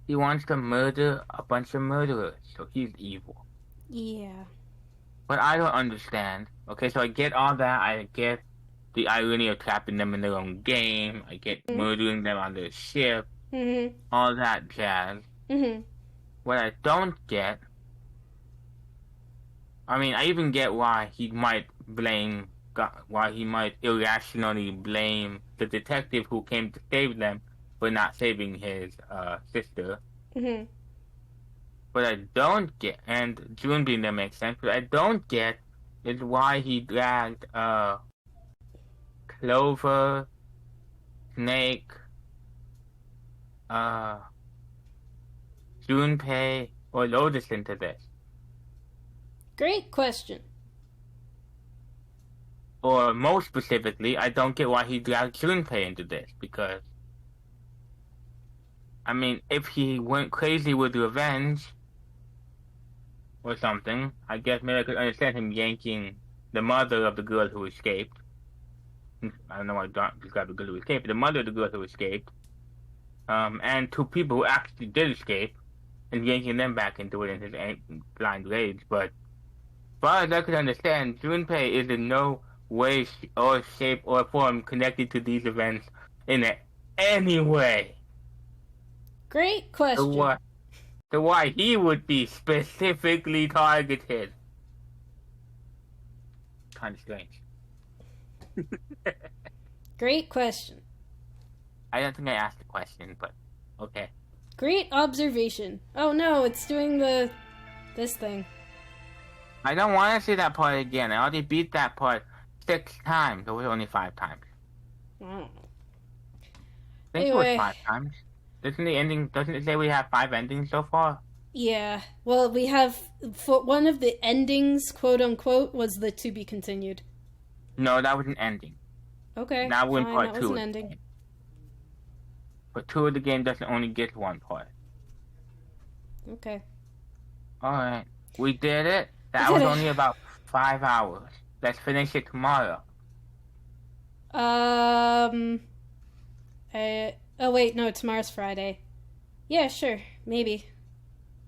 He wants to murder a bunch of murderers, so he's evil. Yeah. But I don't understand. Okay, so I get all that. I get the irony of trapping them in their own game. I get murdering them on their ship. Mhm. All that jazz. Mhm. What I don't get... I mean, I even get why he might blame... Why he might irrationally blame the detective who came to save them for not saving his sister. Mhm. What I don't get, and Junpei that makes sense, what I don't get is why he dragged Clover, Snake, Junpei, or Lotus into this. Great question. Or most specifically, I don't get why he dragged Junpei into this, because I mean, if he went crazy with revenge or something, I guess maybe I could understand him yanking the mother of the girl who escaped. I don't know why I described the girl who escaped, but the mother of the girl who escaped, and two people who actually did escape, and yanking them back into it in his blind rage. But as far as I can understand, Junpei is in no way or shape or form connected to these events in any way. Great question. So why he would be specifically targeted? Kind of strange. Great question. I don't think I asked the question, but okay. Great observation. Oh no, it's doing this thing. I don't want to see that part again. I already beat that part 6 times. It was only 5 times. I don't know. I think it Anyway. was 5 times. Doesn't it say we have 5 endings so far? Yeah. Well, we have one of the endings, quote unquote, was the to be continued. No, that was an ending. Okay. Now we're in fine, part that 2. was an ending. But 2 of the game doesn't only get 1 part. Okay. Alright. We did it. That We was did it. only about 5 hours. Let's finish it tomorrow. Oh wait, no, tomorrow's Friday. Yeah, sure, maybe.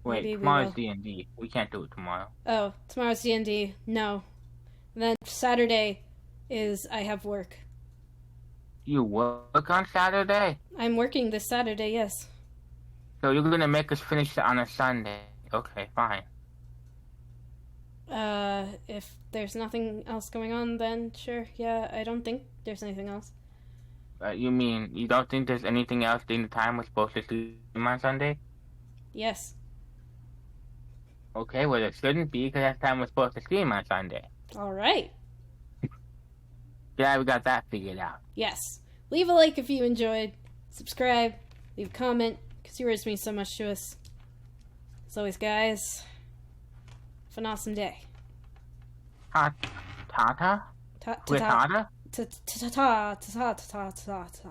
Wait, Maybe we tomorrow's will. D&D. We can't do it tomorrow. Oh, tomorrow's D&D. No. And then Saturday is I have work. You work on Saturday? I'm working this Saturday, yes. So you're gonna make us finish it on a Sunday. Okay, fine. If there's nothing else going on, then sure. Yeah, I don't think there's anything else. You mean you don't think there's anything else during the time we're supposed to stream on Sunday? Yes. Okay, well there shouldn't be because that's the time we're supposed to stream on Sunday. All right. Yeah, we got that figured out. Yes. Leave a like if you enjoyed. Subscribe. Leave a comment, because yours means so much to us. As always, guys, have an awesome day. Tata? Ta ta ta With ta Tata? ta ta ta ta ta ta ta ta.